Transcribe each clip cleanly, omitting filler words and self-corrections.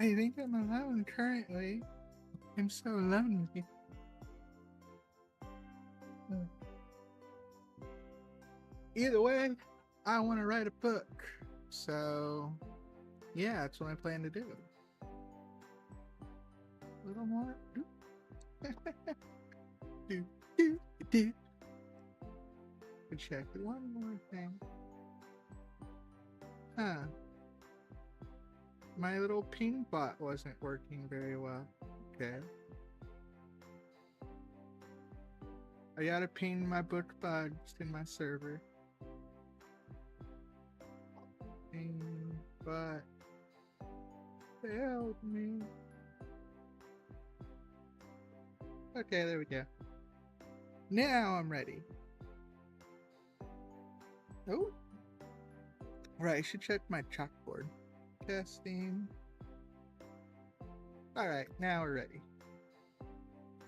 I think I'm alone currently. I'm so lonely. Either way, I want to write a book. So, yeah, that's what I plan to do. A little more. do, do. Check one more thing. Huh. My little ping bot wasn't working very well. Okay. I gotta ping my book bugs in my server. Ping bot. Help me. Okay, there we go. Now I'm ready. Oh. Right, I should check my chalkboard. Testing. Alright, now we're ready.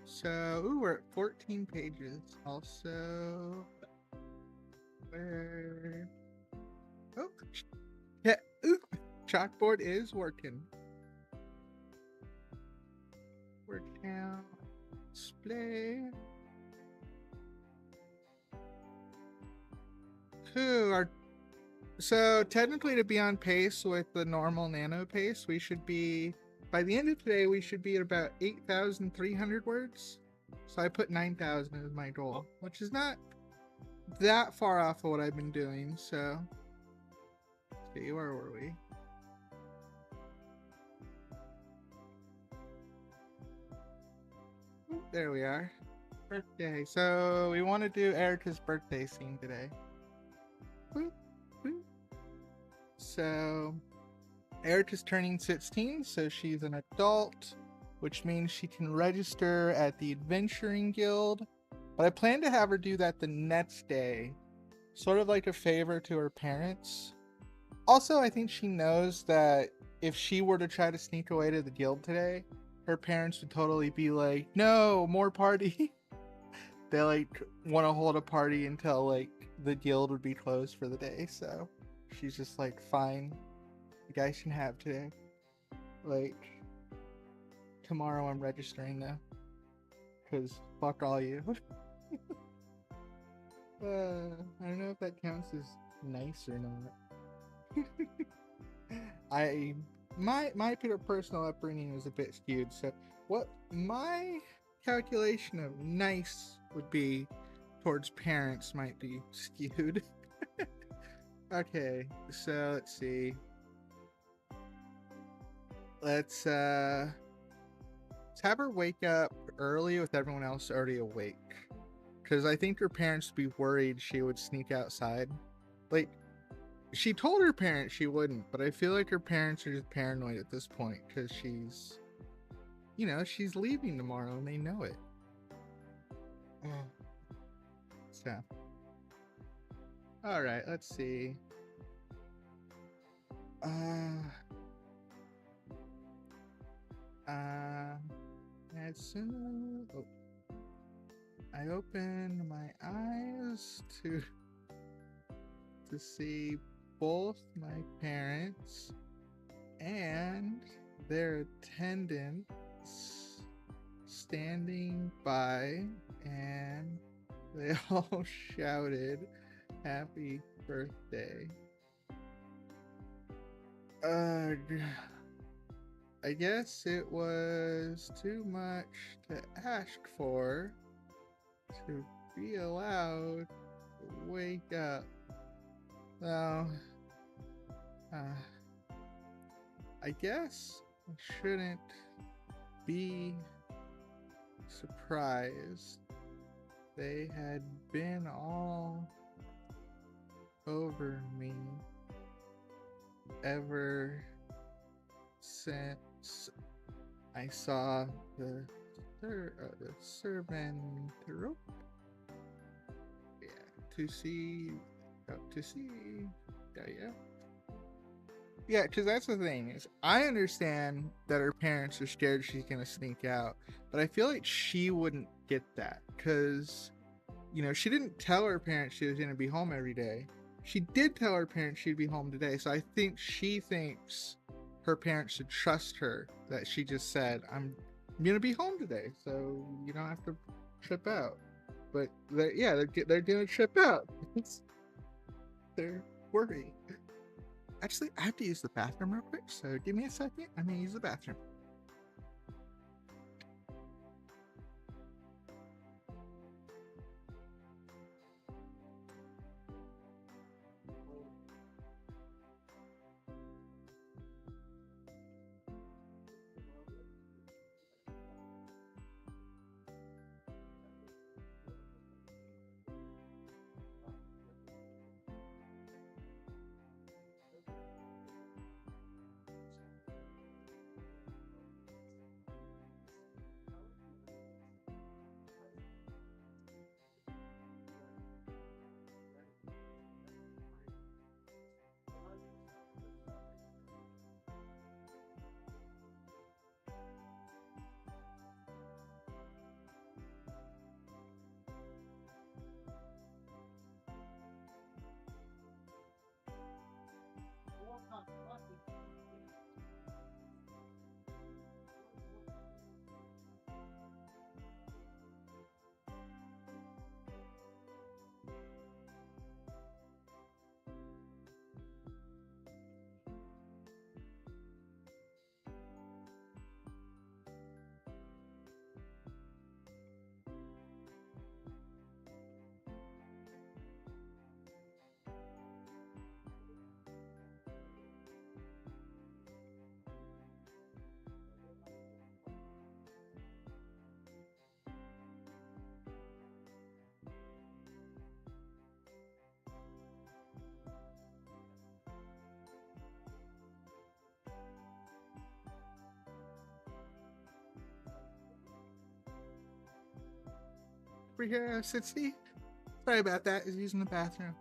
So, ooh, we're at 14 pages. Also, where... Oh, yeah, ooh, chalkboard is working. Word count, display. So technically, to be on pace with the normal nano pace, we should be, by the end of today, we should be at about 8,300 words. So I put 9,000 as my goal, which is not that far off of what I've been doing. So, let's see, where were we? There we are. Birthday. So we want to do Erica's birthday scene today. So Erica's turning 16, so she's an adult, which means she can register at the Adventuring Guild. But I plan to have her do that the next day, sort of like a favor to her parents. Also, I think she knows that if she were to try to sneak away to the guild today, her parents would totally be like, no, more party. They like want to hold a party until like the guild would be closed for the day. So she's just like, fine, you guys can have today. Like, tomorrow I'm registering though, because fuck all you. I don't know if that counts as nice or not. My personal upbringing was a bit skewed, so what my calculation of nice would be towards parents might be skewed. Okay, so let's see. Let's have her wake up early with everyone else already awake. Because I think her parents would be worried she would sneak outside. Like, she told her parents she wouldn't, but I feel like her parents are just paranoid at this point. Because she's, you know, she's leaving tomorrow and they know it. So. Alright, let's see. As soon as I open my eyes to see both my parents and their attendants standing by, and they all shouted happy birthday. I guess it was too much to ask for to be allowed to wake up. Well, I guess I shouldn't be surprised. They had been all over me ever since I saw the servant rope. Yeah, to see. Yeah, because that's the thing, is I understand that her parents are scared she's gonna sneak out, but I feel like she wouldn't get that, because, you know, she didn't tell her parents she was gonna be home every day. She did tell her parents she'd be home today, so I think she thinks her parents should trust her that she just said, I'm gonna be home today, so you don't have to trip out. But they're gonna trip out. They're worried. Actually, I have to use the bathroom real quick, so give me a second. I'm gonna use the bathroom. Over here, Sitsi. Sorry about that. Is using the bathroom.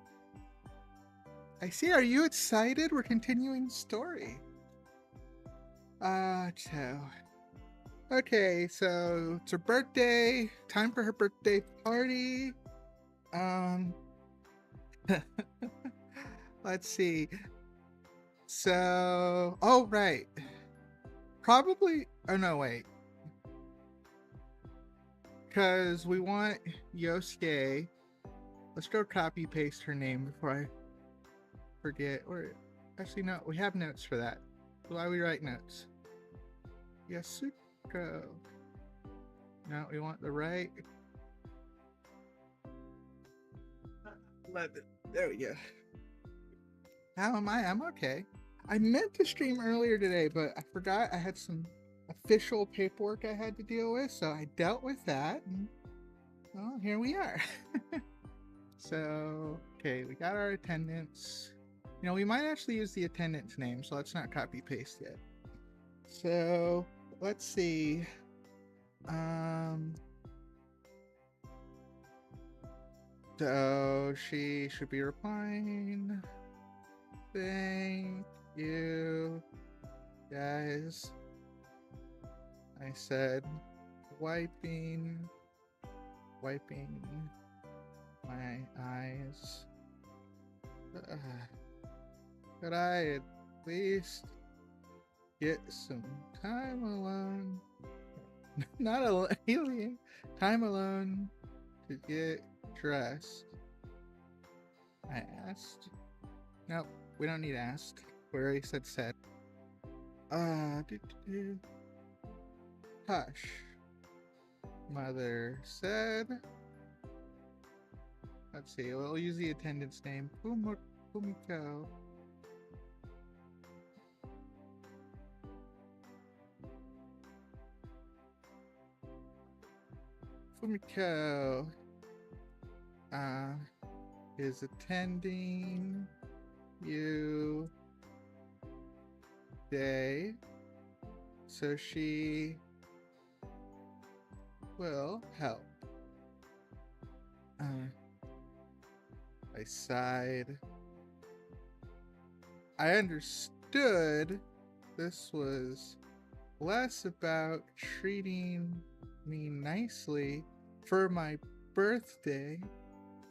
I see. Are you excited? We're continuing the story. Okay, so it's her birthday. Time for her birthday party. Let's see. So, oh right. Probably. Oh no, wait. Because we want Yosuke. Let's go copy paste her name before I forget. Or actually, no, we have notes for that. Why we write notes? Yasuko. No, we want the right. There we go. How am I? I'm okay. I meant to stream earlier today, but I forgot I had some official paperwork I had to deal with, so I dealt with that. And, well, here we are. So, okay, we got our attendance. You know, we might actually use the attendance name, so let's not copy paste yet. So, let's see. So she should be replying. Thank you, guys. I said wiping my eyes. Could I at least get some time alone? Not alien. Time alone to get dressed. I asked. Nope, we don't need asked. We already said. Hush. Mother said. Let's see, we'll use the attendance name. Fumiko. Fumiko is attending you today, so she will help. I sighed. I understood this was less about treating me nicely for my birthday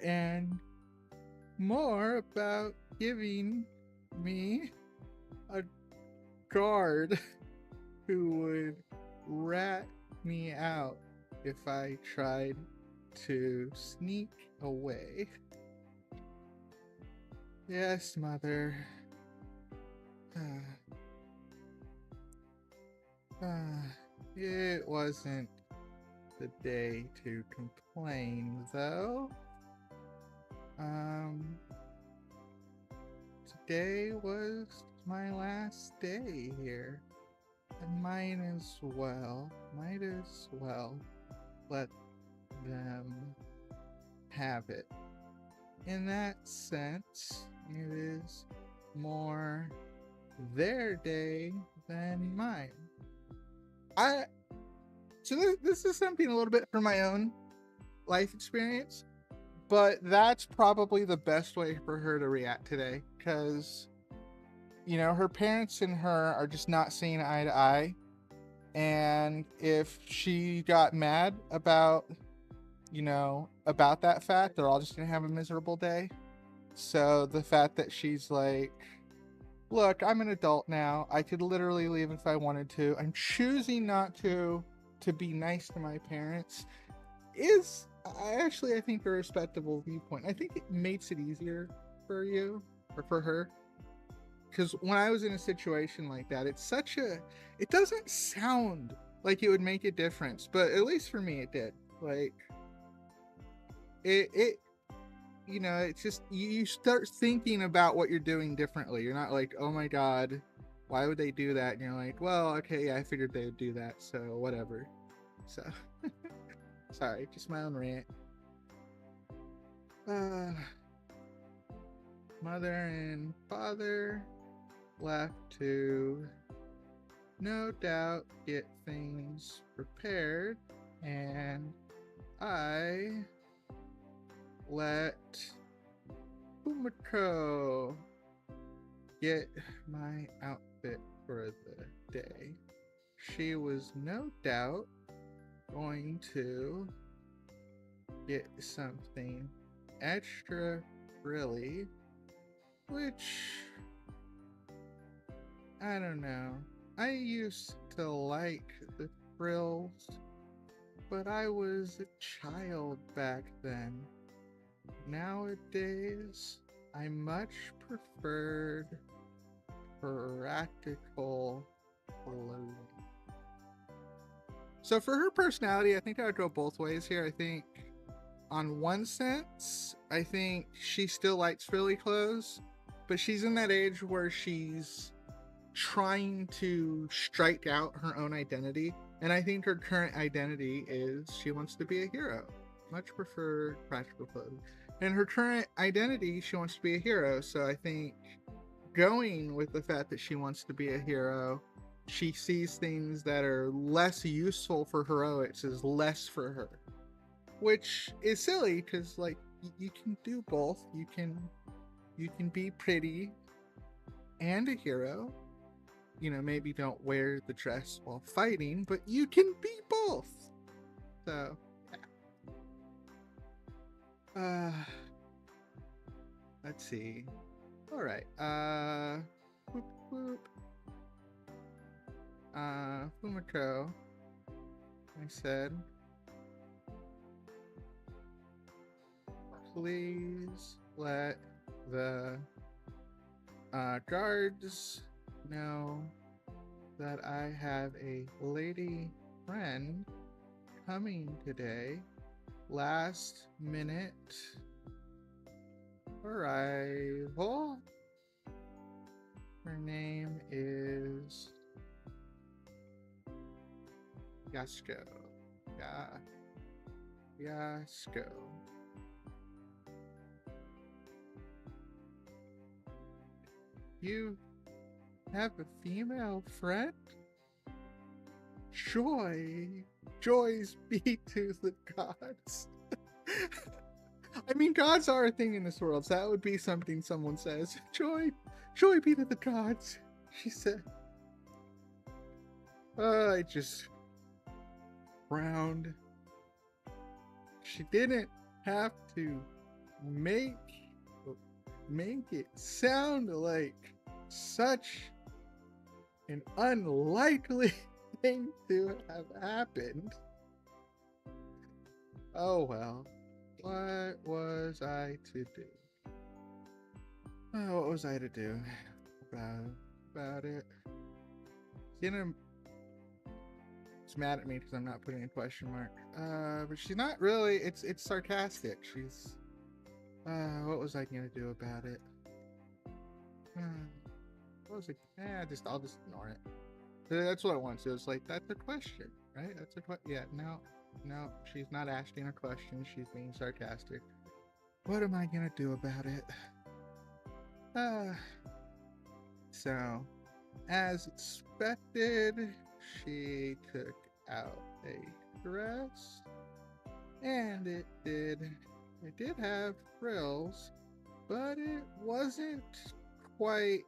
and more about giving me a guard who would rat me out if I tried to sneak away. Yes, mother. It wasn't the day to complain, though. Today was my last day here, and might as well let them have it. In that sense, it is more their day than mine. So this is something a little bit from my own life experience, but that's probably the best way for her to react today, because, you know, her parents and her are just not seeing eye to eye, and if she got mad about, you know, about that fact, they're all just gonna have a miserable day. So the fact that she's like, look, I'm an adult now, I could literally leave if I wanted to, I'm choosing not to be nice to my parents, is I think a respectable viewpoint. I think it makes it easier for you, or for her, because when I was in a situation like that, it doesn't sound like it would make a difference, but at least for me it did. Like, it you know, it's just, you start thinking about what you're doing differently. You're not like, oh my god, why would they do that? And you're like, well, okay, yeah, I figured they would do that, so whatever. So sorry, just my own rant. Mother and father left to, no doubt, get things prepared, and I let Fumiko get my outfit for the day. She was no doubt going to get something extra frilly, which, I don't know. I used to like the frills, but I was a child back then. Nowadays, I much preferred practical clothing. So for her personality, I think I would go both ways here. I think, on one sense, I think she still likes frilly clothes, but she's in that age where she's trying to strike out her own identity. And I think her current identity is she wants to be a hero. Much prefer practical clothes. And her current identity, she wants to be a hero. So I think going with the fact that she wants to be a hero, she sees things that are less useful for heroics as less for her. Which is silly, because, like, you can do both. You can be pretty and a hero. You know, maybe don't wear the dress while fighting, but you can be both. So, yeah. Let's see. All right. Whoop, whoop. Fumiko, I said, please let the guards know that I have a lady friend coming today. Last minute arrival. Her name is Yasuko. Yasuko. You have a female friend? Joys be to the gods. I mean, gods are a thing in this world, so that would be something someone says. Joy be to the gods, she said. I just frowned. She didn't have to make it sound like such an unlikely thing to have happened. Oh well. What was I to do? Oh, what was I to do about it? It's mad at me because I'm not putting a question mark. But she's not really. It's sarcastic. She's. What was I gonna do about it? What was it? I'll just ignore it. That's what I want. So it's like that's a question, right? That's a question. Yeah, no, she's not asking a question. She's being sarcastic. What am I gonna do about it? So, as expected, she took out a dress, and it did have frills, but it wasn't quite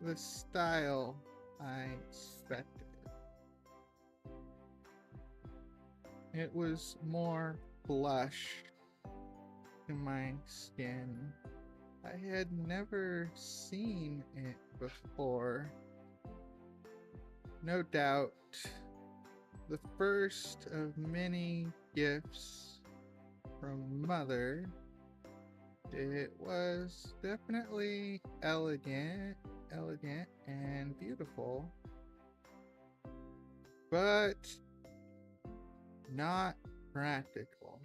the style I expected. It was more blush to my skin. I had never seen it before. No doubt, the first of many gifts from Mother. It was definitely elegant and beautiful, but not practical.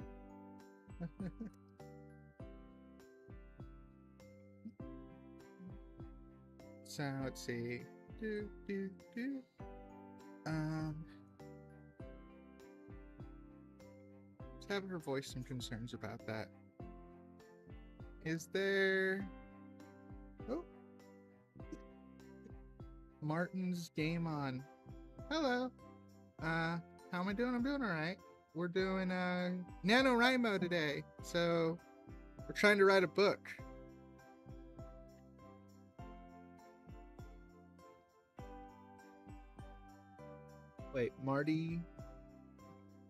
So let's see. Let's have her voice some concerns about that. Is there... Oh. Martin's game on. Hello. How am I doing? I'm doing alright. We're doing NaNoWriMo today. So we're trying to write a book. Wait, Marty.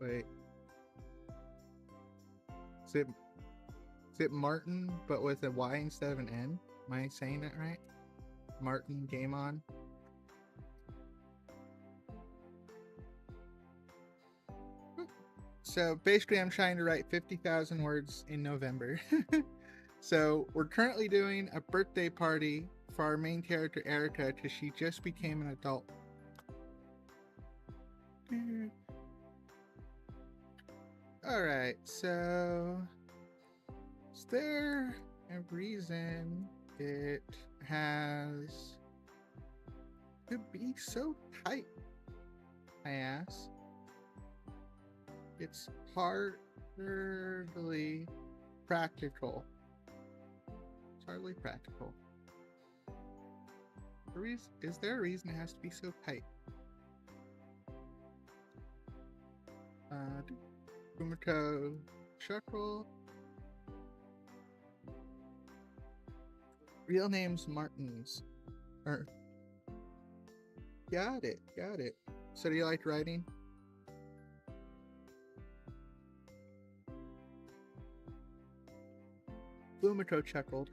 Wait. Is it Martin, but with a Y instead of an N? Am I saying that right? Martin game on. So basically, I'm trying to write 50,000 words in November. So we're currently doing a birthday party for our main character, Erica, because she just became an adult. Alright, so is there a reason it has to be so tight? I ask. It's hardly practical. It's hardly practical. Is there a reason it has to be so tight? Fumiko chuckle. Real name's Martins. Got it. So do you like writing? Fumiko chuckled.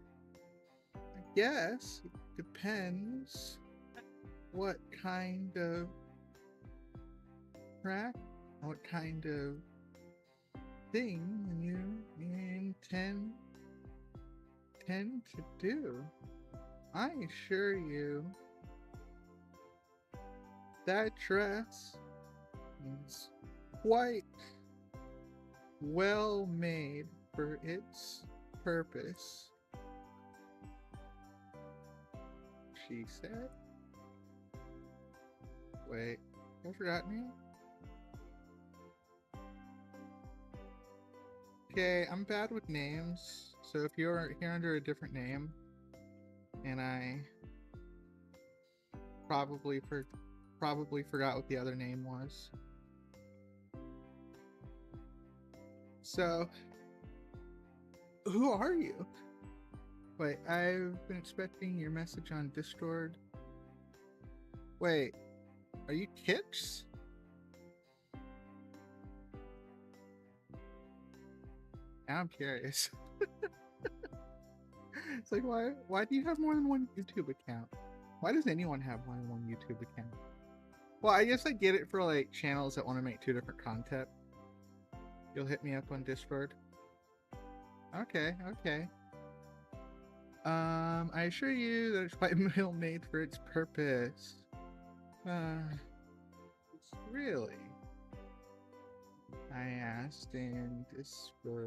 I guess it depends what kind of thing you intend to do. I assure you that dress is quite well made for its purpose, she said. Wait, I forgot me? Okay, I'm bad with names, so if you're here under a different name, and I probably forgot what the other name was. So, who are you? Wait, I've been expecting your message on Discord. Wait, are you Kix? Now I'm curious. It's like, why do you have more than one YouTube account? Why does anyone have more than one YouTube account? Well, I guess I get it for like channels that want to make 2 different content. You'll hit me up on Discord. Okay, okay. I assure you that it's white meal made for its purpose. Really? I asked in disbelief?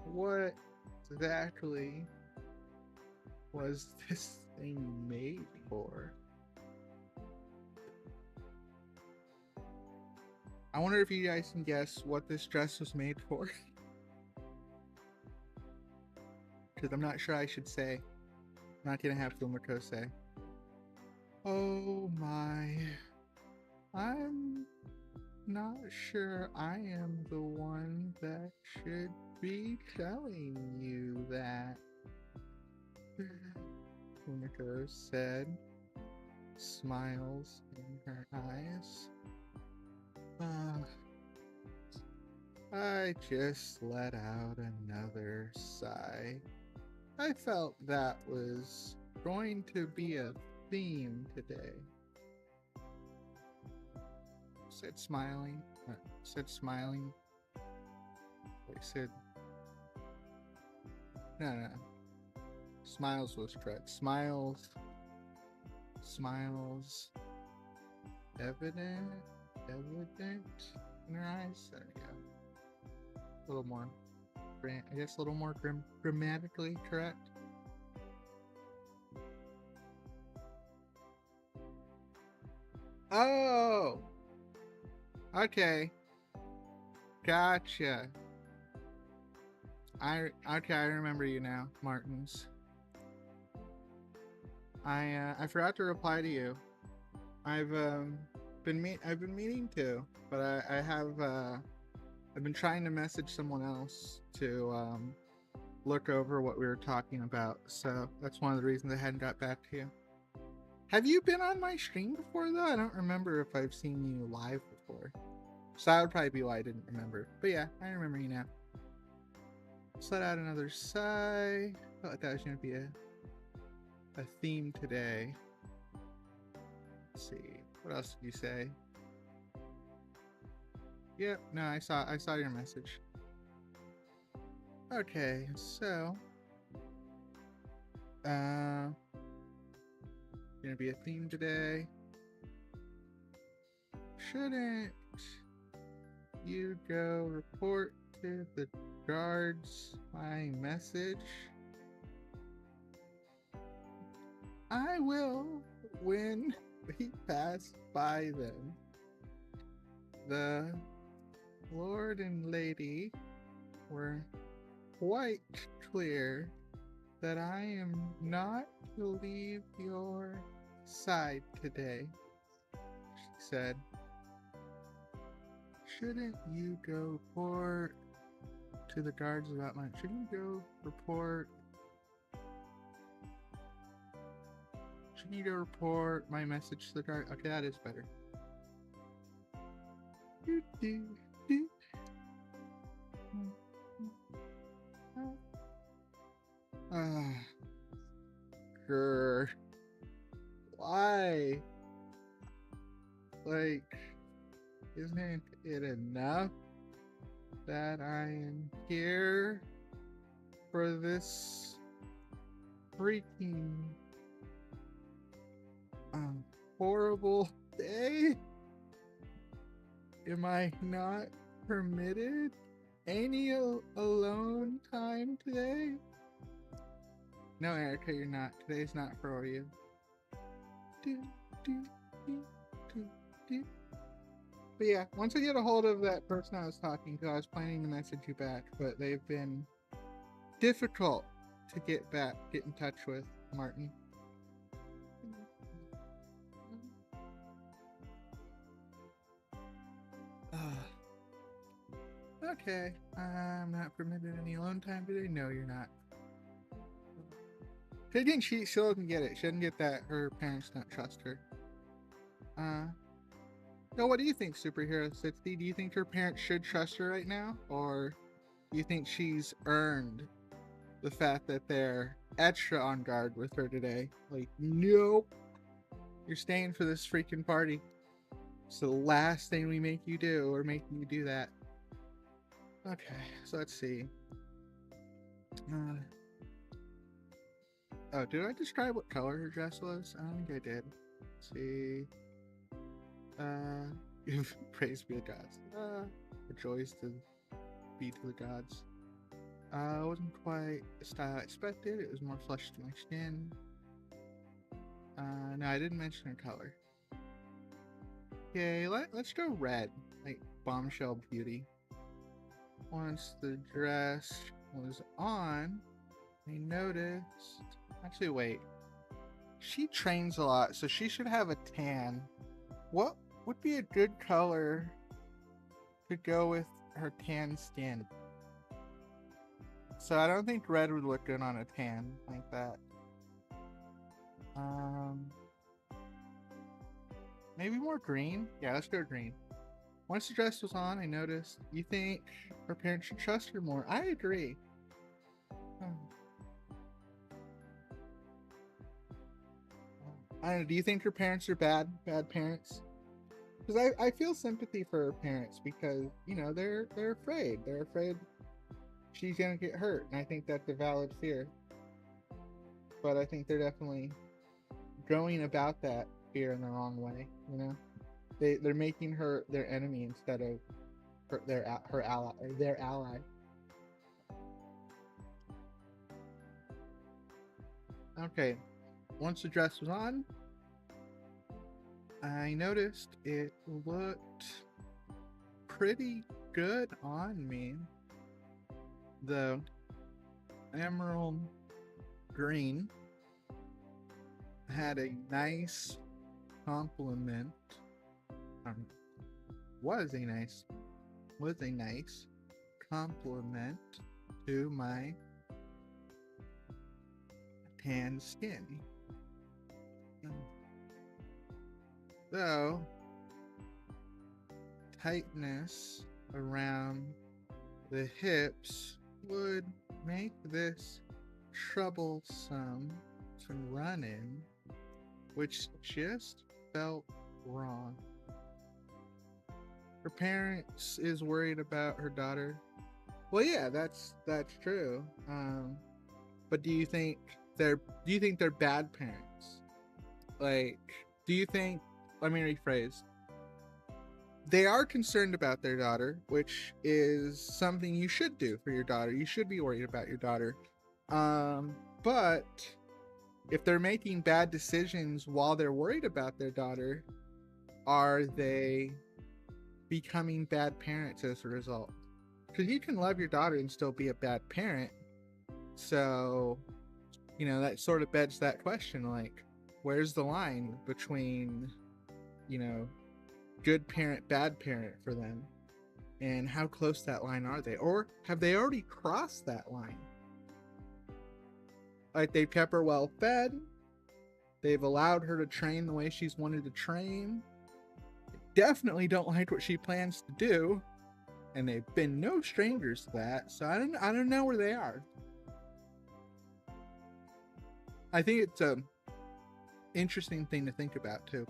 What exactly was this thing made for? I wonder if you guys can guess what this dress was made for. Because I'm not sure I should say. I'm not gonna have Fumiko say. Oh my. I'm not sure I am the one that should be telling you that. Fumiko said, smiles in her eyes. I just let out another sigh. I felt that was going to be a theme today. Said smiling. Said smiling. I said... No. Smiles was correct. Smiles. Evident in her eyes. There we go. A little more, I guess, a little more grammatically correct. Oh, okay, gotcha. I remember you now, Martins. I forgot to reply to you. I've been meaning to, but I've been trying to message someone else to look over what we were talking about, so that's one of the reasons I hadn't got back to you. Have you been on my stream before, though? I don't remember if I've seen you live before. So that would probably be why I didn't remember. But yeah, I remember you now. Let's let out another sigh. I thought that was going to be a theme today. Let's see. What else did you say? Yep, no, I saw your message. Okay, so gonna be a theme today. Shouldn't you go report to the guards my message? I will when we pass by them. The Lord and Lady were quite clear that I am not to leave your side today, she said. Shouldn't you go report to the guards about my... Shouldn't you go report my message to the guard? Okay, that is better. Grr. Why? Like, isn't it enough that I am here for this freaking horrible day? Am I not permitted any alone time today? No, Erica, you're not. Today's not for you. But yeah, once I get a hold of that person I was talking to, I was planning to message you back, but they've been difficult to get in touch with, Martin. Okay, I'm not permitted any alone time today. No, you're not. She doesn't get it. She doesn't get that her parents don't trust her. So what do you think, Superhero 60? Do you think her parents should trust her right now? Or do you think she's earned the fact that they're extra on guard with her today. Like, nope, you're staying for this freaking party. It's the last thing we make you do, or making you do that. Okay, so let's see. Oh, did I describe what color her dress was? I don't think I did. Let's see. Praise be to gods. Rejoice to be to the gods. It wasn't quite the style I expected. It was more flush to my skin. No, I didn't mention her color. Okay, let's go red, like bombshell beauty. Once the dress was on, I noticed. Actually, wait. She trains a lot, so she should have a tan. What would be a good color to go with her tan skin? So I don't think red would look good on a tan like that. Maybe more green? Yeah, let's go green. Once the dress was on, I noticed. You think her parents should trust her more? I agree. I don't know, do you think her parents are bad parents? Because I feel sympathy for her parents because, you know, they're afraid. They're afraid she's gonna get hurt, and I think that's a valid fear. But I think they're definitely going about that fear in the wrong way, you know? They're making her their enemy instead of her ally, or their ally. Okay, once the dress was on, I noticed it looked pretty good on me. The emerald green had a nice compliment. Was a nice compliment to my tan skin. So, tightness around the hips would make this troublesome to run in, which just felt wrong. Her parents is worried about her daughter. Well, yeah, that's true. But do you think they're bad parents? Like, do you think? Let me rephrase. They are concerned about their daughter, which is something you should do for your daughter. You should be worried about your daughter. But if they're making bad decisions while they're worried about their daughter, are they becoming bad parents as a result? Because you can love your daughter and still be a bad parent. So, you know, that sort of begs that question, like, where's the line between, you know, good parent, bad parent for them? And how close that line are they? Or have they already crossed that line? Like, they've kept her well fed. They've allowed her to train the way she's wanted to train. They definitely don't like what she plans to do. And they've been no strangers to that. So I don't know where they are. I think it's a interesting thing to think about too.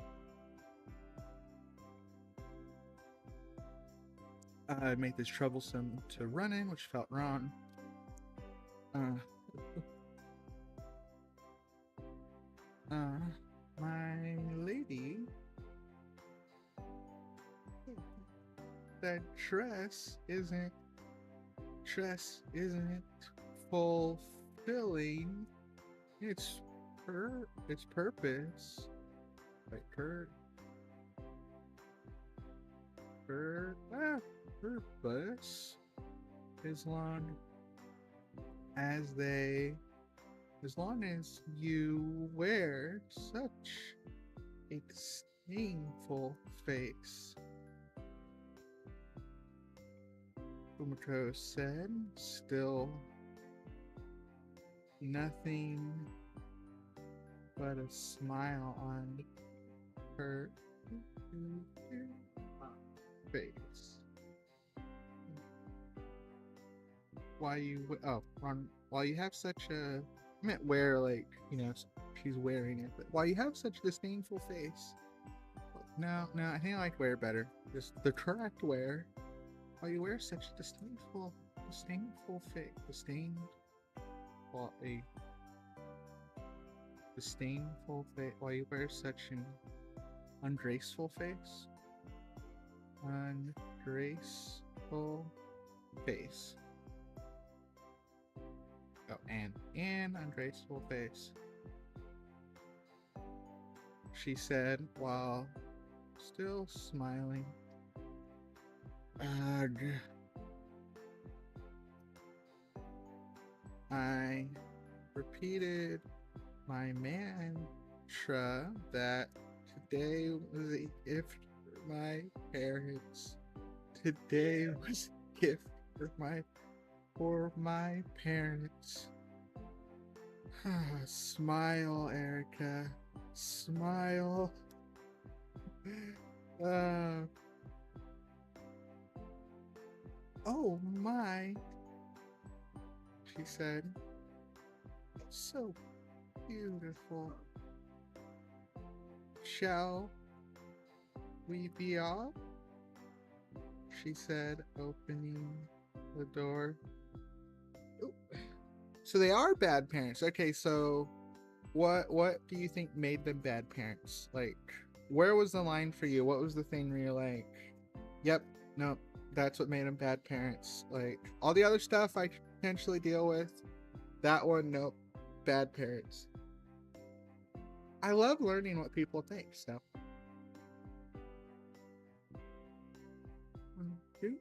I made this troublesome to run in, which felt wrong. My lady, that dress isn't fulfilling its purpose. Like her purpose, as long as you wear such a disdainful face. Fumiko said, still nothing but a smile on her face. Why while you have such a, I meant wear, like, you know, she's wearing it, but while you have such a disdainful face, no, I think I like wear better. Just the correct wear. While you wear such a disdainful face, while a disdainful face, while you wear such an ungraceful face, ungraceful face. Oh, and an ungraceful face, she said while still smiling. Ugh. I repeated my mantra that today was a gift for my parents. Today was a gift for my parents. Smile, Erica. Smile. Oh my, she said. So beautiful. Shall we be off? She said, opening the door. Ooh. So they are bad parents. Okay, so what do you think made them bad parents? Like, where was the line for you? What was the thing where you're like, yep, nope, that's what made them bad parents? Like, all the other stuff I could potentially deal with. That one, nope, bad parents. I love learning what people think, so. 1, 2.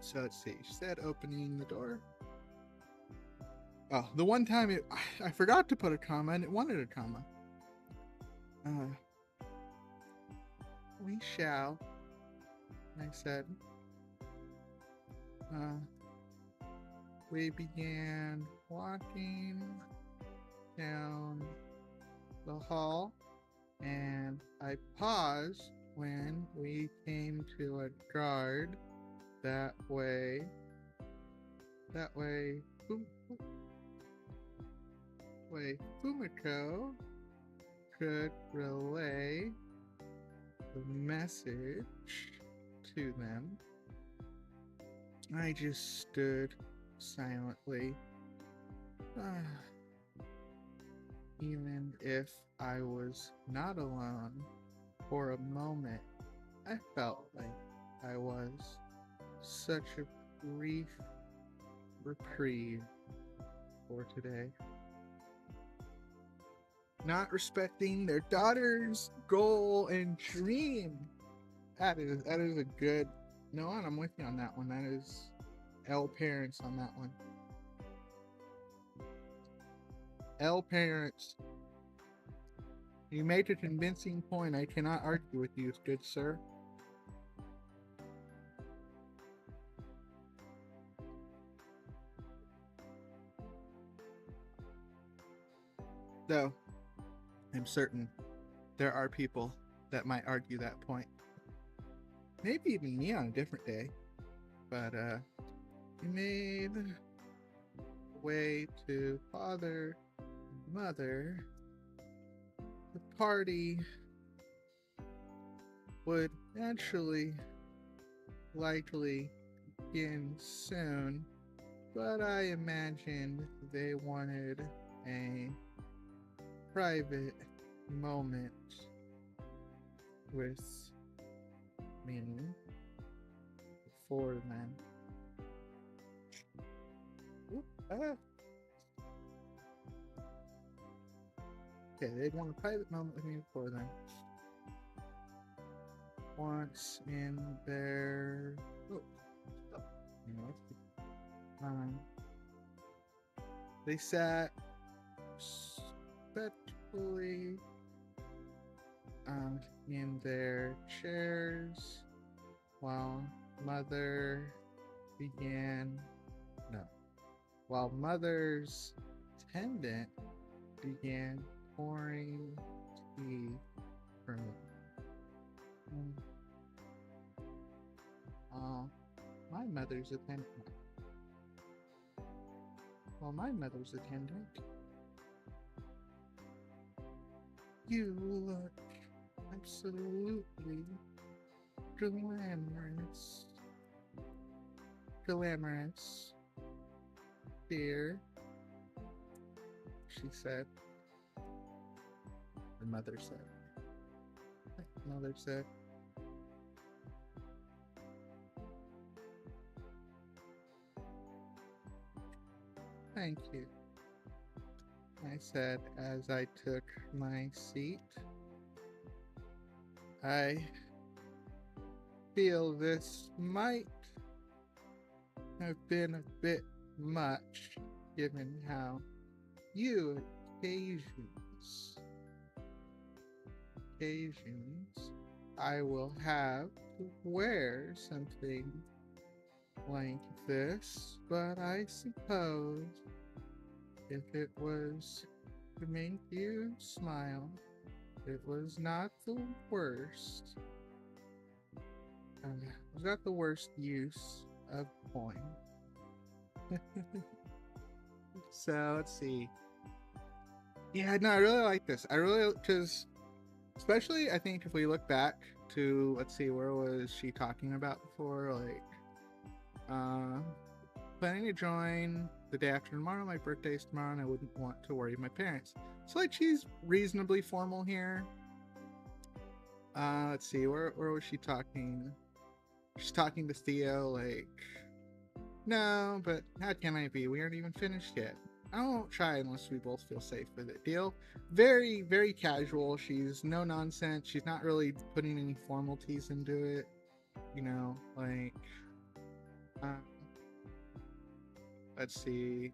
So let's see. She said opening the door. Oh, the one time I forgot to put a comma and it wanted a comma. We shall, I said. We began walking down the hall, and I paused when we came to a guard. That way, Fumiko could relay the message to them. I just stood silently. Even if I was not alone for a moment, I felt like I was. Such a brief reprieve for today. Not respecting their daughter's goal and dream. That is a good. No, I'm with you on that one. That is L parents on that one. L parents. You made a convincing point. I cannot argue with you, good sir. Though, I'm certain there are people that might argue that point. Maybe even me on a different day. But, we made way to father and mother. The party would naturally, likely begin soon, but I imagined they wanted a private moment with me before then. Okay, they'd want a private moment with me before then. Once in their they sat respectfully in their chairs while mother's attendant began pouring tea for me. mother's attendant. Well, my mother's attendant. You look absolutely glamorous. Glamorous, dear, she said. Her mother said. Mother said. Thank you, I said as I took my seat. I feel this might have been a bit much given how few occasions I will have to wear something like this, but I suppose if it was to make you smile, it was not the worst. It was not the worst use of coin. So let's see. Yeah, no, I really like this. I really, because especially I think if we look back to, let's see, where was she talking about before? Like, planning to join the day after tomorrow. My birthday's tomorrow, and I wouldn't want to worry my parents. So like, she's reasonably formal here. Let's see, where was she talking? She's talking to Theo, like, no, but how can I be? We aren't even finished yet. I won't try unless we both feel safe with it. Deal? Very, very casual. She's no nonsense. She's not really putting any formalities into it. You know, like, let's see.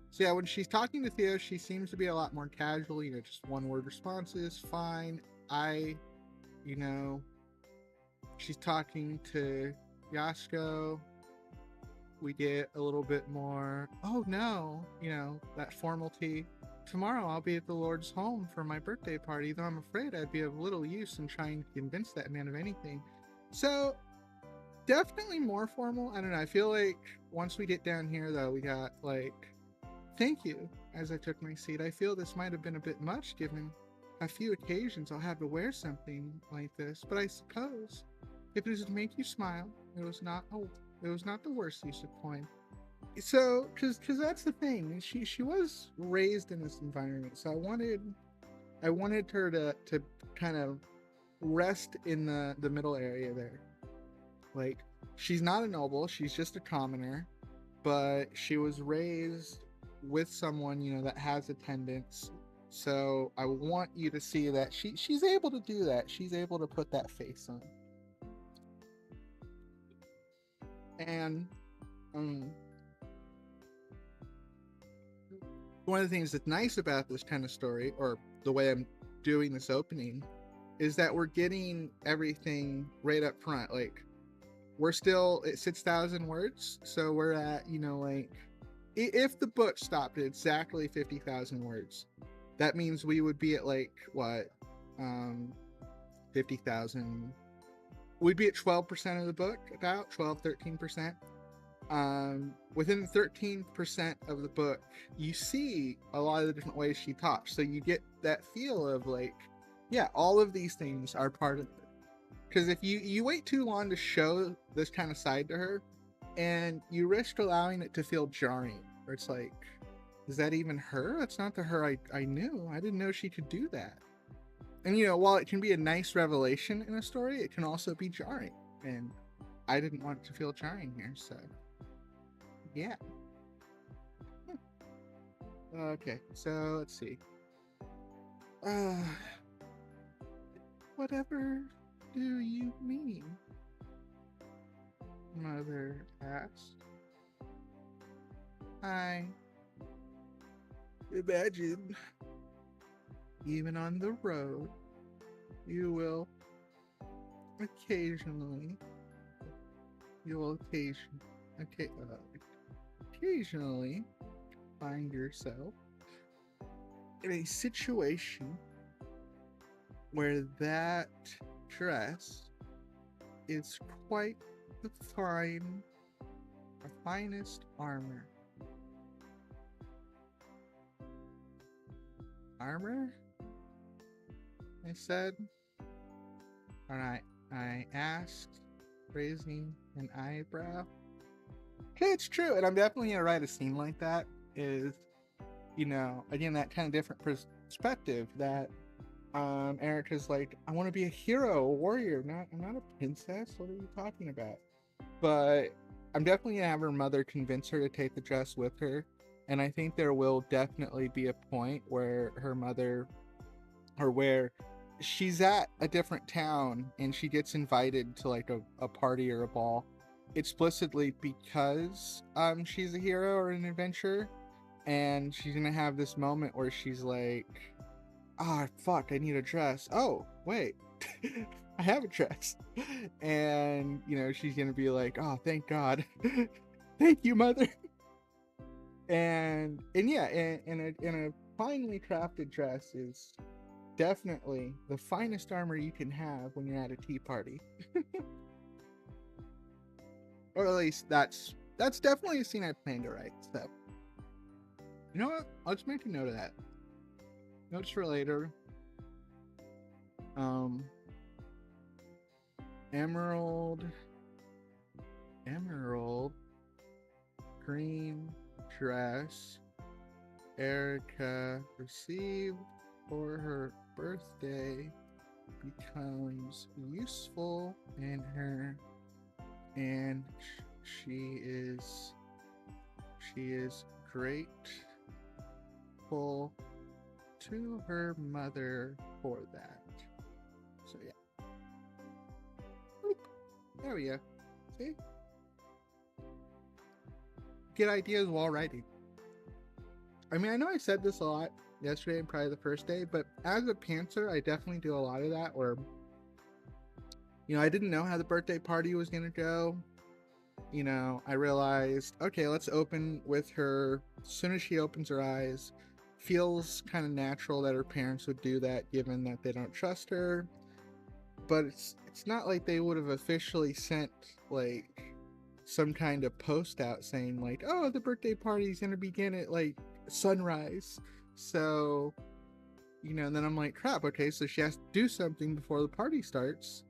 So yeah, when she's talking to Theo, she seems to be a lot more casual, you know, just one-word responses, fine. You know, she's talking to Yasko. We get a little bit more, oh no, you know, that formality. Tomorrow I'll be at the Lord's home for my birthday party, though I'm afraid I'd be of little use in trying to convince that man of anything. So definitely more formal. I don't know. I feel like once we get down here, though, we got like, thank you, as I took my seat. I feel this might have been a bit much given a few occasions I'll have to wear something like this, but I suppose if it was to make you smile, it was not the worst use of coin. So, because that's the thing. She was raised in this environment, so I wanted her to kind of rest in the middle area there. Like, she's not a noble, she's just a commoner, but she was raised with someone, you know, that has attendance. So I want you to see that she's able to do that. She's able to put that face on. And one of the things that's nice about this kind of story, or the way I'm doing this opening, is that we're getting everything right up front. Like, we're still at 6,000 words, so we're at, you know, like, if the book stopped at exactly 50,000 words, that means we would be at like, what, 50,000, we'd be at 12% of the book, about 12-13%. Within the 13% of the book, you see a lot of the different ways she talks, so you get that feel of like, yeah, all of these things are part of it. Because if you wait too long to show this kind of side to her, and you risk allowing it to feel jarring, where it's like, is that even her? That's not the her I knew. I didn't know she could do that. And, you know, while it can be a nice revelation in a story, it can also be jarring. And I didn't want it to feel jarring here, so yeah. Okay, so let's see. Whatever do you mean? Mother asked. I imagine even on the road, you will occasionally find yourself in a situation where that dress is quite the fine Our finest armor. Armor? I said. Alright, I asked, raising an eyebrow. Okay, it's true, and I'm definitely gonna write a scene like that. Is, you know, again, that kind of different perspective that Erica's like, I want to be a hero, a warrior, I'm not a princess. What are you talking about? But I'm definitely gonna have her mother convince her to take the dress with her, and I think there will definitely be a point where her mother, or where she's at a different town and she gets invited to like a party or a ball explicitly because she's a hero or an adventurer, and she's gonna have this moment where she's like, ah, fuck, I need a dress. Oh, wait, I have a dress. And, you know, she's gonna be like, oh, thank God. Thank you, mother. And yeah, in a finely crafted dress is definitely the finest armor you can have when you're at a tea party. Or at least that's definitely a scene I plan to write. So, you know what? Let's make a note of that. Notes for later. Emerald green dress Erica received for her birthday becomes useful in her, and she is grateful to her mother for that. So yeah. Boop. There we go. See? Get ideas while writing. I mean, I know I said this a lot yesterday and probably the first day, but as a pantser, I definitely do a lot of that where, you know, I didn't know how the birthday party was going to go. You know, I realized, okay, let's open with her. As soon as she opens her eyes, feels kind of natural that her parents would do that given that they don't trust her. But it's not like they would have officially sent like some kind of post out saying like, oh, the birthday party's gonna begin at like sunrise. So, you know, and then I'm like, crap, okay, so she has to do something before the party starts.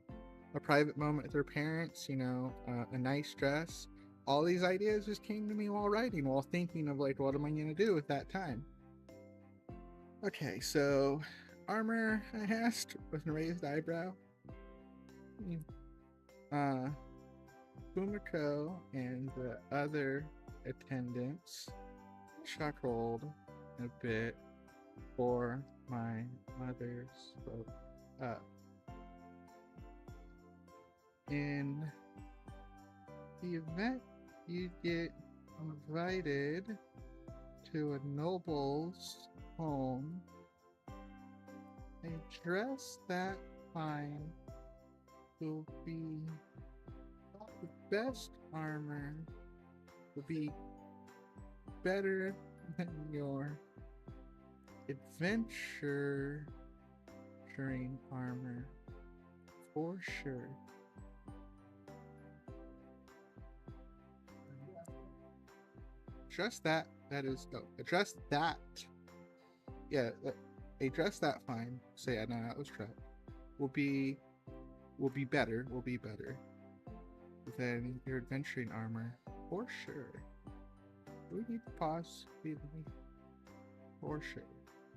A private moment with her parents, you know, a nice dress. All these ideas just came to me while writing, while thinking of like, what am I gonna do with that time? Okay, so armor, I asked, with a raised eyebrow. Fumiko and the other attendants chuckled a bit before my mother spoke up. In the event you get invited to a noble's home, a dress that fine will be the best armor, will be better than your adventuring armor, for sure. Address that. That is, oh, address that. Yeah, address that fine. So yeah, no, that was correct. Will be better than your adventuring armor, for sure. Do we need to pause? For sure.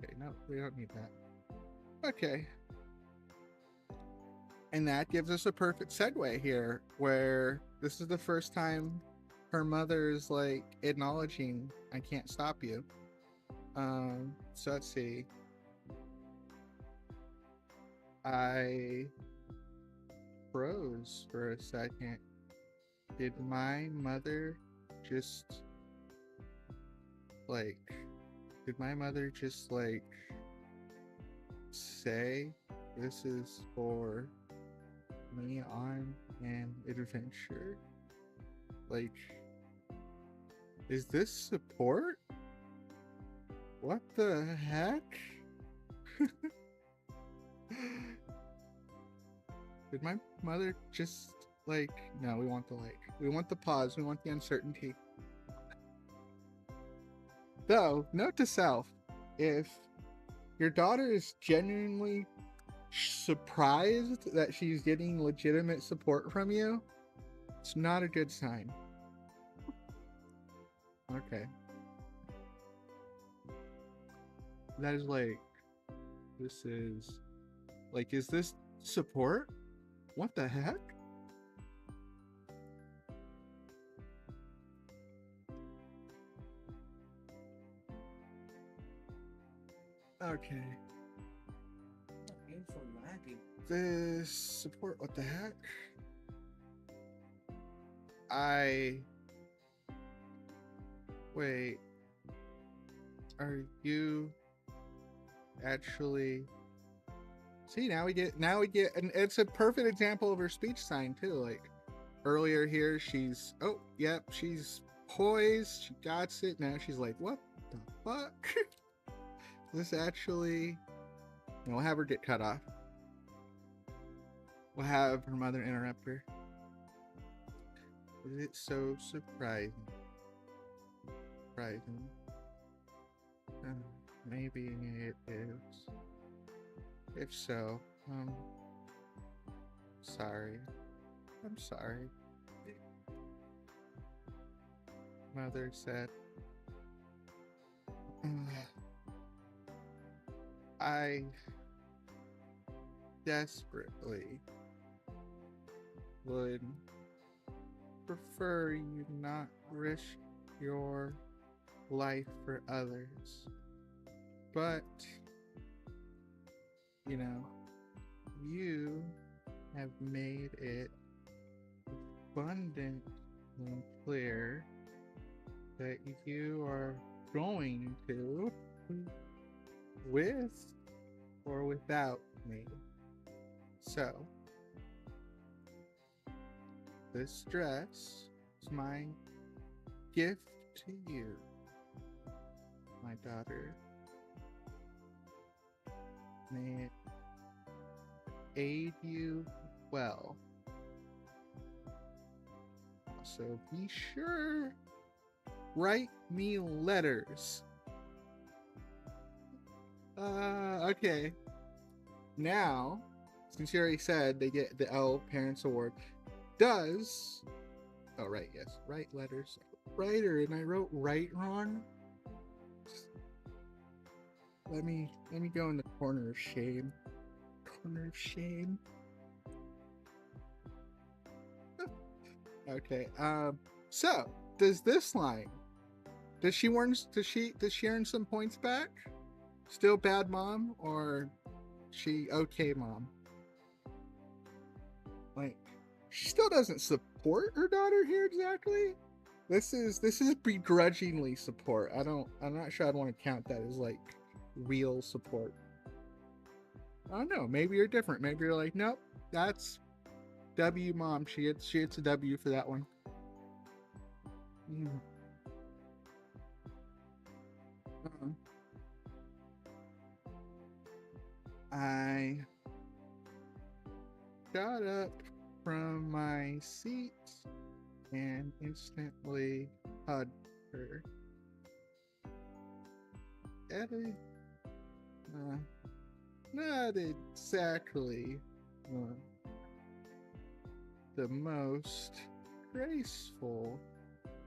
Okay, no, we don't need that. Okay. And that gives us a perfect segue here, where this is the first time her mother's like acknowledging, I can't stop you. So let's see. I froze for a second. Did my mother just like say this is for me on an adventure? Like, is this support? What the heck? Did my mother just Like, no, we want the like. We want the pause. We want the uncertainty. Though, note to self, if your daughter is genuinely surprised that she's getting legitimate support from you, it's not a good sign. Okay. That is like, this is, like, is this support? What the heck? Okay. This support, what the heck? Wait. Are you actually... See, now we get, and it's a perfect example of her speech sign too. Like, earlier here, she's, oh, yep, she's poised, she got it. Now she's like, what the fuck? This actually, we'll have her get cut off. We'll have her mother interrupt her. Is it so surprising? Surprising. Maybe it is. If so, sorry. I'm sorry. Mother said, I desperately would prefer you not risk your life for others. But, you know, you have made it abundantly clear that you are going to, with or without me. So, this dress is my gift to you, my daughter. May it aid you well. Also, be sure, write me letters. Okay. Now, since you already said they get the L Parents Award, does... Oh, right, yes. Write letters. Writer, and I wrote write wrong. Let me go in the corner of shame. Corner of shame. Okay. So does this line? Does she earn some points back? Still bad mom, or she okay mom? Like, she still doesn't support her daughter here exactly. This is begrudgingly support. I'm not sure I'd want to count that as like real support. I don't know. Maybe you're different. Maybe you're like, nope, that's W mom. She gets a W for that one. I got up from my seat and instantly hugged her. Eddie, not exactly the most graceful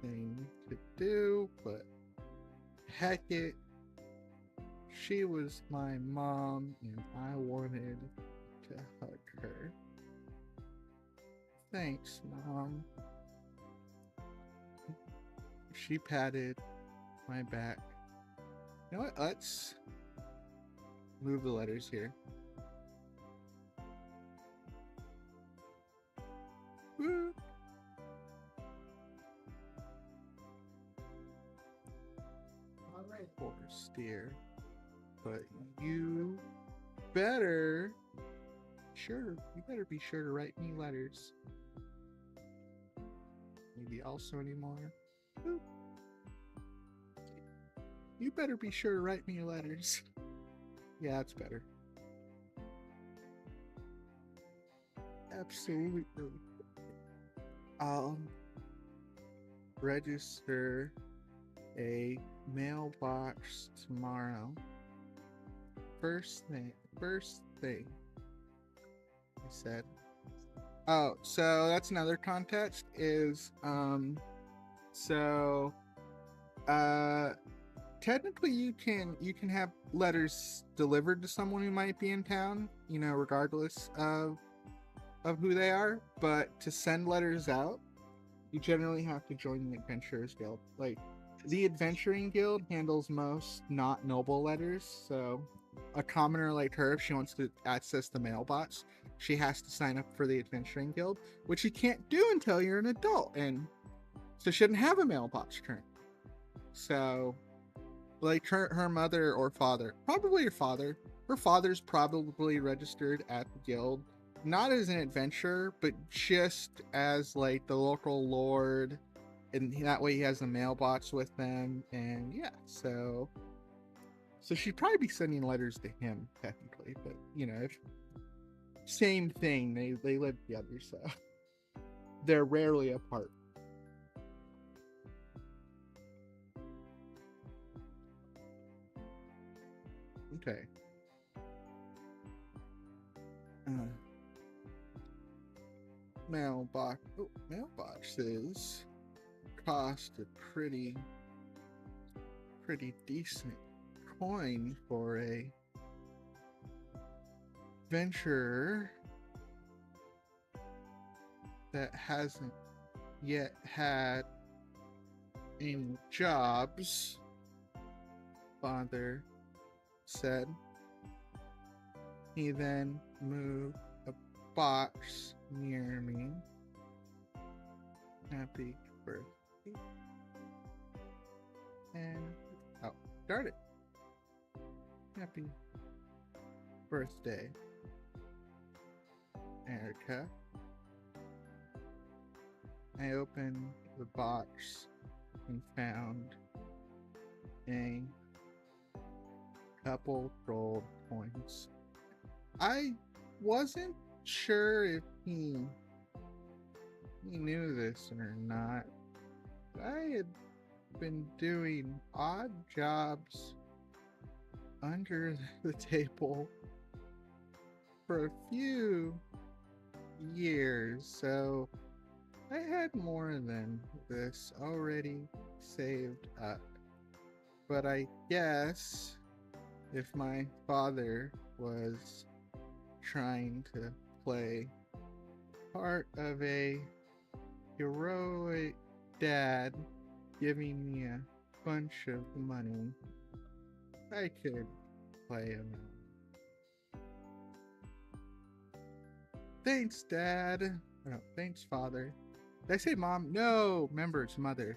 thing to do, but heck it, she was my mom and I wanted to hug her. Thanks, Mom. She patted my back. You know what? Let's move the letters here. Woo. All right, horse dear. But you better be sure to write me letters. Maybe also anymore. Woo. You better be sure to write me letters. Yeah, that's better. Absolutely. I'll register a mailbox tomorrow. First thing, I said. Oh, so that's another context is, so, uh, technically you can have letters delivered to someone who might be in town, you know, regardless of who they are, but to send letters out, you generally have to join the Adventurers Guild. Like, the Adventuring Guild handles most not noble letters, so a commoner like her, if she wants to access the mailbox, she has to sign up for the Adventuring Guild, which you can't do until you're an adult, and so she shouldn't have a mailbox currently. So, like her mother or father, probably her father's probably registered at the guild, not as an adventurer, but just as like the local lord, and that way he has a mailbox with them. And yeah, so she'd probably be sending letters to him technically, but you know, if same thing, they live together, so they're rarely apart. Okay. uh, Mailboxes cost a pretty decent coin for a venturer that hasn't yet had any jobs, father said. He then moved a box near me. Happy birthday. And oh, start it. Happy birthday, Erica. I opened the box and found a couple gold coins. I wasn't sure if he knew this or not. I had been doing odd jobs under the table for a few years, so I had more than this already saved up. But I guess if my father was trying to play part of a heroic dad giving me a bunch of money, I could play him out. Thanks, Dad. Oh, thanks, Father. Did I say Mom? No, remember, it's Mother.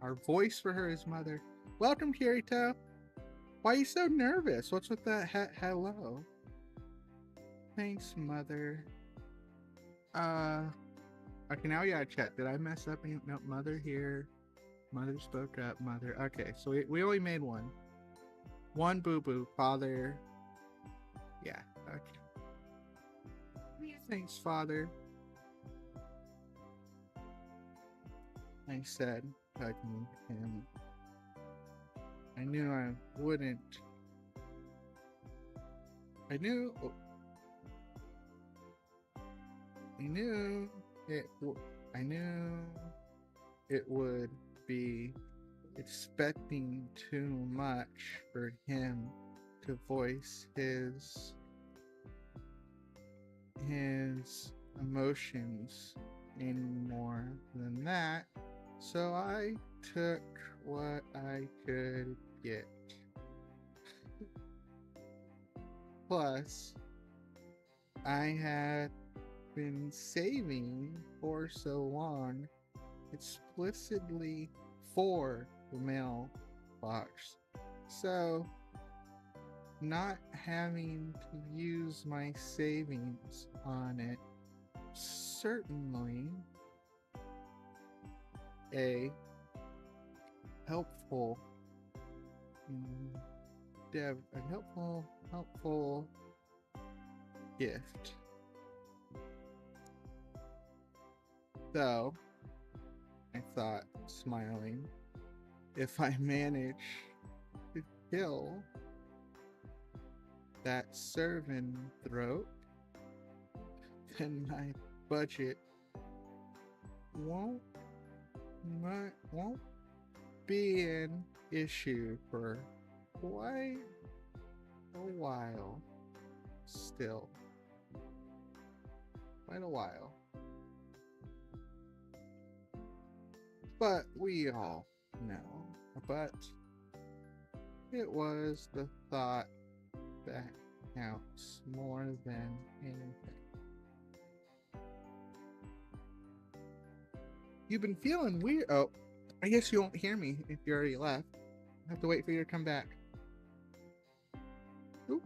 Our voice for her is Mother. Welcome, Kirito. Why are you so nervous? What's with that hello? Thanks, Mother. Okay, now we gotta check. Did I mess up? No, Mother here. Mother spoke up, Mother. Okay, so we only made one. One boo-boo. Father. Yeah, okay. Thanks, Father. I said, hugging him. I knew I wouldn't. I knew it would be expecting too much for him to voice his emotions any more than that, so I took what I could get. Plus, I had been saving for so long explicitly for the mailbox, so not having to use my savings on it certainly a helpful gift. So, I thought, smiling, if I manage to kill that servant throat, then my budget won't be an issue for quite a while still. Quite a while. But we all know. But it was the thought that counts more than anything. You've been feeling weird. Oh, I guess you won't hear me if you already left. I have to wait for you to come back. Oop.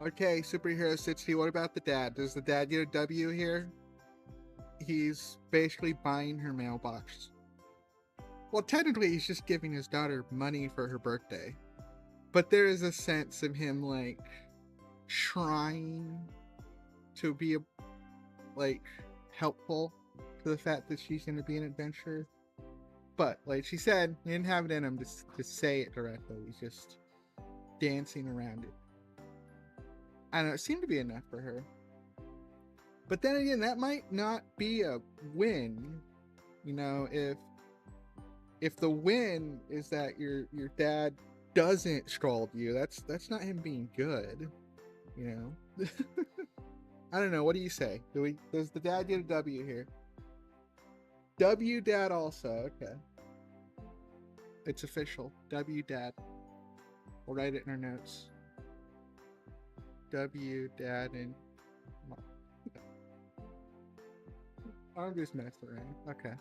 Okay, Superhero 60, what about the dad? Does the dad get a W here? He's basically buying her mailbox. Well, technically, he's just giving his daughter money for her birthday. But there is a sense of him, like, trying to be, like, helpful to the fact that she's going to be an adventurer. But, like she said, he didn't have it in him to say it directly. He's just dancing around it. I don't know, it seemed to be enough for her. But then again, that might not be a win. You know, if the win is that your dad doesn't scold you, that's not him being good. You know? I don't know, what do you say? Does the dad get a W here? W dad also, okay. It's official. W dad. We'll write it in our notes. W dad and mom. I'm just messing around. Okay.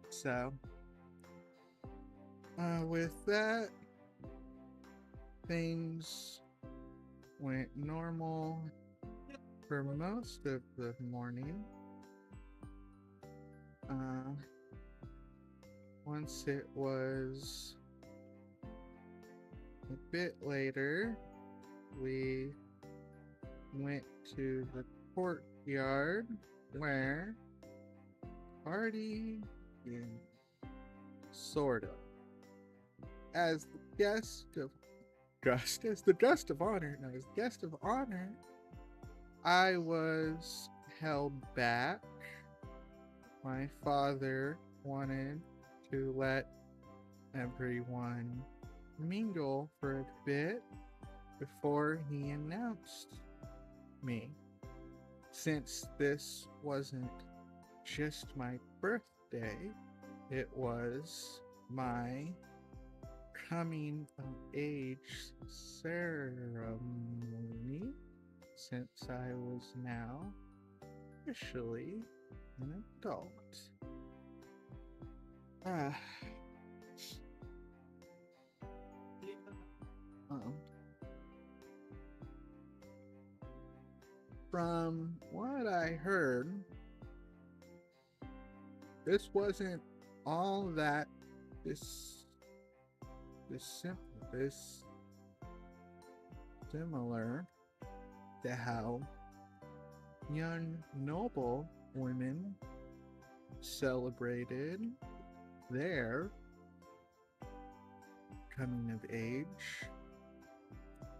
So, with that, things went normal for most of the morning. Once it was a bit later, we went to the courtyard where party began, sort of. As the guest of honor, I was held back. My father wanted to let everyone mingle for a bit before he announced me. Since this wasn't just my birthday, it was my coming of age ceremony, since I was now officially an adult. From what I heard, this wasn't all that similar to how young noble women celebrated their coming of age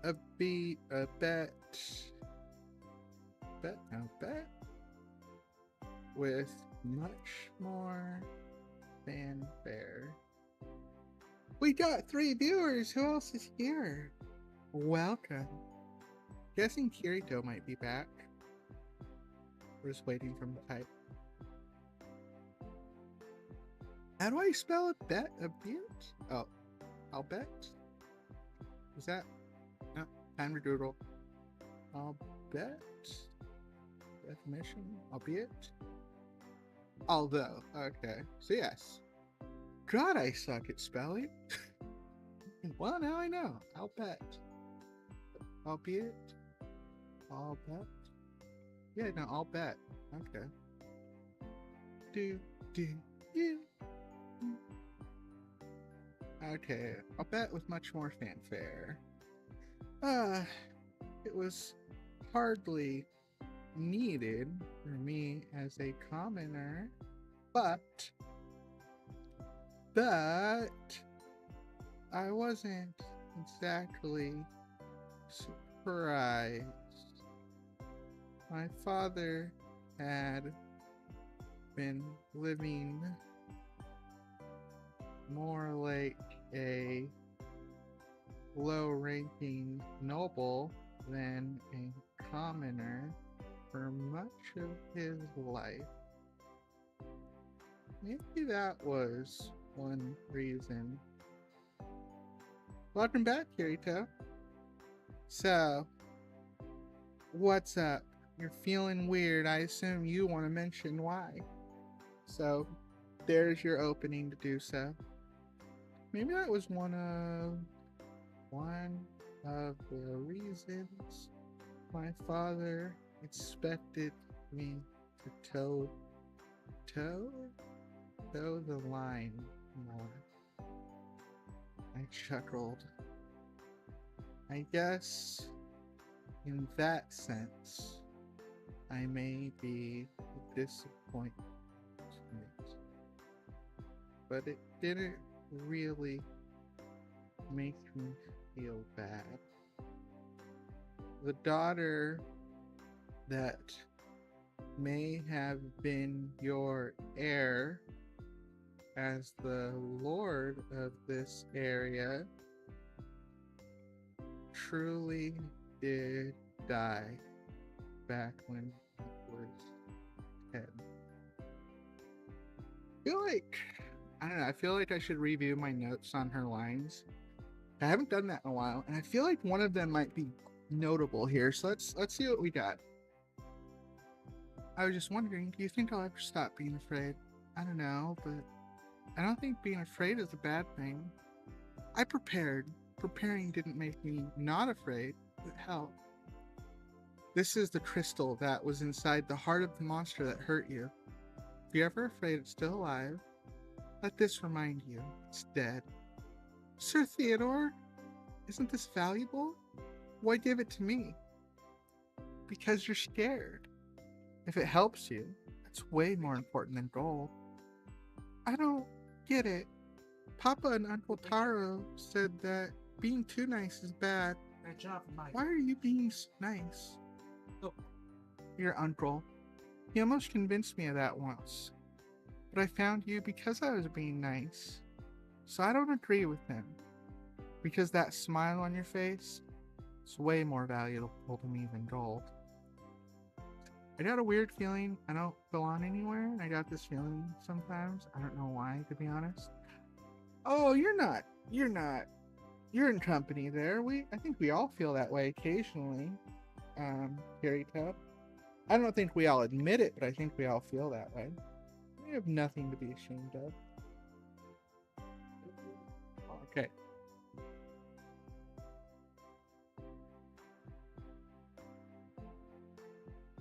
a bet with much more fanfare. We got 3 viewers. Who else is here? Welcome. Guessing Kirito might be back. We're just waiting for him to type. How do I spell a bet? A beard? Oh, I'll bet. Is that? No, time to doodle. I'll bet. Definition. Albeit. Although. Okay. So yes. God, I suck at spelling. Well, now I know. I'll bet. Albeit. I'll bet. Yeah, no, I'll bet. Okay. do, do, you. Okay, I'll bet with much more fanfare. It was hardly needed for me as a commoner, but I wasn't exactly surprised. My father had been living more like a low-ranking noble than a commoner for much of his life. Maybe that was one reason. Welcome back, Kirito. So, what's up? You're feeling weird. I assume you want to mention why. So, there's your opening to do so. Maybe that was one of the reasons my father expected me to toe the line more. I chuckled. I guess in that sense, I may be a disappointment, but it didn't really make me feel bad. The daughter that may have been your heir as the lord of this area truly did die back when he was 10. I feel like I should review my notes on her lines. I haven't done that in a while, and I feel like one of them might be notable here. So let's see what we got. I was just wondering, do you think I'll ever stop being afraid? I don't know, but I don't think being afraid is a bad thing. I prepared. Preparing didn't make me not afraid, it helped. This is the crystal that was inside the heart of the monster that hurt you. If you're ever afraid it's still alive, let this remind you it's dead. Sir Theodore, isn't this valuable? Why give it to me? Because you're scared. If it helps you, that's way more important than gold. I don't get it. Papa and Uncle Taro said that being too nice is bad. Why are you being nice? Oh. Your uncle. He almost convinced me of that once. But I found you because I was being nice. So I don't agree with him. Because that smile on your face is way more valuable to me than gold. I got a weird feeling I don't belong anywhere. I got this feeling sometimes. I don't know why, to be honest. Oh, you're not. You're in company there. I think we all feel that way occasionally, Kirito. I don't think we all admit it, but I think we all feel that way. We have nothing to be ashamed of. Okay.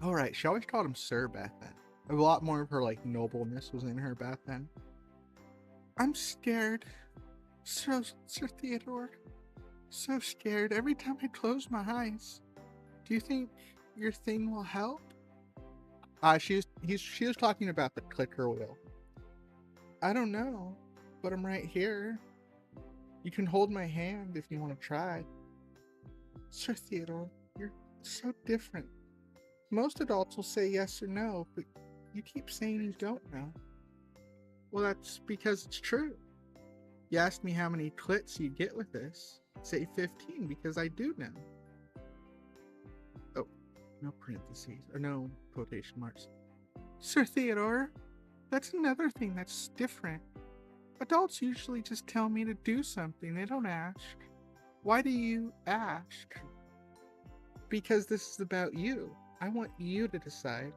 All right, she always called him Sir back then. A lot more of her, nobleness was in her back then. I'm scared. Sir Theodore. So scared every time I close my eyes. Do you think your thing will help? She was talking about the clicker wheel. I don't know, but I'm right here. You can hold my hand if you want to try. Sir Theodore, you're so different. Most adults will say yes or no, but you keep saying you don't know. Well, that's because it's true. You asked me how many clits you get with this. Say 15 because I do know. Oh, no parentheses, or no quotation marks. Sir Theodore, that's another thing that's different. Adults usually just tell me to do something, they don't ask. Why do you ask? Because this is about you. I want you to decide.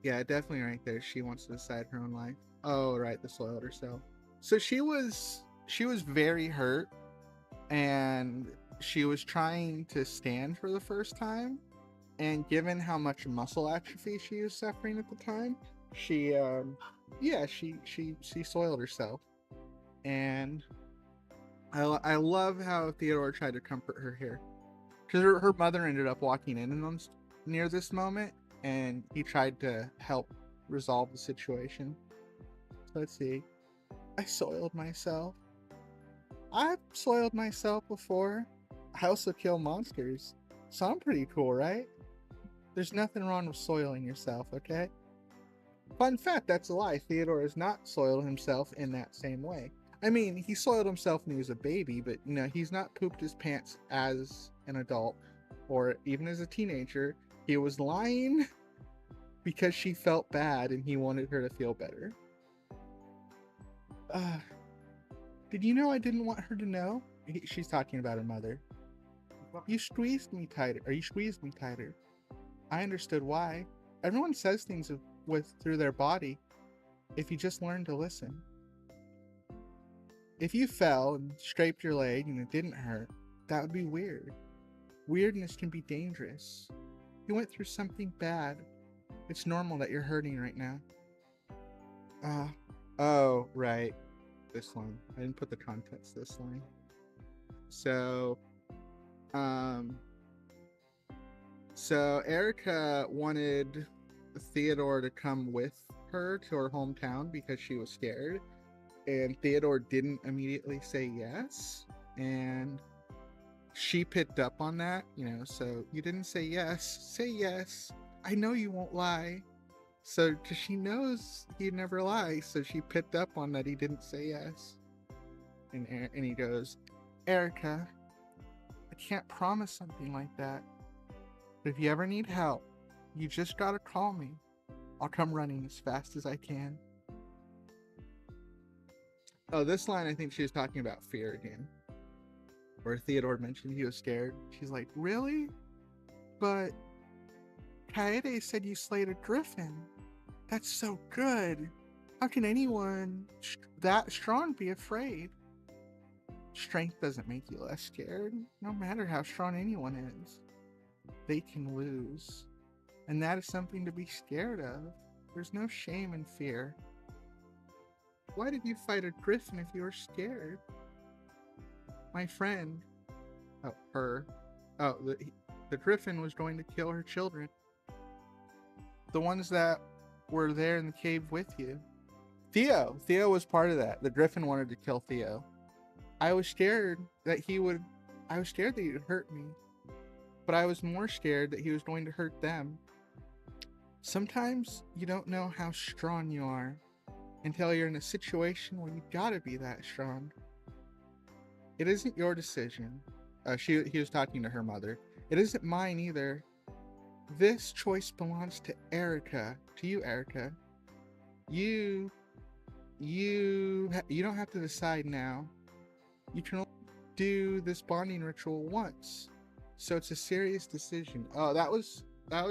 Yeah, definitely right there. She wants to decide her own life. Oh, right, the soiled herself. So she was very hurt, and she was trying to stand for the first time, And given how much muscle atrophy she was suffering at the time, she she soiled herself. And I love how Theodore tried to comfort her here, because her mother ended up walking in on near this moment, and he tried to help resolve the situation. So let's see. I soiled myself. I've soiled myself before. I also kill monsters, so I'm pretty cool, right? There's nothing wrong with soiling yourself, okay? Fun fact, that's a lie. Theodore has not soiled himself in that same way. I mean, he soiled himself when he was a baby, but you know, he's not pooped his pants as an adult or even as a teenager. He was lying because she felt bad and he wanted her to feel better. Did you know I didn't want her to know? She's talking about her mother. You squeezed me tighter, or you squeezed me tighter. I understood why. Everyone says things through their body if you just learn to listen. If you fell and scraped your leg and it didn't hurt, that would be weird. Weirdness can be dangerous. You went through something bad. It's normal that you're hurting right now. Oh, right. This line. I didn't put the context this line. So Erica wanted Theodore to come with her to her hometown because she was scared, and Theodore didn't immediately say yes, and she picked up on that, you know, so you didn't say yes, I know you won't lie. So, because she knows he'd never lie, so she picked up on that he didn't say yes. And he goes, Erica, I can't promise something like that, but if you ever need help, you just gotta call me. I'll come running as fast as I can. Oh, this line, I think she was talking about fear again, where Theodore mentioned he was scared. She's like, really? But Kaede said you slayed a griffin. That's so good. How can anyone that strong be afraid? Strength doesn't make you less scared. No matter how strong anyone is, they can lose. And that is something to be scared of. There's no shame in fear. Why did you fight a griffin if you were scared? My friend, the griffin was going to kill her children. The ones that were there in the cave with you. Theo was part of that. The griffin wanted to kill Theo. I was scared that he'd hurt me, but I was more scared that he was going to hurt them. Sometimes you don't know how strong you are until you're in a situation where you gotta be that strong. It isn't your decision. He was talking to her mother. It isn't mine either. This choice belongs to Erica. To you, Erica. You don't have to decide now. You can only do this bonding ritual once. So it's a serious decision. Oh, that was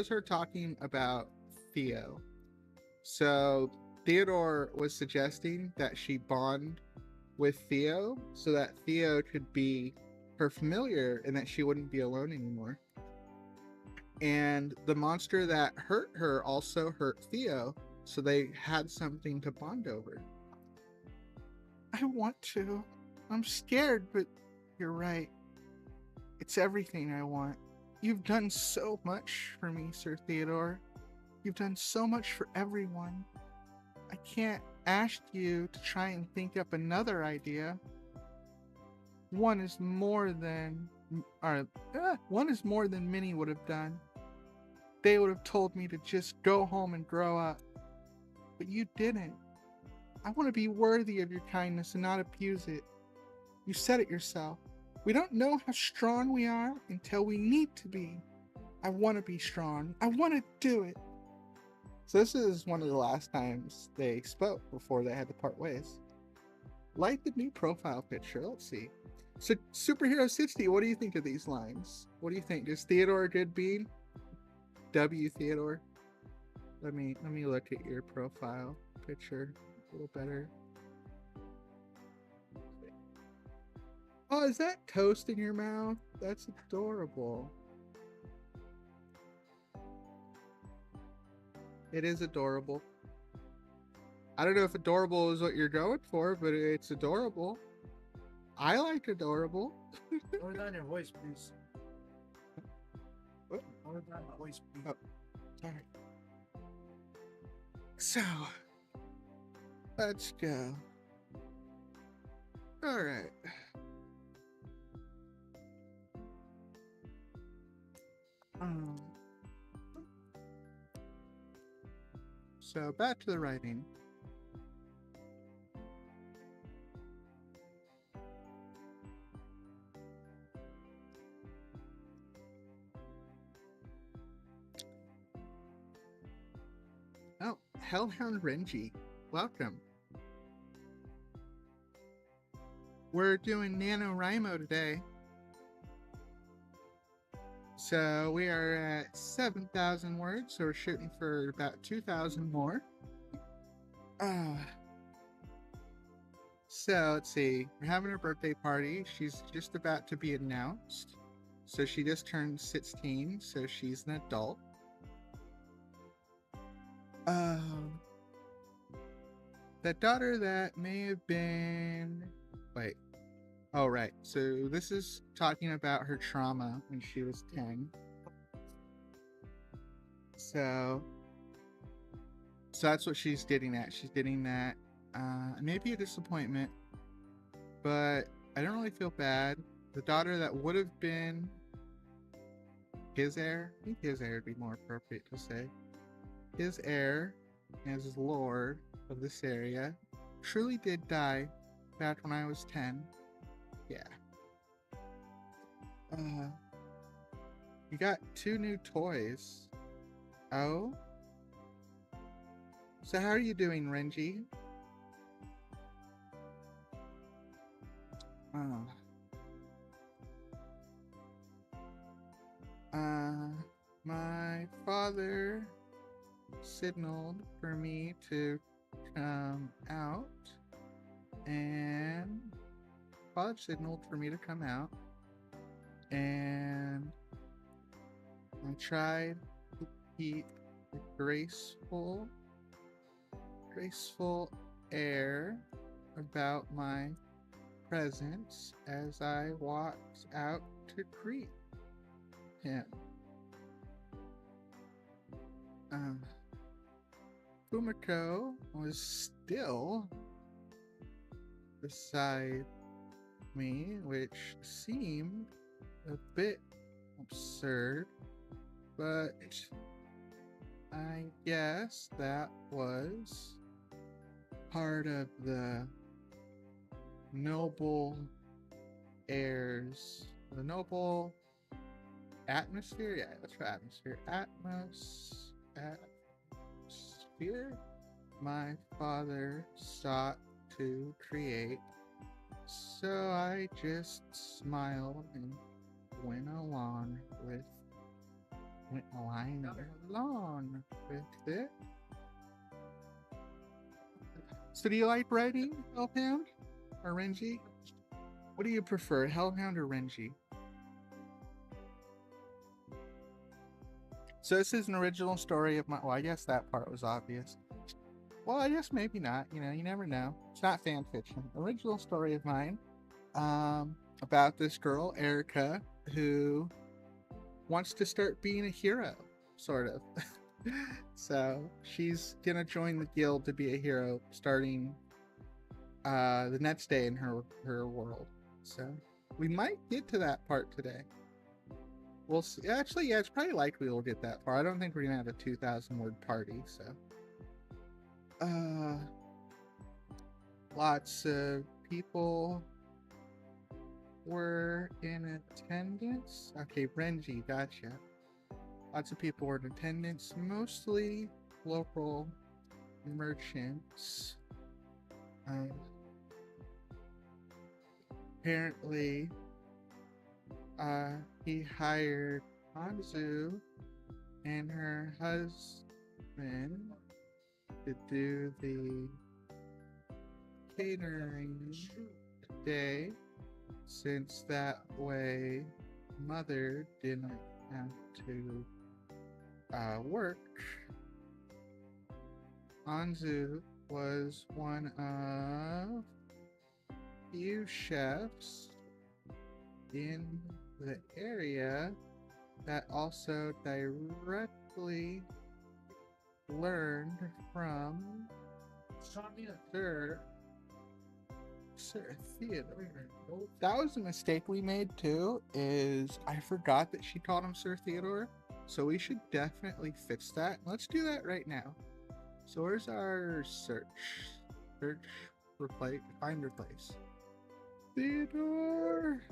her talking about Theo. So Theodore was suggesting that she bond with Theo so that Theo could be her familiar and that she wouldn't be alone anymore. And the monster that hurt her also hurt Theo, so they had something to bond over. I want to. I'm scared, but you're right. It's everything I want. You've done so much for me, Sir Theodore. You've done so much for everyone. I can't ask you to try and think up another idea. One is more than many would have done. They would have told me to just go home and grow up. But you didn't. I want to be worthy of your kindness and not abuse it. You said it yourself. We don't know how strong we are until we need to be. I want to be strong. I want to do it. So this is one of the last times they spoke before they had to part ways. Like the new profile picture. Let's see. So Superhero 60, what do you think of these lines? What do you think? Is Theodore a good bean? W Theodore. Let me look at your profile picture a little better. Oh, is that toast in your mouth? That's adorable. It is adorable. I don't know if adorable is what you're going for, but it's adorable. I like adorable. Lower down your voice, please. What? Lower down your voice, please. Oh. Alright. So, let's go. Alright. So, back to the writing. Oh, Hellhound Renji, welcome. We're doing NaNoWriMo today. So we are at 7,000 words, so we're shooting for about 2,000 more. So let's see, we're having her birthday party. She's just about to be announced. So she just turned 16, so she's an adult. That daughter that may have been... Wait. Oh, right. So this is talking about her trauma when she was 10. So that's what she's getting at. She's getting that maybe a disappointment, but I don't really feel bad. The daughter that would have been his heir, I think his heir would be more appropriate to say. His heir as lord of this area truly did die back when I was 10. Yeah. You got 2 new toys. Oh? So how are you doing, Renji? My father signaled for me to come out, and father signaled for me to come out, and I tried to keep a graceful air about my presence as I walked out to greet him. Fumiko was still beside me, which seemed a bit absurd, but I guess that was part of the noble airs, the noble atmosphere. Yeah, that's for atmosphere. Atmosphere my father sought to create. So I just smiled and went along with it. So do you like writing, Hellhound or Renji? What do you prefer, Hellhound or Renji? So this is an original story of my... Well, I guess that part was obvious. Well, I guess maybe not. You know, you never know. It's not fan fiction. Original story of mine about this girl, Erica, who wants to start being a hero, sort of. So she's gonna join the guild to be a hero starting the next day in her world. So we might get to that part today. We'll see. Actually, yeah, it's probably likely we'll get that far. I don't think we're gonna have a 2,000 word party, so lots of people were in attendance. Okay, Renji, gotcha. Lots of people were in attendance, mostly local merchants. Apparently, he hired Hanzu and her husband to do the catering today, since that way mother didn't have to work. Anzu was one of few chefs in the area that also directly learned from Sir Theodore. That was a mistake we made too, is I forgot that she called him Sir Theodore. So we should definitely fix that. Let's do that right now. So where's our search? Search, replace, find, replace. Theodore!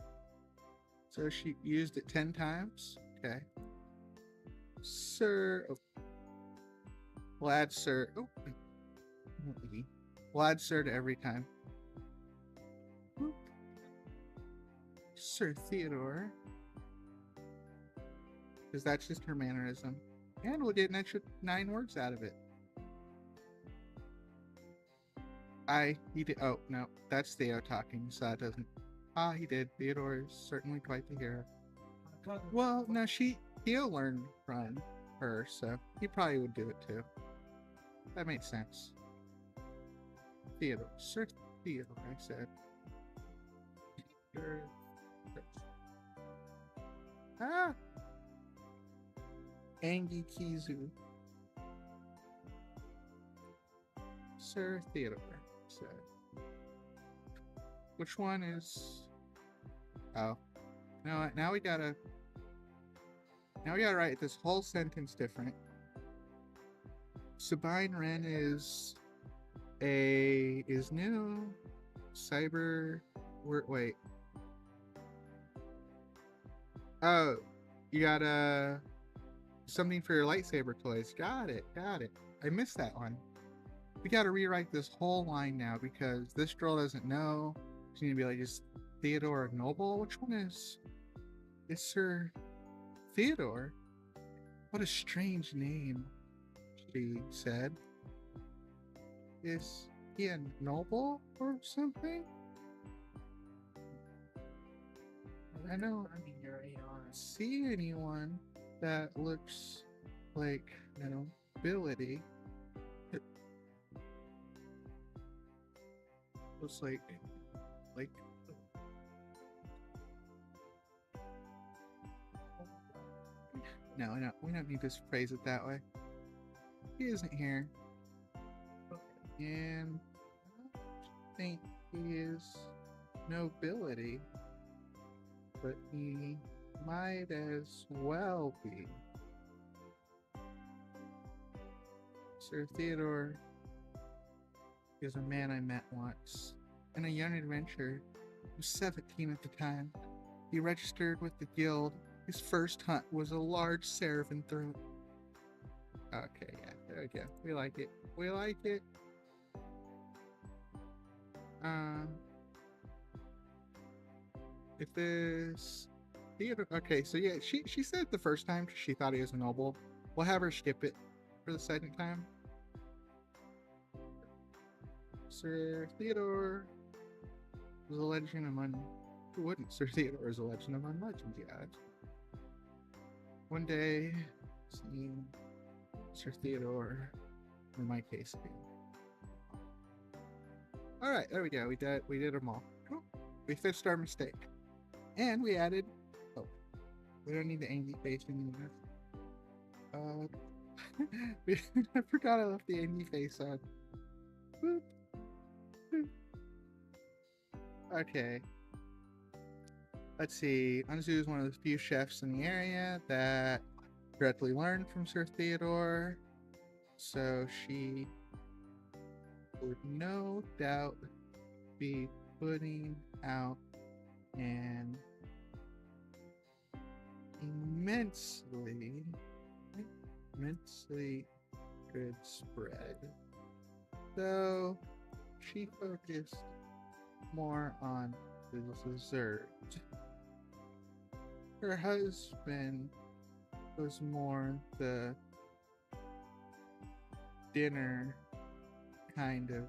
So she used it 10 times. Okay. Sir. Oh. We'll add Sir. Oh. We'll add Sir to every time. Boop. Sir Theodore. Because that's just her mannerism. And we'll get an extra 9 words out of it. He did. Oh, no. That's Theo talking, so that doesn't. He did. Theodore is certainly quite the hero. Well, no, Theo learned from her, so he probably would do it too. That makes sense. Theodore. Sir Theodore, I said. Angie Kizu. Sir Theodore said. Which one is... Oh. No, now we gotta write this whole sentence different. Sabine Wren is new cyber... Wait. Oh, you gotta... Something for your lightsaber toys. Got it. I missed that one. We gotta rewrite this whole line now because this girl doesn't know. She's gonna be like, is Theodore Noble? Which one is Sir Theodore? What a strange name, she said. Is he a noble or something? I don't see anyone that looks like nobility. It looks like no, we don't need to phrase it that way. He isn't here. And I don't think he is nobility, but he might as well be. Sir Theodore is a man I met once in a young adventurer. He was 17 at the time. He registered with the guild. His first hunt was a large seraphim throat. Okay, yeah, there we go. We like it. If this Theodore, okay, so yeah, she said the first time she thought he was a noble. We'll have her skip it for the second time. Sir Theodore was a legend among... Who wouldn't? Sir Theodore is a legend among legends, yeah. One day, seeing Sir Theodore, in my case, alright, there we go. We did them all. Cool. We fixed our mistake. And we added... Oh, we don't need the angry face anymore. I forgot I left the angry face on. Boop. Boop. Okay. Let's see. Anzu is one of the few chefs in the area that directly learned from Sir Theodore. So she would no doubt be putting out an immensely good spread. Though she focused more on the dessert. Her husband was more the dinner kind of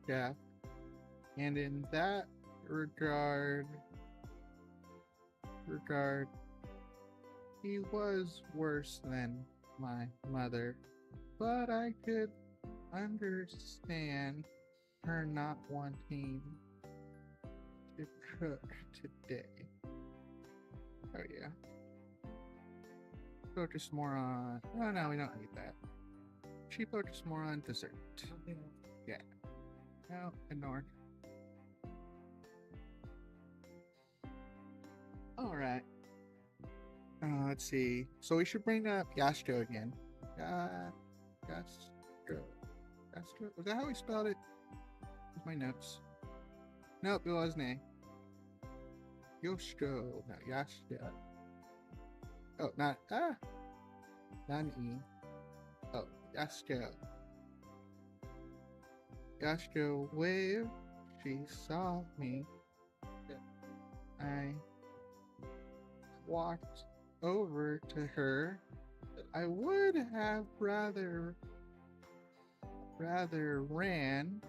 chef, and in that regard, he was worse than my mother, but I could understand her not wanting to cook today. Oh yeah. Focus more on. Oh no, we don't need that. She focused more on dessert. Something Yeah. No, ignore. Alright. Let's see. So we should bring up Yashko again. Yashko. Yashko? Was that how we spelled it? Where's my notes? Nope, it wasn't A. Yoshko. No, Yashko. Oh, not an E. Oh, Yashko. Yashko waved. She saw me. I walked over to her. I would have rather ran,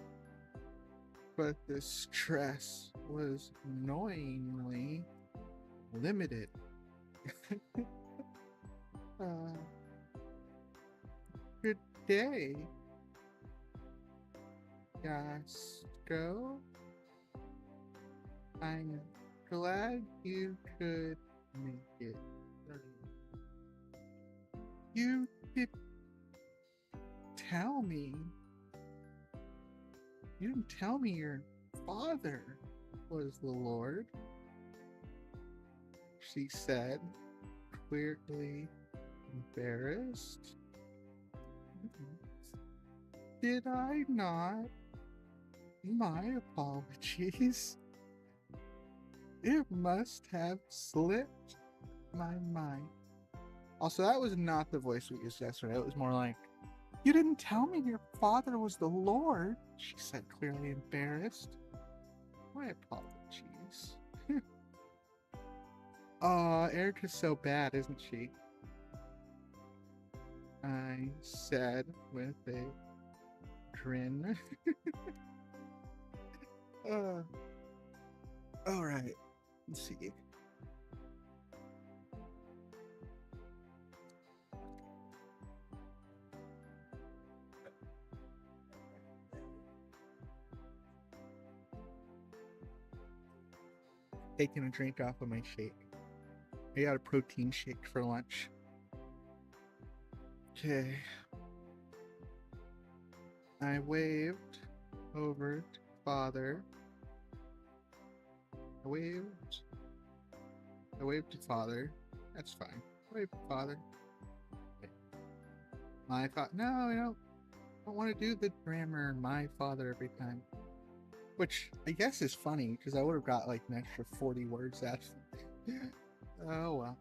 but the stress was annoyingly limited. Good day, Yasuko. I'm glad you could make it. You did tell me. You didn't tell me your father was the Lord, she said, clearly embarrassed. Did I not? My apologies. It must have slipped my mind. Also, that was not the voice we used yesterday. It was more like, you didn't tell me your father was the Lord, she said, clearly embarrassed. My apologies. Aw, Erica's so bad, isn't she? I said with a grin. Alright, let's see. Taking a drink off of my shake. I got a protein shake for lunch. Okay. I waved over to father. I waved to father. That's fine. I waved to father. Okay. My father. No, I don't want to do the grammar my father every time. Which I guess is funny because I would have got like an extra 40 words out of it. Oh well.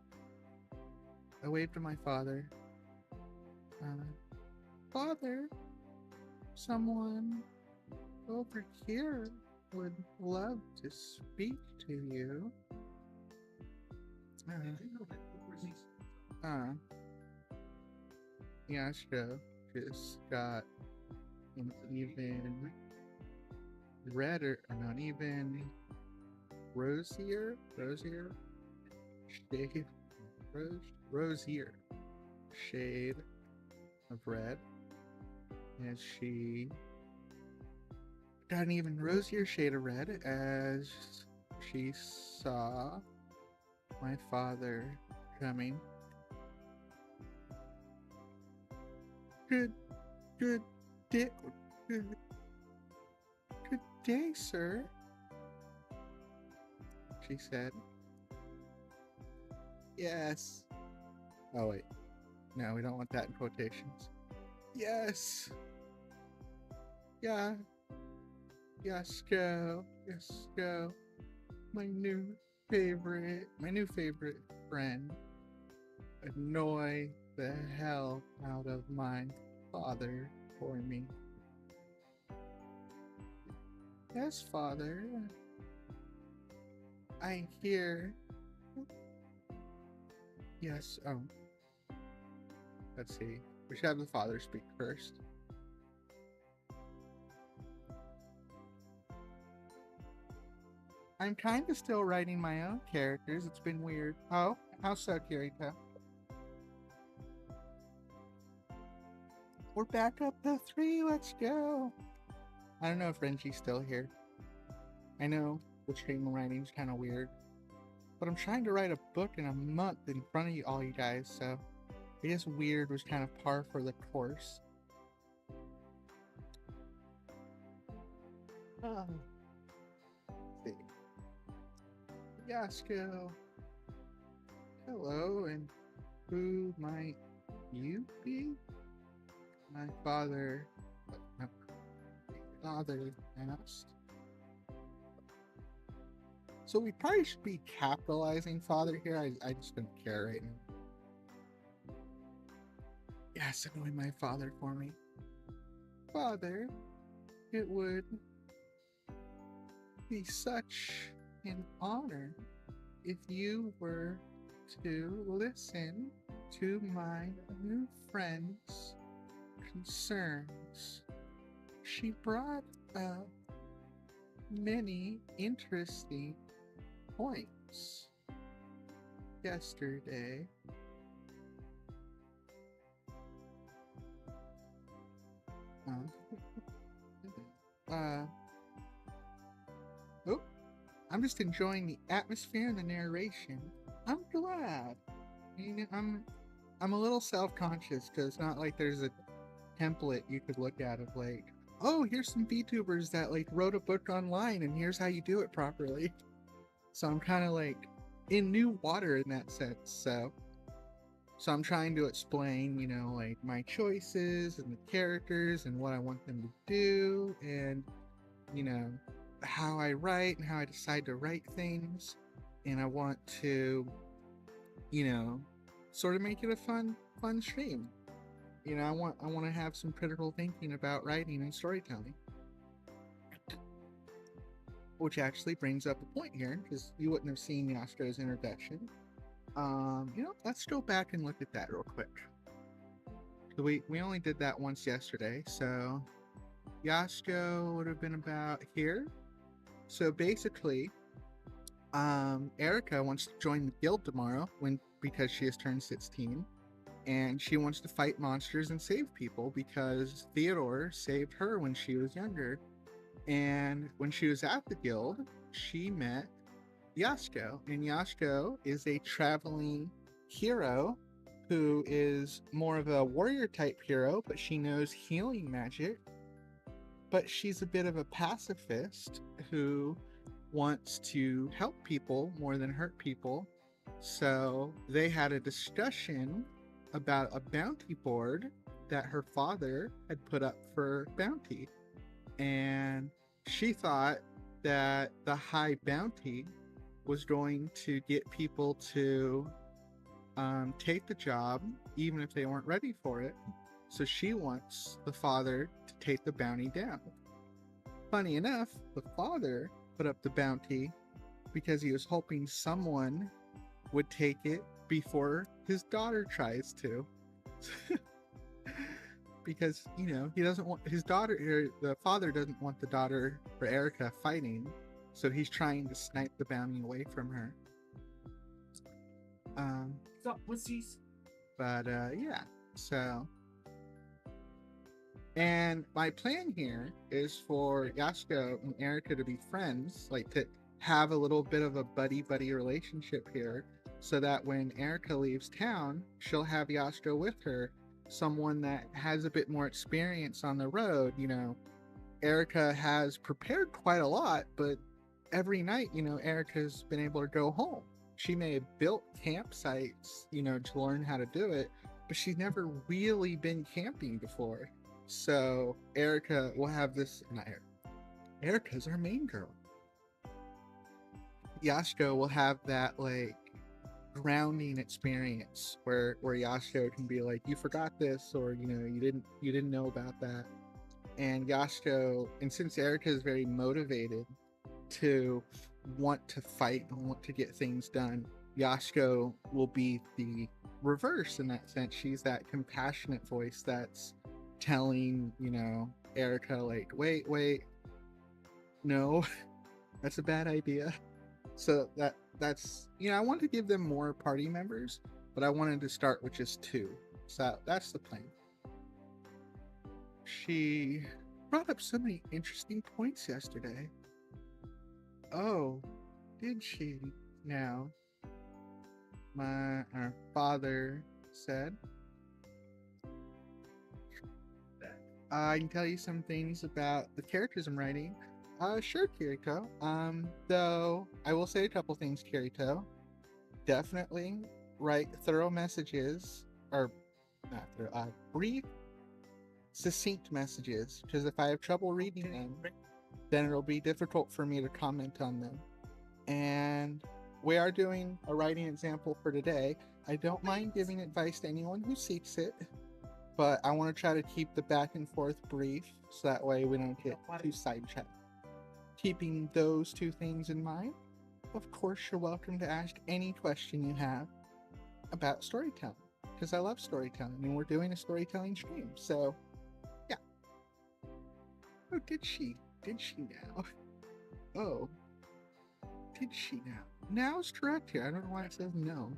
I waved to my father. Father, someone over here would love to speak to you. Yashko just got an even redder, or not even rosier shade, rosier shade of red, as she got an even rosier shade of red as she saw my father coming. Good day, sir, she said. Yes. Oh wait, no, we don't want that in quotations. Yes. Yeah. Yasuko. My new favorite friend. Annoy the hell out of my father for me. Yes, father. I hear. Yes, let's see. We should have the father speak first. I'm kind of still writing my own characters. It's been weird. Oh, how so, Kirito? We're back up to 3. Let's go. I don't know if Renji's still here. I know the stream writing's kind of weird, but I'm trying to write a book in a month in front of you, all you guys, so I guess weird was kind of par for the course. Oh. Let's see. Yasuko. Hello, and who might you be? My father asked. So we probably should be capitalizing father here. I just don't care right now. Yes, annoy my father for me. Father, it would be such an honor if you were to listen to my new friend's concerns. She brought up many interesting points yesterday. Oh, I'm just enjoying the atmosphere and the narration. I'm glad. I'm a little self-conscious because it's not like there's a template you could look at of like, oh, here's some VTubers that like wrote a book online and here's how you do it properly. So I'm kind of like in new water in that sense. So I'm trying to explain, like my choices and the characters and what I want them to do and, how I write and how I decide to write things. And I want to, sort of make it a fun stream. I want to have some critical thinking about writing and storytelling. Which actually brings up a point here, because you wouldn't have seen Yasuko's introduction. Let's go back and look at that real quick. We only did that once yesterday, so Yasuko would have been about here. So basically, Erica wants to join the guild tomorrow because she has turned 16, and she wants to fight monsters and save people because Theodore saved her when she was younger. And when she was at the guild, she met Yasuko, and Yasuko is a traveling hero who is more of a warrior type hero, but she knows healing magic. But she's a bit of a pacifist who wants to help people more than hurt people. So they had a discussion about a bounty board that her father had put up for bounty. And she thought that the high bounty was going to get people to take the job even if they weren't ready for it. So she wants the father to take the bounty down. Funny enough, the father put up the bounty because he was hoping someone would take it before his daughter tries to. Because, he doesn't want his daughter, or the father doesn't want the daughter for Erica fighting, so he's trying to snipe the bounty away from her. What's up, pussies? But yeah, so. And my plan here is for Yasuko and Erica to be friends, like to have a little bit of a buddy-buddy relationship here, so that when Erica leaves town, she'll have Yasuko with her, someone that has a bit more experience on the road. Erica has prepared quite a lot, but every night, Erica's been able to go home. She may have built campsites, to learn how to do it, but she's never really been camping before. So Erica will have this, not Erica's our main girl. Yasuko will have that like grounding experience where Yasuko can be like, you forgot this, or you didn't know about that. And Yasuko, and since Erica is very motivated to want to fight and want to get things done, Yasuko will be the reverse in that sense. She's that compassionate voice that's telling, Erica like, wait, no, that's a bad idea. So that's, I wanted to give them more party members, but I wanted to start with just 2. So that's the plan. She brought up so many interesting points yesterday. Oh, did she? Now, our father said, I can tell you some things about the characters I'm writing. Sure, Kiriko. Though I will say a couple things, Kirito. Definitely write thorough messages, or not thorough, brief, succinct messages, because if I have trouble reading them, then it'll be difficult for me to comment on them. And we are doing a writing example for today. I don't mind giving advice to anyone who seeks it, but I want to try to keep the back and forth brief, so that way we don't get too sidetracked. Keeping those two things in mind, of course, you're welcome to ask any question you have about storytelling, because I love storytelling, and we're doing a storytelling stream, so yeah. Oh, did she? Did she now? Oh, did she now? Now is correct here. I don't know why it says no.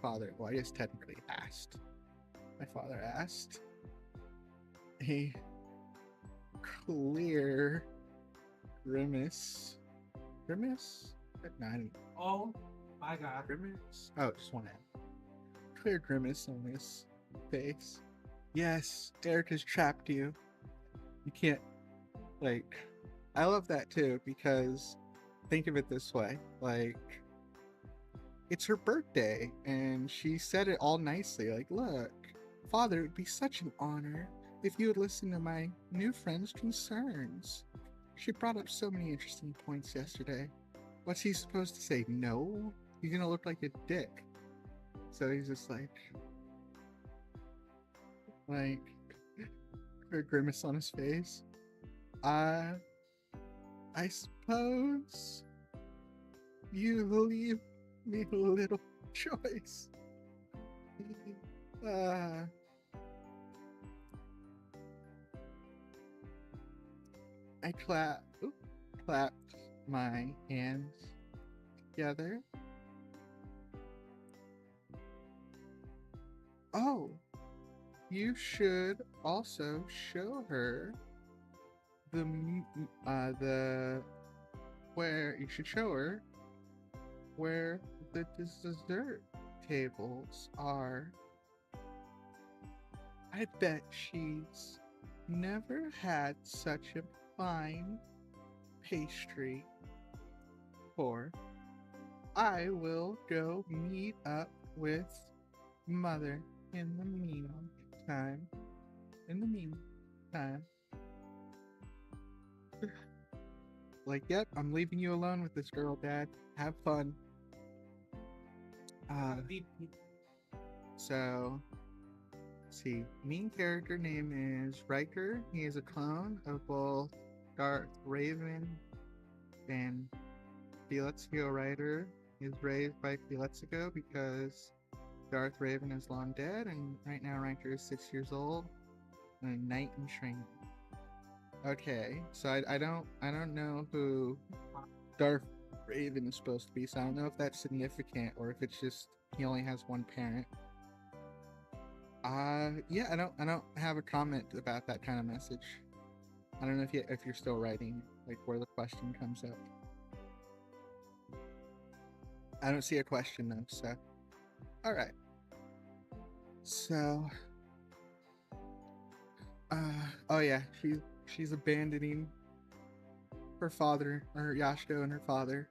Father, well, I just technically asked. My father asked a clear grimace. Grimace? No, I didn't. Oh my god. Grimace? Oh, just one ad. Clear grimace on his face. Yes, Eric has trapped you. You can't, like, I love that too, because think of it this way, like, it's her birthday, and she said it all nicely, like, look, Father, it would be such an honor if you would listen to my new friend's concerns. She brought up so many interesting points yesterday. What's he supposed to say? No? He's gonna look like a dick. So he's just like a grimace on his face. I suppose you leave me a little choice. I clapped my hands together. Oh, you should also show her where you should show her where the dessert tables are. I bet she's never had such a fine pastry before. I will go meet up with Mother in the meantime. Like, yep, I'm leaving you alone with this girl, Dad. Have fun. So, let's see. Main character name is Riker. He is a clone of both Darth Raven and Felixio Rider. He is raised by Felixio because Darth Raven is long dead, and right now Riker is 6 years old and a knight in training. Okay, so I don't know who Darth Raven is supposed to be, so I don't know if that's significant or if it's just he only has one parent. Yeah, I don't have a comment about that kind of message. I don't know if you're still writing, like, where the question comes up. I don't see a question though, so all right. So, oh yeah, she's abandoning her father, or Yashko and her father.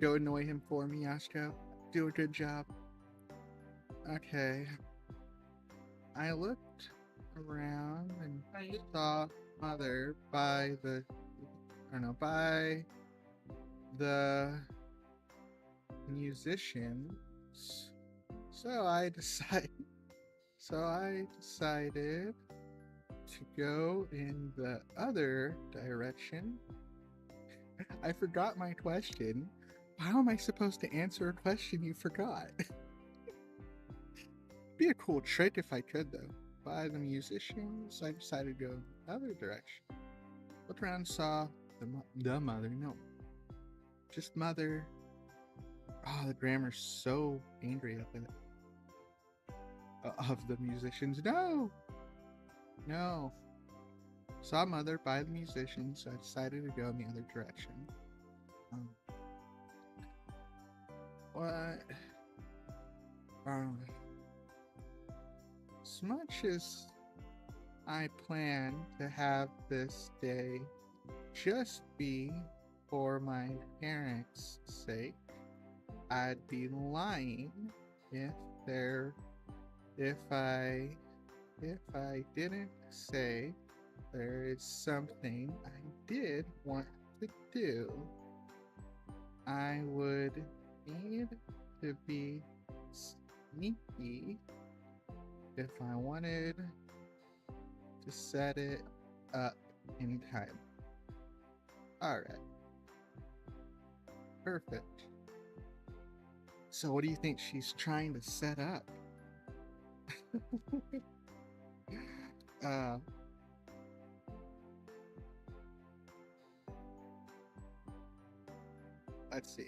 Go annoy him for me, Yashko. Do a good job. Okay. I looked around and I saw Mother by the musicians. So I decided to go in the other direction. I forgot my question. How am I supposed to answer a question you forgot? Be a cool trick if I could, though. By the musicians, I decided to go in the other direction. Looked around, saw the mother. No, just Mother. Oh, the grammar's so angry at it. Of the musicians. No! saw Mother by the musician, so I decided to go in the other direction. Um, what? Um, as much as I plan to have this day just be for my parents' sake, I'd be lying if there if I didn't say there is something I did want to do. I would need to be sneaky if I wanted to set it up in time. Alright. Perfect. So what do you think she's trying to set up? uh, let's see.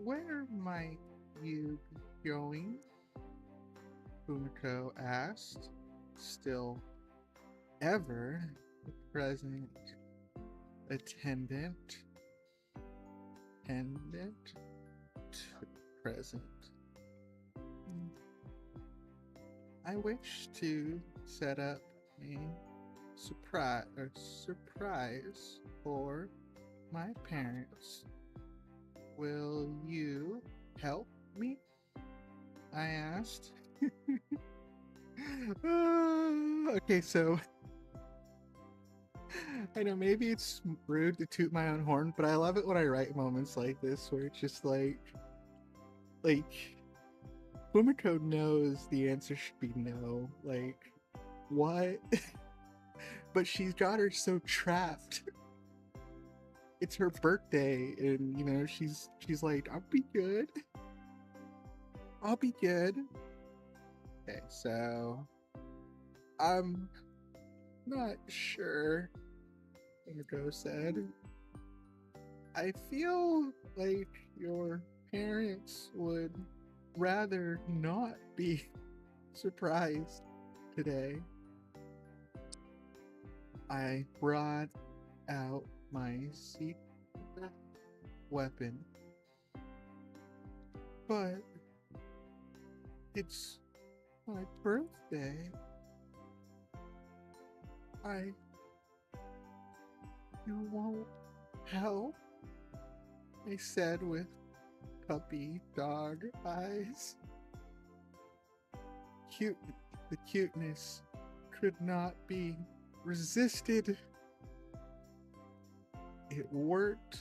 Where might you be going? Fumiko asked, still ever the present attendant. Present. I wish to set up a surprise for my parents. Will you help me? I asked. Okay, so I know maybe it's rude to toot my own horn, but I love it when I write moments like this where it's just like Fumiko knows the answer should be no. Like, what? But she's got her so trapped. It's her birthday, and you know, she's like, I'll be good. I'll be good. Okay, so I'm not sure, Fumiko said. I feel like your parents would rather not be surprised today. I brought out my secret weapon, but it's my birthday. You won't help? I said with puppy dog eyes. The cuteness could not be resisted. It worked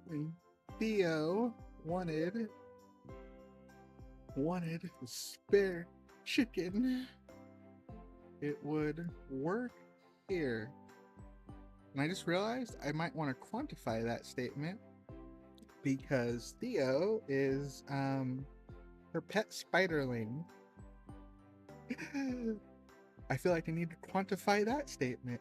when Theo wanted a spare chicken. It would work here. And I just realized I might want to quantify that statement because Theo is her pet spiderling. I feel like I need to quantify that statement.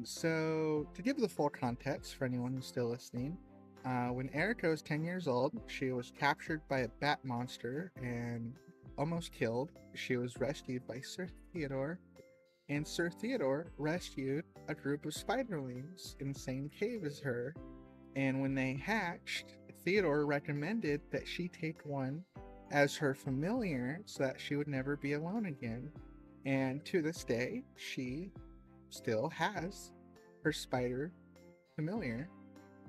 So to give the full context for anyone who's still listening, when Erika was 10 years old, she was captured by a bat monster and almost killed. She was rescued by Sir Theodore, and Sir Theodore rescued a group of spiderlings in the same cave as her. And when they hatched, Theodore recommended that she take one as her familiar so that she would never be alone again. And to this day, she still has her spider familiar,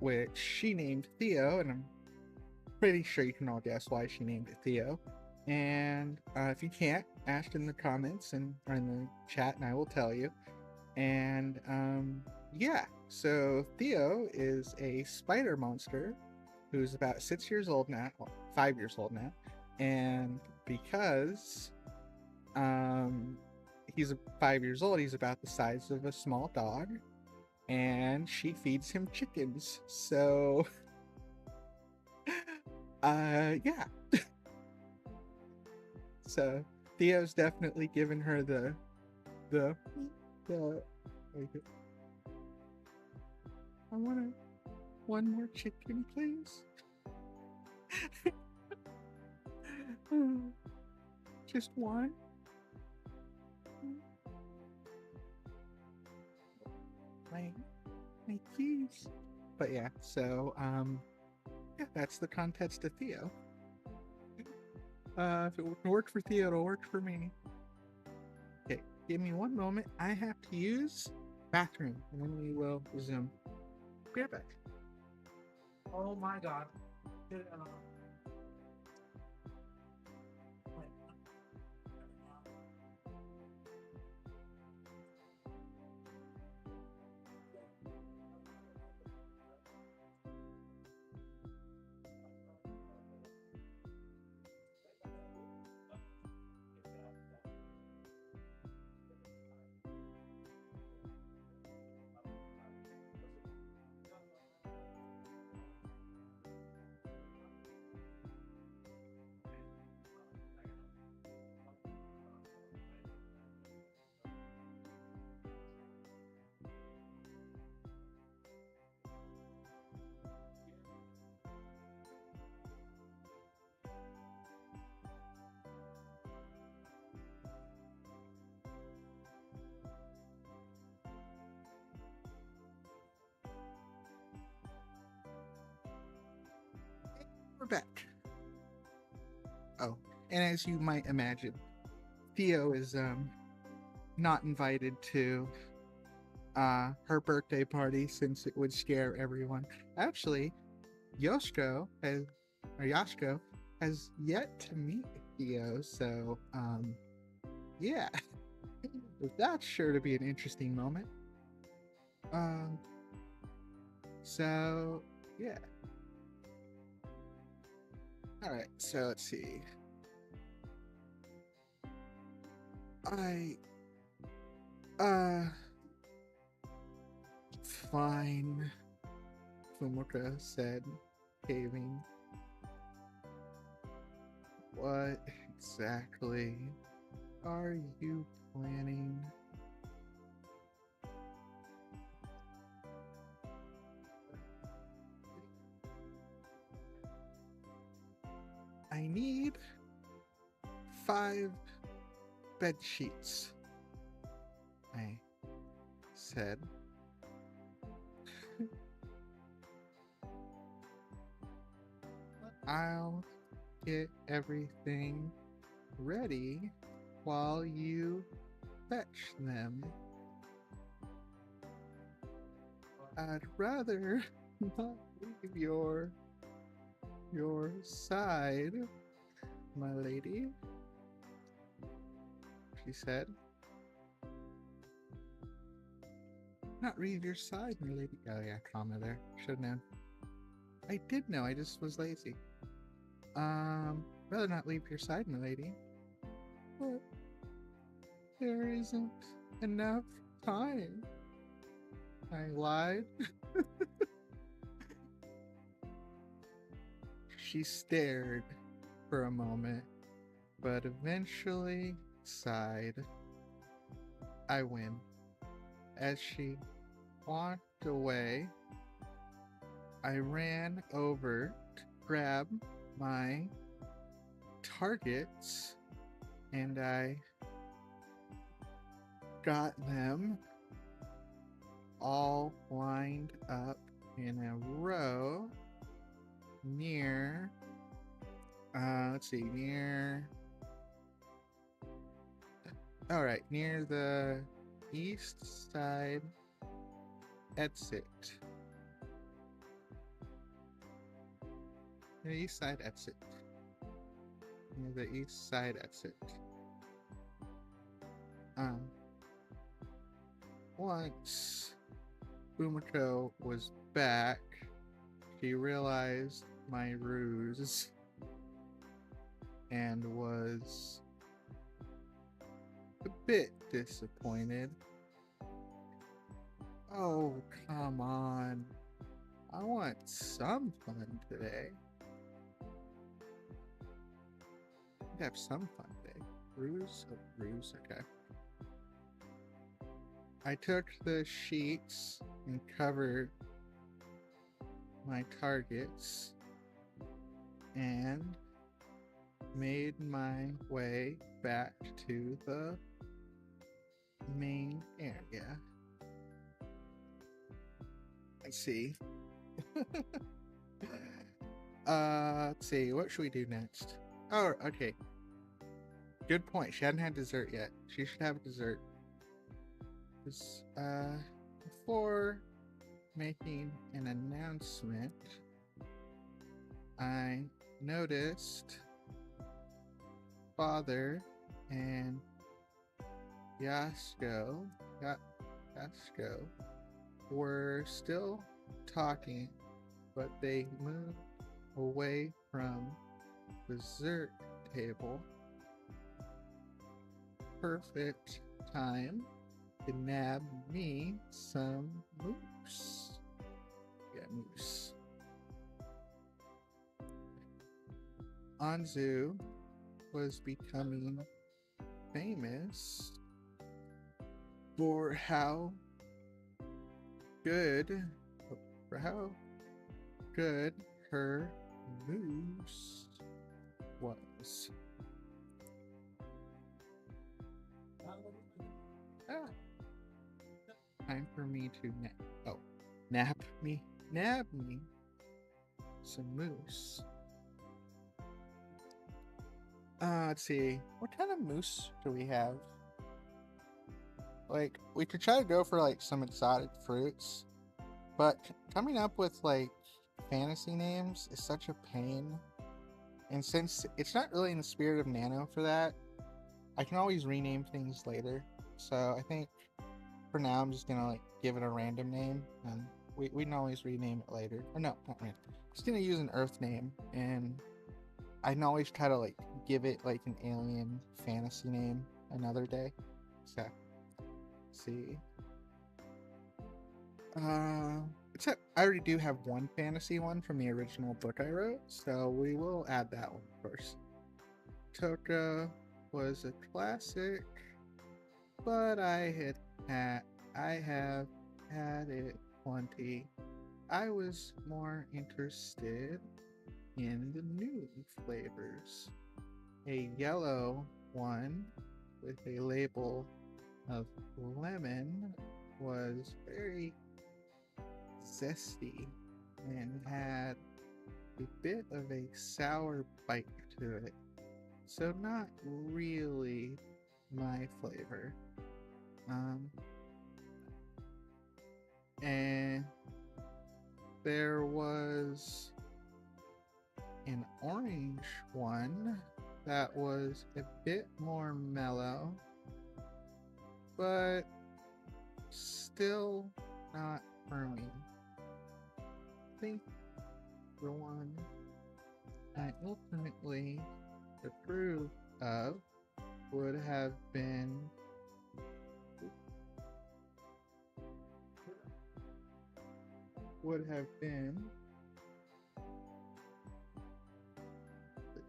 which she named Theo, and I'm pretty sure you can all guess why she named it Theo. And if you can't, ask in the comments or in the chat and I will tell you. And yeah, so Theo is a spider monster who's about 6 years old now, well, 5 years old now, and because he's 5 years old, he's about the size of a small dog, and she feeds him chickens. So yeah. So Theo's definitely given her the I want one more chicken, please. Just one. my keys. But yeah, so yeah, that's the context of Theo. If it worked for Theo, it'll work for me. Okay, give me one moment. I have to use bathroom, and then we will resume. Be right back. Oh my god. Wait. We're back. Oh, and as you might imagine, Theo is not invited to her birthday party since it would scare everyone. Actually, Yoshiko has yet to meet Theo, so yeah, that's sure to be an interesting moment. So yeah. All right, so let's see. Fine, Fumika said, caving. What exactly are you planning? I need 5 bed sheets, I said. I'll get everything ready while you fetch them. I'd rather not leave your side, my lady, she said. Not leave your side, my lady. Oh yeah, comma there. Should've known. I did know, I just was lazy. Rather not leave your side, my lady. But there isn't enough time, I lied. She stared for a moment, but eventually sighed. I win. As she walked away, I ran over to grab my targets and I got them all lined up in a row near, near the east side exit. The east side exit. Near the east side exit. Once Fumiko was back, she realized my ruse and was a bit disappointed. Oh, come on. I want some fun today. I'd have some fun today. Ruse? Oh, ruse, okay. I took the sheets and covered my targets and made my way back to the main area. Let's see. Let's see. What should we do next? Oh, okay. Good point. She hadn't had dessert yet. She should have dessert. Before making an announcement, I noticed Father and Yasko were still talking, but they moved away from the dessert table. Perfect time to nab me some moose. Yeah, moose. Anzu was becoming famous for how good her moose was. Time for me to nab me some moose. Let's see. What kind of moose do we have? Like, we could try to go for like some exotic fruits, but coming up with like fantasy names is such a pain. And since it's not really in the spirit of Nano for that, I can always rename things later. So I think for now I'm just gonna like give it a random name, and we can always rename it later. Or no, not random. I'm just gonna use an Earth name, and I can always try to like give it like an alien fantasy name another day. So, let's see. Except I already do have one fantasy one from the original book I wrote, so we will add that one first. Toka was a classic, but I have had it plenty. I was more interested in the new flavors. A yellow one with a label of lemon was very zesty and had a bit of a sour bite to it. So not really my flavor. And there was an orange one that was a bit more mellow, but still not for me. I think the one I ultimately approved of would have been the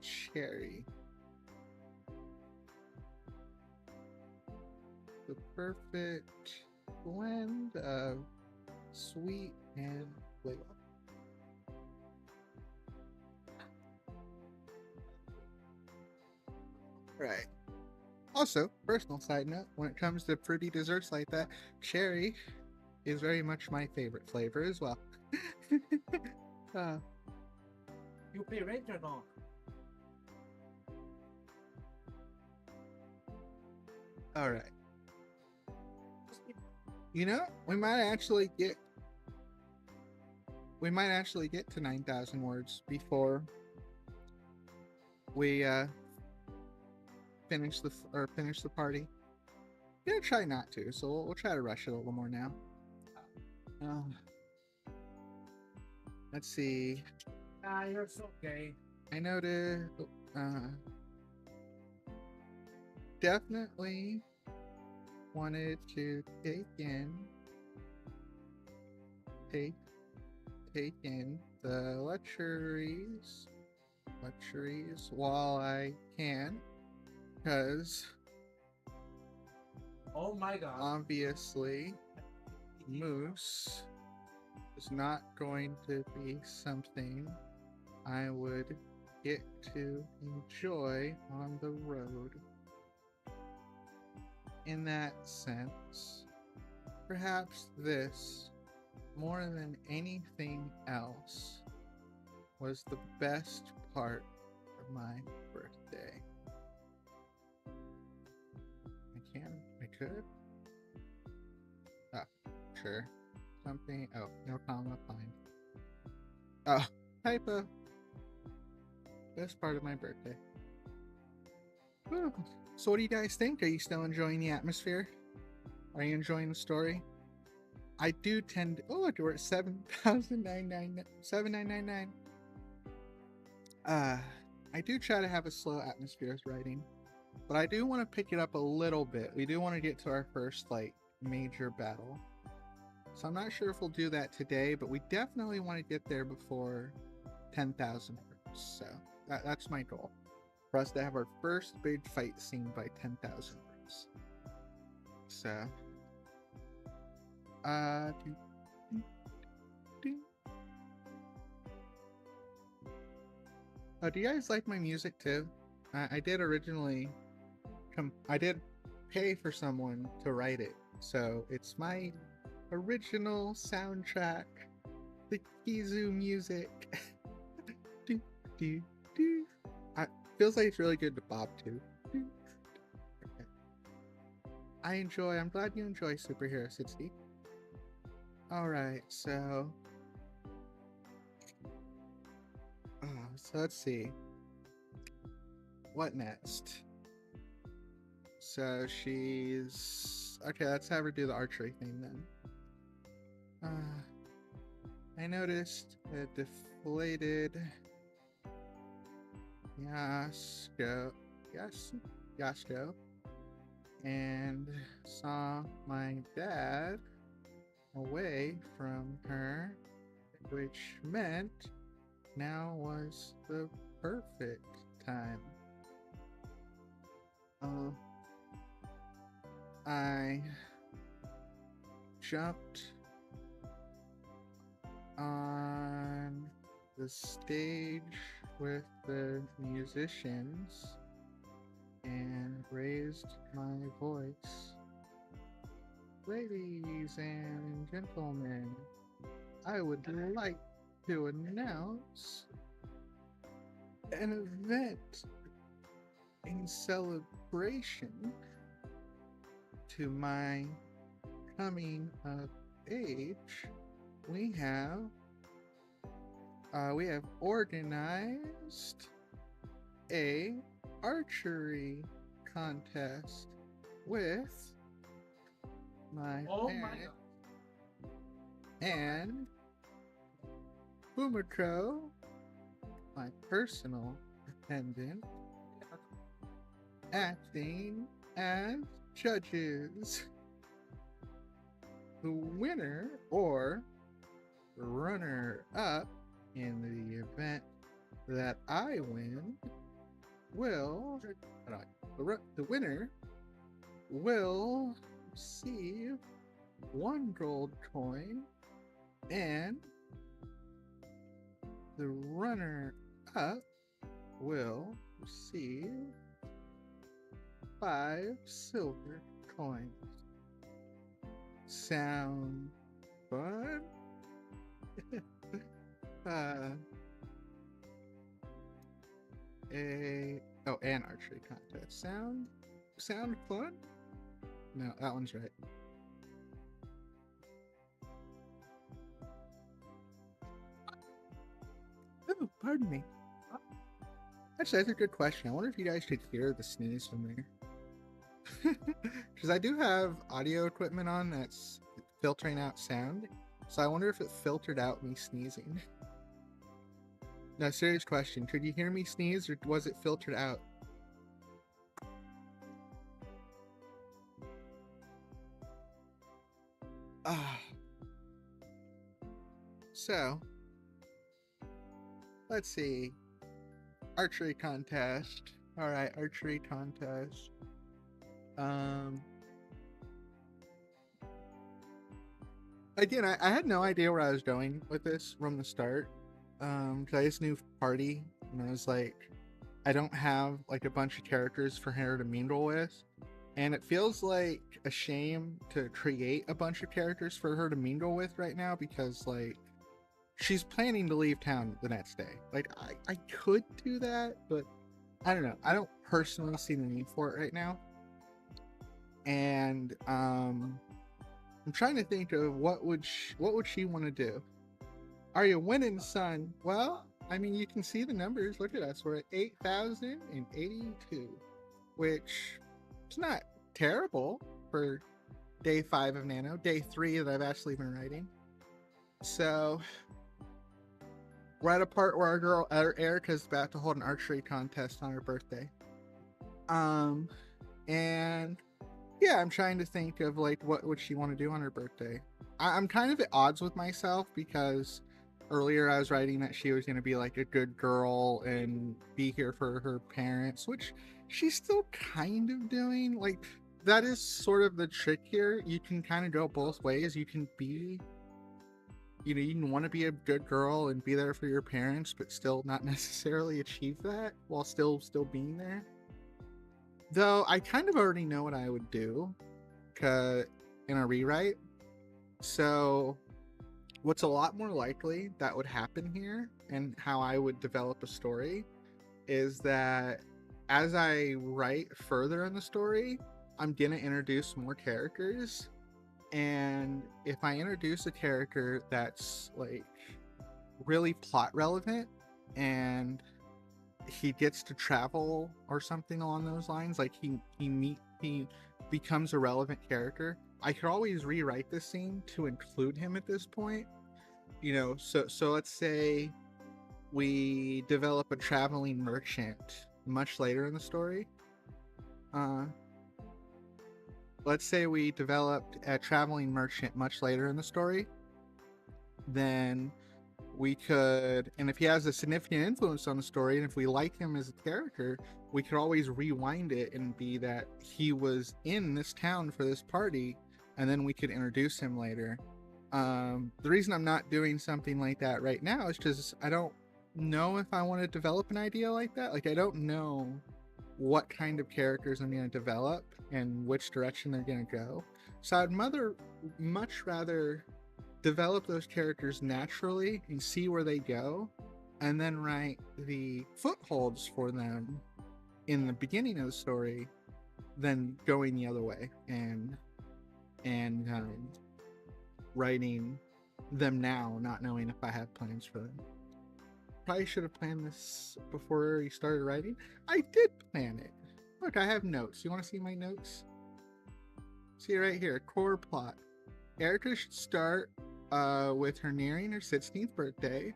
cherry. The perfect blend of sweet and flavor. Right. Also, personal side note, when it comes to fruity desserts like that, cherry is very much my favorite flavor as well. You pay rent or not? All right. You know, we might actually get to 9,000 words before we finish the party. I'm gonna try not to, so we'll try to rush it a little more now. Let's see. You're so gay. I noticed. Definitely wanted to take in the luxuries while I can, because oh my god, obviously moose is not going to be something I would get to enjoy on the road. In that sense, perhaps this more than anything else, was the best part of my birthday? I could. Oh, sure. Something. Oh, no comma, fine. Oh, typo. Best part of my birthday. Whew. So, what do you guys think? Are you still enjoying the atmosphere? Are you enjoying the story? I do tend to. Oh, look, we're at 7,999. I do try to have a slow atmosphere as writing, but I do want to pick it up a little bit. We do want to get to our first, like, major battle. So I'm not sure if we'll do that today, but we definitely want to get there before 10,000 words. So that's my goal. For us to have our first big fight scene by 10,000 words. So, do you guys like my music too? I did originally I did pay for someone to write it, so it's my original soundtrack, the Kizu music. do, do, do. Feels like it's really good to bob to. Okay. I'm glad you enjoy Superhero 60. Alright, so let's see. What next? So she's... Okay, let's have her do the archery thing then. I noticed a deflated Yasuko and saw my dad away from her, which meant now was the perfect time. I jumped on the stage with the musicians and raised my voice. Ladies and gentlemen, I would like to announce an event in celebration to my coming of age. We have organized a archery contest with my parents and Bumiko, my personal attendant, acting as judges. The winner or runner-up in the event that I win will... The winner will receive 1 gold coin, and the runner-up will receive 5 silver coins. Sound fun? An archery contest. Sound fun? No, that one's right. Oh, pardon me. Actually, that's a good question. I wonder if you guys could hear the sneeze from there. Because I do have audio equipment on that's filtering out sound. So I wonder if it filtered out me sneezing. No, serious question. Could you hear me sneeze, or was it filtered out? So, let's see. Archery contest. Alright, archery contest. Again, I had no idea where I was going with this from the start. Because I just knew party, and I was like, I don't have like a bunch of characters for her to mingle with. And it feels like a shame to create a bunch of characters for her to mingle with right now, because like she's planning to leave town the next day. Like I could do that, but I don't know. I don't personally see the need for it right now. And I'm trying to think of what would she want to do. Are you winning, son? Well, I mean, you can see the numbers. Look at us. We're at 8,082, which is not terrible for day 5 of Nano, day 3 that I've actually been writing. So we're at a part where our girl Erica's about to hold an archery contest on her birthday. And yeah, I'm trying to think of like what would she want to do on her birthday. I'm kind of at odds with myself, because earlier I was writing that she was going to be like a good girl and be here for her parents, which she's still kind of doing. Like, that is sort of the trick here. You can kind of go both ways. You can be, you know, you can want to be a good girl and be there for your parents, but still not necessarily achieve that while still being there. Though I kind of already know what I would do in a rewrite. So what's a lot more likely that would happen here, and how I would develop a story, is that as I write further in the story, I'm gonna introduce more characters. And if I introduce a character that's like really plot relevant and he gets to travel or something along those lines, like he becomes a relevant character, I could always rewrite this scene to include him at this point. You know, so let's say we develop a traveling merchant much later in the story. Let's say we developed a traveling merchant much later in the story. Then we could, and if he has a significant influence on the story, and if we like him as a character, we could always rewind it and be that he was in this town for this party, and then we could introduce him later. The reason I'm not doing something like that right now is because I don't know if I want to develop an idea like that. Like, I don't know what kind of characters I'm going to develop and which direction they're going to go. So I'd much rather develop those characters naturally and see where they go, and then write the footholds for them in the beginning of the story, than going the other way and writing them now, not knowing if I have plans for them. Probably should have planned this before you started writing. I did plan it. Look, I have notes. You want to see my notes? See right here, core plot. Erica should start with her nearing her 16th birthday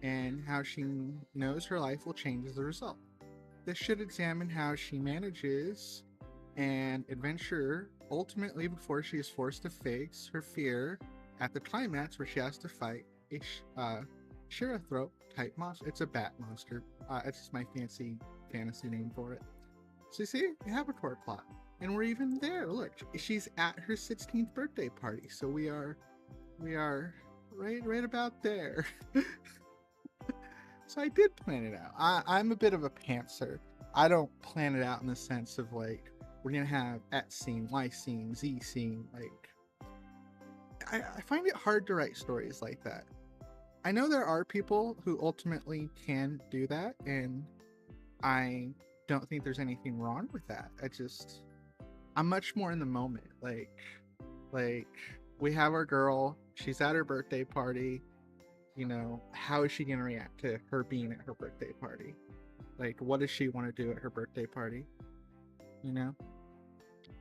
and how she knows her life will change as a result. This should examine how she manages an adventure ultimately before she is forced to face her fear at the climax, where she has to fight a Shirathrope type monster. It's a bat monster. It's just my fancy fantasy name for it. So you see, we have a core plot, and we're even there. Look, she's at her 16th birthday party, so we are right about there. So I did plan it out. I'm a bit of a pantser. I don't plan it out in the sense of like, we're gonna have X scene, Y scene, Z scene. Like, I find it hard to write stories like that. I know there are people who ultimately can do that, and I don't think there's anything wrong with that. I'm much more in the moment. Like we have our girl, she's at her birthday party, you know, how is she gonna react to her being at her birthday party? Like, what does she want to do at her birthday party? You know?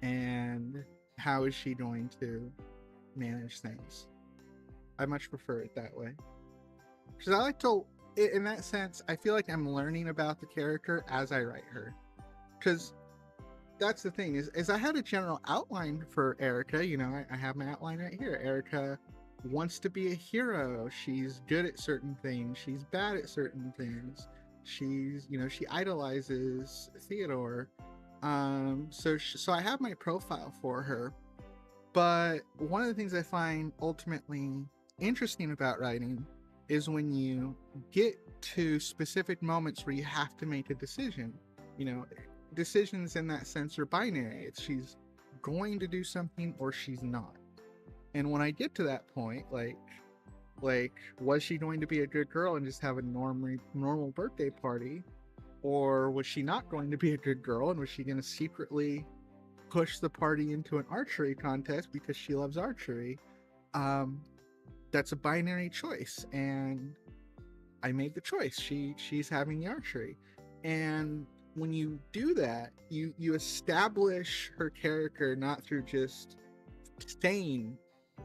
And how is she going to manage things? I much prefer it that way. Because I like to, in that sense, I feel like I'm learning about the character as I write her. Because that's the thing, is I had a general outline for Erica. You know, I have my outline right here. Erica wants to be a hero. She's good at certain things. She's bad at certain things. She's, you know, she idolizes Theodore. So I have my profile for her. But one of the things I find ultimately interesting about writing is when you get to specific moments where you have to make a decision. You know, decisions in that sense are binary. It's she's going to do something or she's not. And when I get to that point, like was she going to be a good girl and just have a normal birthday party, or was she not going to be a good girl and was she going to secretly push the party into an archery contest because she loves archery? That's a binary choice, and I made the choice. She's having the archery. And when you do that, you establish her character not through just saying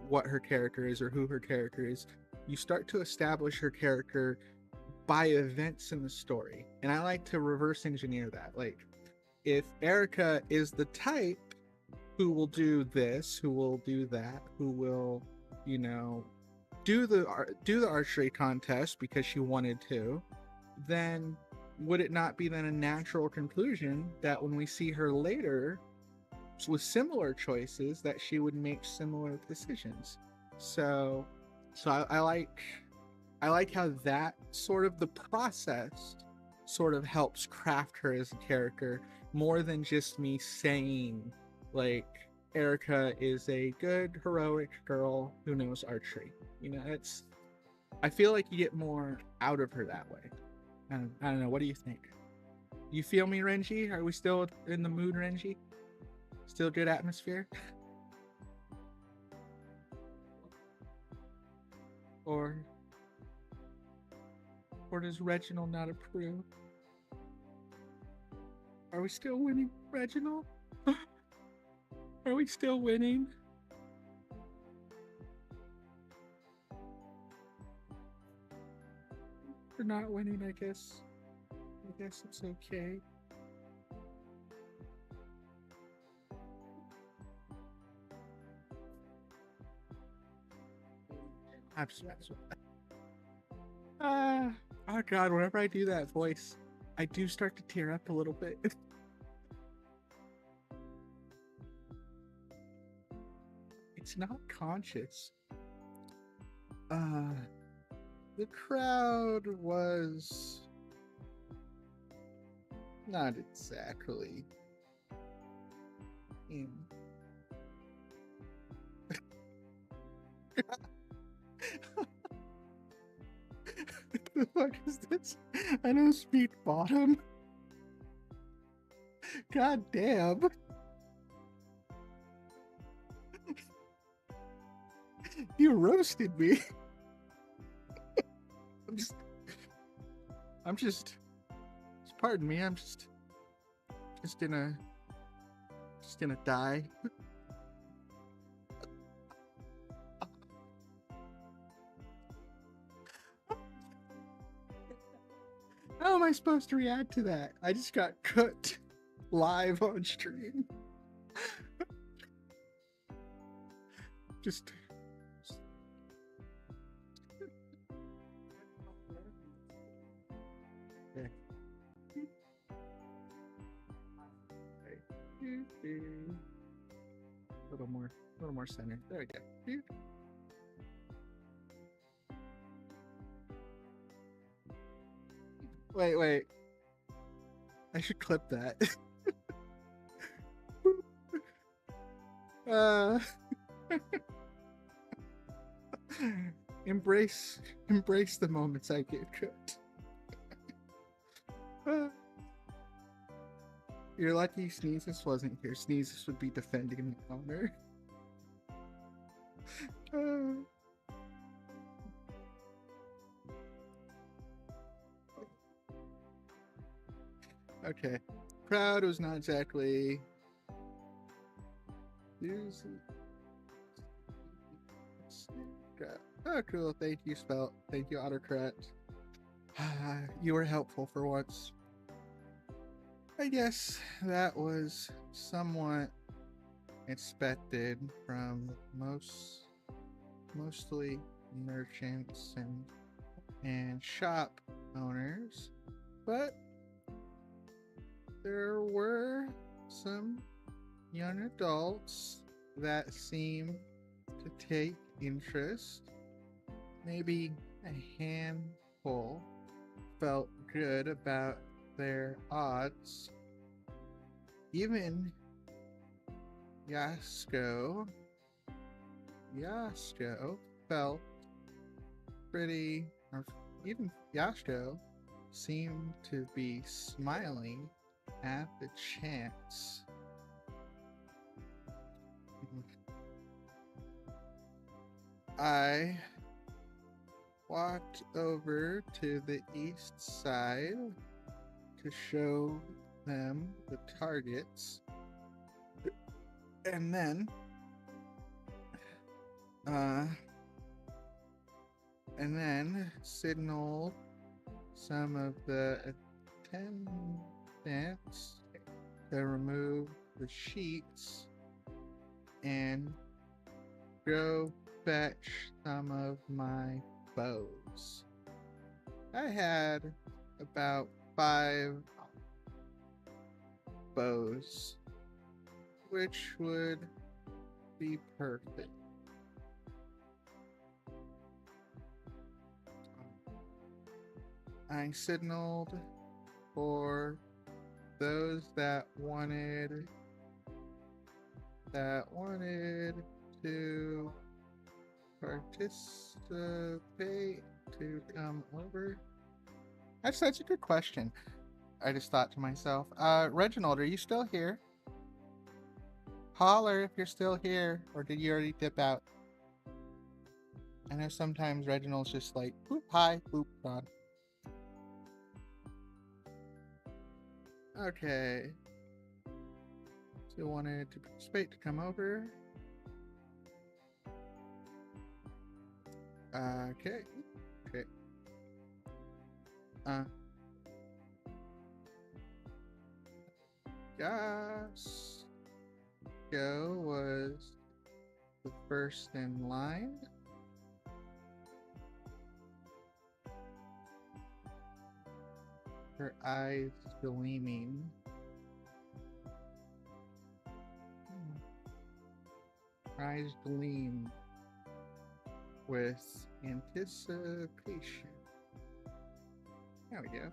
what her character is or who her character is. You start to establish her character by events in the story. And I like to reverse engineer that. Like, if Erica is the type who will do this, who will do that, who will, you know, do the archery contest because she wanted to, then would it not be then a natural conclusion that when we see her later with similar choices that she would make similar decisions? So I like how that sort of the process sort of helps craft her as a character more than just me saying like Erica is a good heroic girl who knows archery. You know, it's, I feel like you get more out of her that way. I don't know. What do you think? You feel me, Renji? Are we still in the mood, Renji? Still good atmosphere? Or does Reginald not approve? Are we still winning, Reginald? Are we still winning? We're not winning, I guess. I guess it's okay. Oh god, whenever I do that voice, I do start to tear up a little bit. It's not conscious. The crowd was not exactly in. The fuck is this? I know speed bottom. God damn. You roasted me. I'm just pardon me, I'm just gonna die. How am I supposed to react to that? I just got cooked live on stream. Just okay. A little more center. There we go. Wait. I should clip that. Embrace the moments I get cooked. You're lucky Sneezes wasn't here. Sneezes would be defending the honor. Okay. Crowd was not exactly. Oh, cool. Thank you, Spelt. Thank you, Autocorrect. You were helpful for once. I guess that was somewhat expected from mostly merchants and shop owners, but there were some young adults that seemed to take interest. Maybe a handful felt good about their odds, even Yasuko felt pretty, or even Yasuko seemed to be smiling at the chance. I walked over to the east side to show them the targets, and then signaled some of the attendants to remove the sheets and go fetch some of my bows. I had about 5 bows, which would be perfect. I signaled for those that wanted to participate to come over. That's such a good question. I just thought to myself, Reginald, are you still here? Holler if you're still here, or did you already dip out? I know sometimes Reginald's just like, boop, hi, boop, gone. Okay. So wanted to participate to come over. Okay. Go was the first in line. Her eyes gleaming. Her eyes gleam with anticipation. There we go.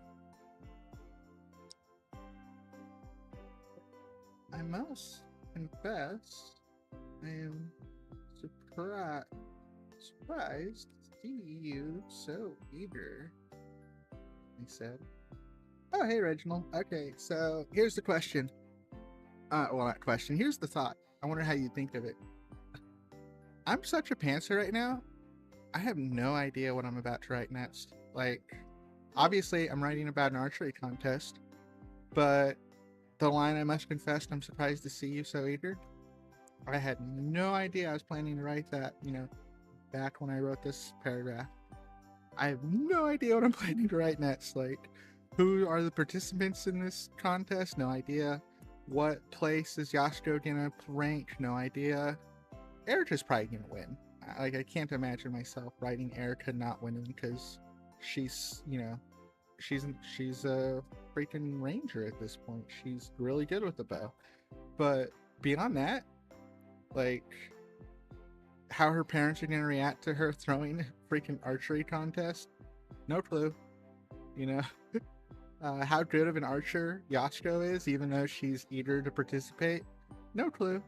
I must confess, I am surprised to see you so eager, I said. Oh, hey, Reginald. Okay, so here's the question. Well, not question. Here's the thought. I wonder how you think of it. I'm such a pantser right now. I have no idea what I'm about to write next. Like, obviously, I'm writing about an archery contest, but the line, I must confess, I'm surprised to see you so eager. I had no idea I was planning to write that, back when I wrote this paragraph. I have no idea what I'm planning to write next. Like, who are the participants in this contest? No idea. What place is Yasuko gonna rank? No idea. Erica's probably gonna win. Like, I can't imagine myself writing Erica not winning, because she's, she's a freaking ranger at this point. She's really good with the bow. But beyond that, like, how her parents are gonna react to her throwing a freaking archery contest, no clue. How good of an archer Yasuko is, even though she's eager to participate, no clue.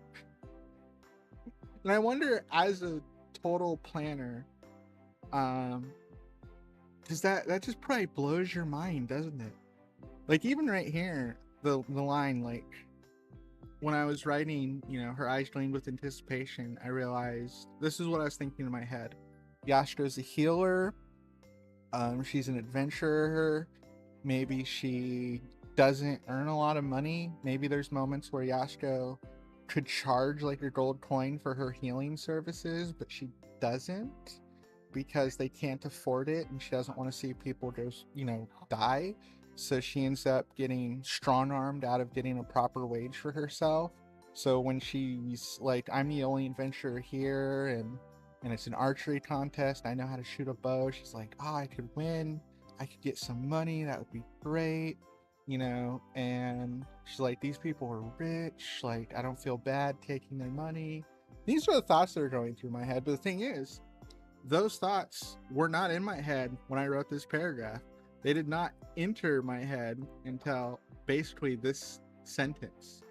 And I wonder, as a total planner, because that just probably blows your mind, doesn't it? Like, even right here, the line, like, when I was writing, her eyes gleamed with anticipation, I realized this is what I was thinking in my head. Yasuko's a healer. She's an adventurer. Maybe she doesn't earn a lot of money. Maybe there's moments where Yasuko could charge like a gold coin for her healing services, but she doesn't, because they can't afford it, and she doesn't want to see people go, die. So she ends up getting strong-armed out of getting a proper wage for herself. So when she's like, I'm the only adventurer here, and it's an archery contest, I know how to shoot a bow, she's like, I could win, I could get some money, that would be great, and she's like, these people are rich, like, I don't feel bad taking their money. These are the thoughts that are going through my head. But the thing is, those thoughts were not in my head when I wrote this paragraph. They did not enter my head until basically this sentence.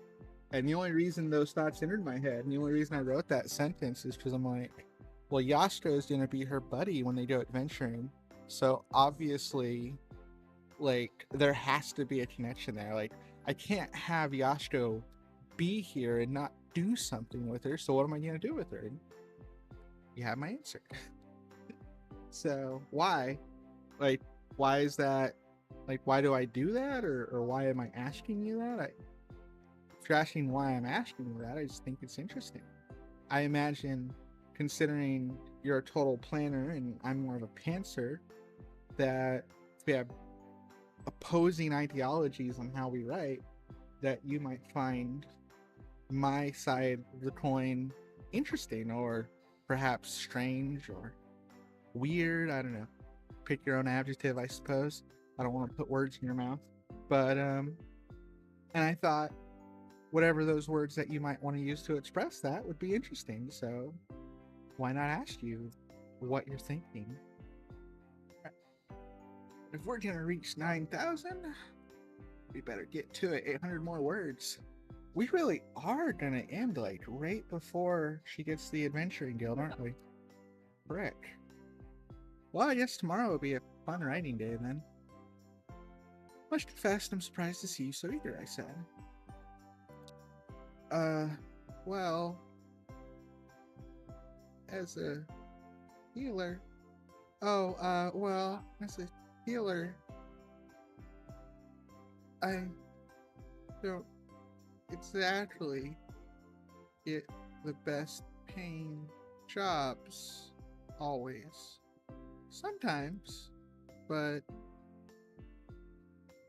And the only reason those thoughts entered my head, and the only reason I wrote that sentence is because I'm like, well, Yasuko is going to be her buddy when they go adventuring. So obviously, like, there has to be a connection there. Like, I can't have Yasuko be here and not do something with her. So what am I going to do with her? And you have my answer. So why? Like, why is that? Like, why do I do that? Or why am I asking you that? If you're asking why I'm asking you that, I just think it's interesting. I imagine, considering you're a total planner and I'm more of a pantser, that if we have opposing ideologies on how we write, that you might find my side of the coin interesting, or perhaps strange or weird. I don't know. Pick your own adjective, I suppose. I don't want to put words in your mouth. But and I thought whatever those words that you might want to use to express that would be interesting. So why not ask you what you're thinking? If we're gonna reach 9,000, we better get to it. 800 more words. We really are gonna end like right before she gets the adventuring guild, aren't we? Frick. Well, I guess tomorrow will be a fun writing day then. Must confess, I'm surprised to see you so eager, I said. Well, as a healer. Well, as a healer, I don't exactly get the best paying jobs always. Sometimes, but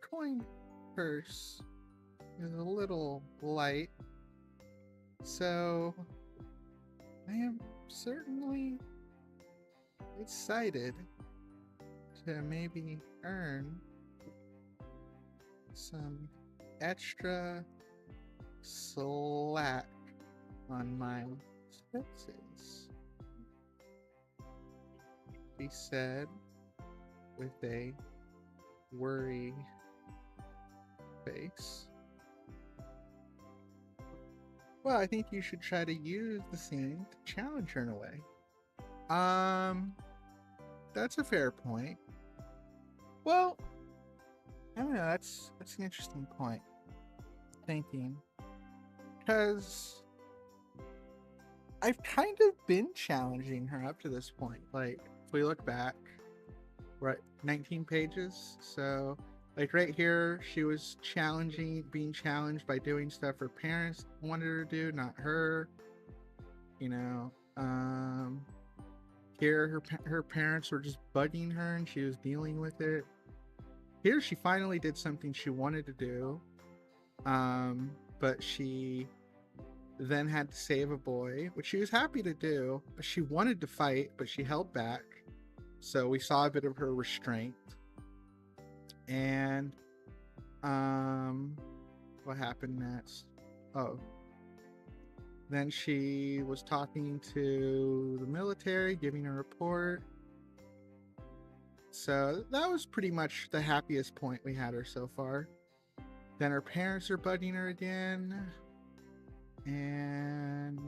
coin purse is a little light, so I am certainly excited to maybe earn some extra slack on my expenses, he said with a worried face. Well, I think you should try to use the scene to challenge her in a way. That's a fair point. Well, I don't know, that's an interesting point. Thinking. Because I've kind of been challenging her up to this point. Like, if we look back, we're at 19 pages. So, like right here, she was being challenged by doing stuff her parents wanted her to do, not her. You know, here her parents were just bugging her and she was dealing with it. Here she finally did something she wanted to do, but she then had to save a boy, which she was happy to do, but she wanted to fight, but she held back. So we saw a bit of her restraint. And what happened next? Oh, then she was talking to the military, giving a report. So that was pretty much the happiest point we had her so far. Then her parents are bugging her again. And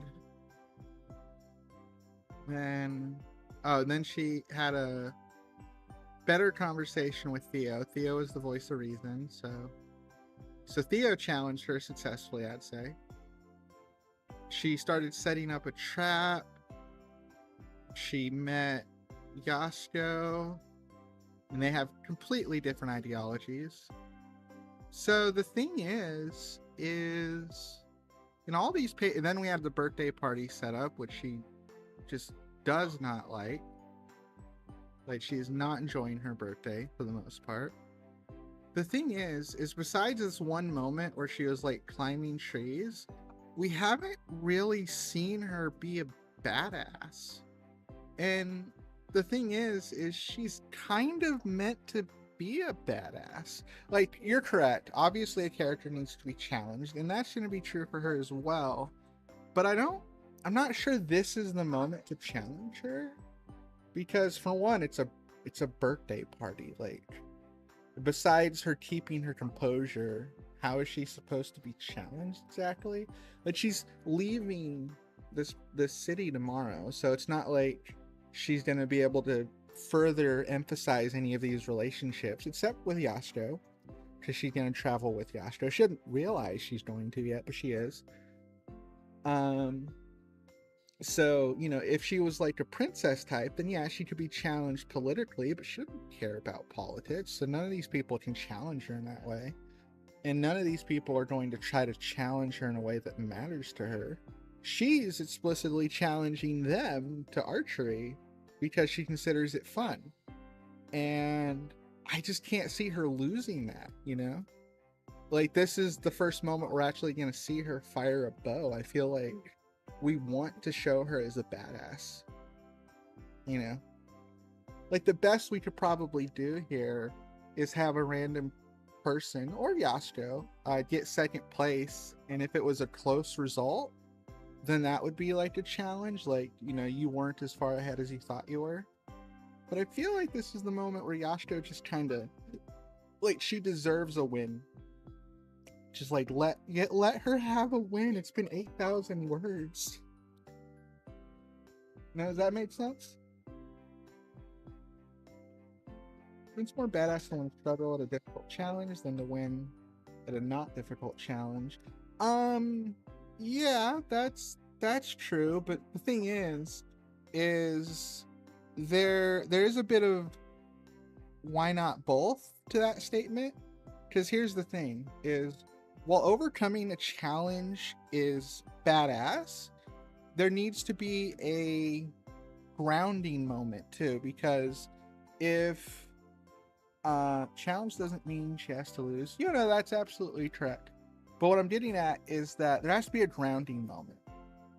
then she had a better conversation with Theo. Theo is the voice of reason, so Theo challenged her successfully, I'd say. She started setting up a trap. She met Yasuko, and they have completely different ideologies. So the thing is in all these and then we have the birthday party set up, which she just does not like. Like, she is not enjoying her birthday for the most part. The thing is besides this one moment where she was like climbing trees, we haven't really seen her be a badass. And the thing is she's kind of meant to be a badass. Like, you're correct. Obviously, a character needs to be challenged, and that's going to be true for her as well. But I'm not sure this is the moment to challenge her, because for one, it's a birthday party. Like, besides her keeping her composure, how is she supposed to be challenged exactly? Like, she's leaving this city tomorrow, so it's not like she's gonna be able to further emphasize any of these relationships, except with Yasuko, because she's gonna travel with Yasuko. She doesn't realize she's going to yet, but she is. So, you know, if she was like a princess type, then yeah, she could be challenged politically, but she doesn't care about politics. So none of these people can challenge her in that way. And none of these people are going to try to challenge her in a way that matters to her. She's explicitly challenging them to archery because she considers it fun. And I just can't see her losing that, you know? Like, this is the first moment we're actually going to see her fire a bow. I feel like we want to show her as a badass, you know? Like, the best we could probably do here is have a random person, or Yasuko, get second place, and if it was a close result, then that would be like a challenge, like, you know, you weren't as far ahead as you thought you were. But I feel like this is the moment where Yasuko just kind of, like, she deserves a win. Just like, let her have a win. It's been 8,000 words. Now, does that make sense? It's more badass to win a struggle at a difficult challenge than to win at a not difficult challenge. Yeah, that's true, but the thing is there is a bit of why not both to that statement, because here's the thing is, while overcoming a challenge is badass, there needs to be a grounding moment too, because if challenge doesn't mean she has to lose, you know, that's absolutely correct. But what I'm getting at is that there has to be a grounding moment.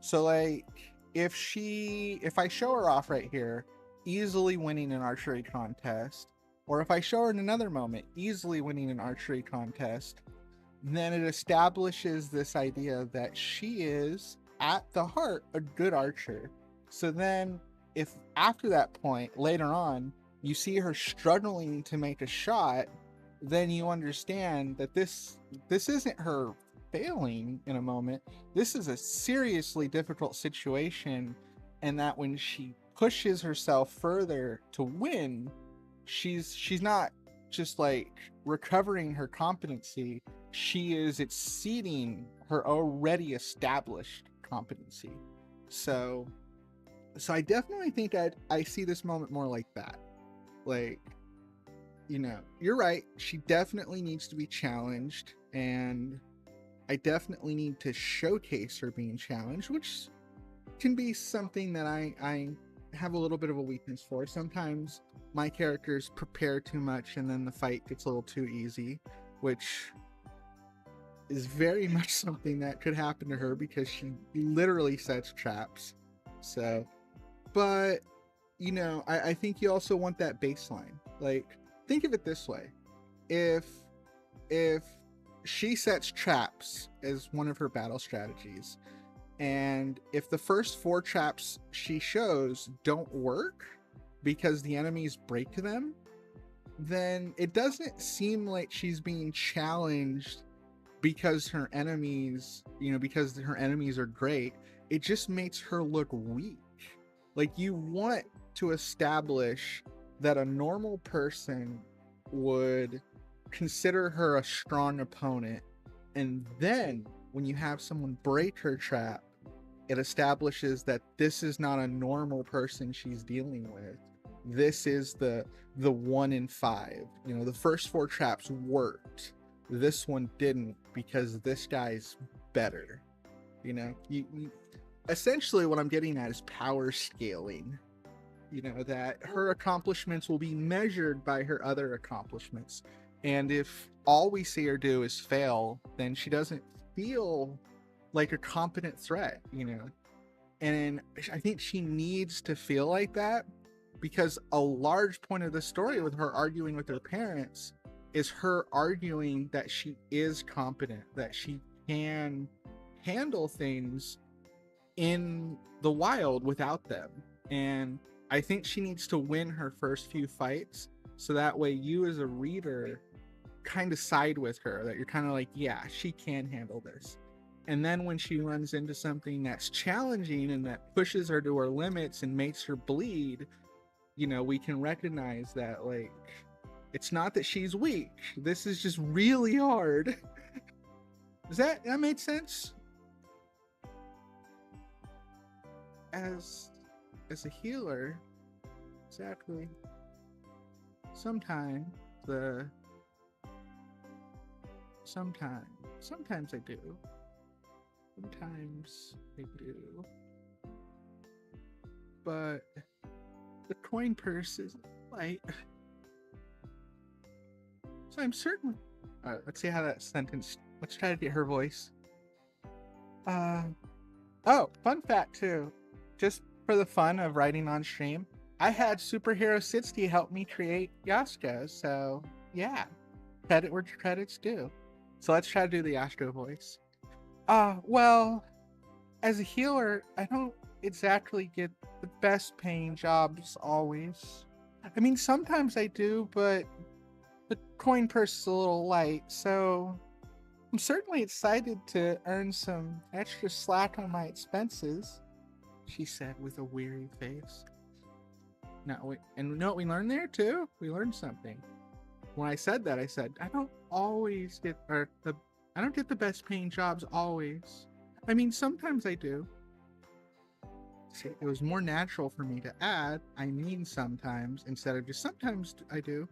So like, if I show her off right here, easily winning an archery contest, or if I show her in another moment, easily winning an archery contest, then it establishes this idea that she is, at the heart, a good archer. So then, if after that point, later on, you see her struggling to make a shot, then you understand that this isn't her failing in a moment. This is a seriously difficult situation, and that when she pushes herself further to win, she's not just like recovering her competency, she is exceeding her already established competency. So I definitely think I see this moment more like that. Like, you know, you're right, she definitely needs to be challenged, and I definitely need to showcase her being challenged, which can be something that I have a little bit of a weakness for. Sometimes my characters prepare too much and then the fight gets a little too easy, which is very much something that could happen to her because she literally sets traps. So, but you know, I think you also want that baseline. Like, think of it this way. If she sets traps as one of her battle strategies, and if the first 4 traps she shows don't work because the enemies break them, then it doesn't seem like she's being challenged because her enemies, you know, because her enemies are great. It just makes her look weak. Like, you want to establish that a normal person would consider her a strong opponent, and then when you have someone break her trap, it establishes that this is not a normal person she's dealing with. This is the 1 in 5. You know, the first 4 traps worked, this one didn't because this guy's better. You know, you essentially what I'm getting at is power scaling. You know, that her accomplishments will be measured by her other accomplishments, and if all we see her do is fail, then she doesn't feel like a competent threat, you know. And I think she needs to feel like that, because a large point of the story with her arguing with her parents is her arguing that she is competent, that she can handle things in the wild without them. And I think she needs to win her first few fights, so that way you as a reader kind of side with her, that you're kind of like, yeah, she can handle this. And then when she runs into something that's challenging and that pushes her to her limits and makes her bleed, you know, we can recognize that, like, it's not that she's weak. This is just really hard. Does that make sense? As a healer, exactly. Sometimes I do. Sometimes I do. But the coin purse is light. So I'm certain. Let's see how that sentence. Let's try to get her voice. Oh, fun fact too. Just for the fun of writing on stream, I had Superhero 60 help me create Yasuko. So yeah, credit where credit's due. So let's try to do the Yasuko voice. Well, as a healer, I don't exactly get the best paying jobs always. I mean, sometimes I do, but the coin purse is a little light, so I'm certainly excited to earn some extra slack on my expenses, she said with a weary face. And you know what we learned there too? We learned something. When I said that, I said, I don't get the best paying jobs always. I mean, sometimes I do. See, it was more natural for me to add, I mean sometimes, instead of just sometimes I do.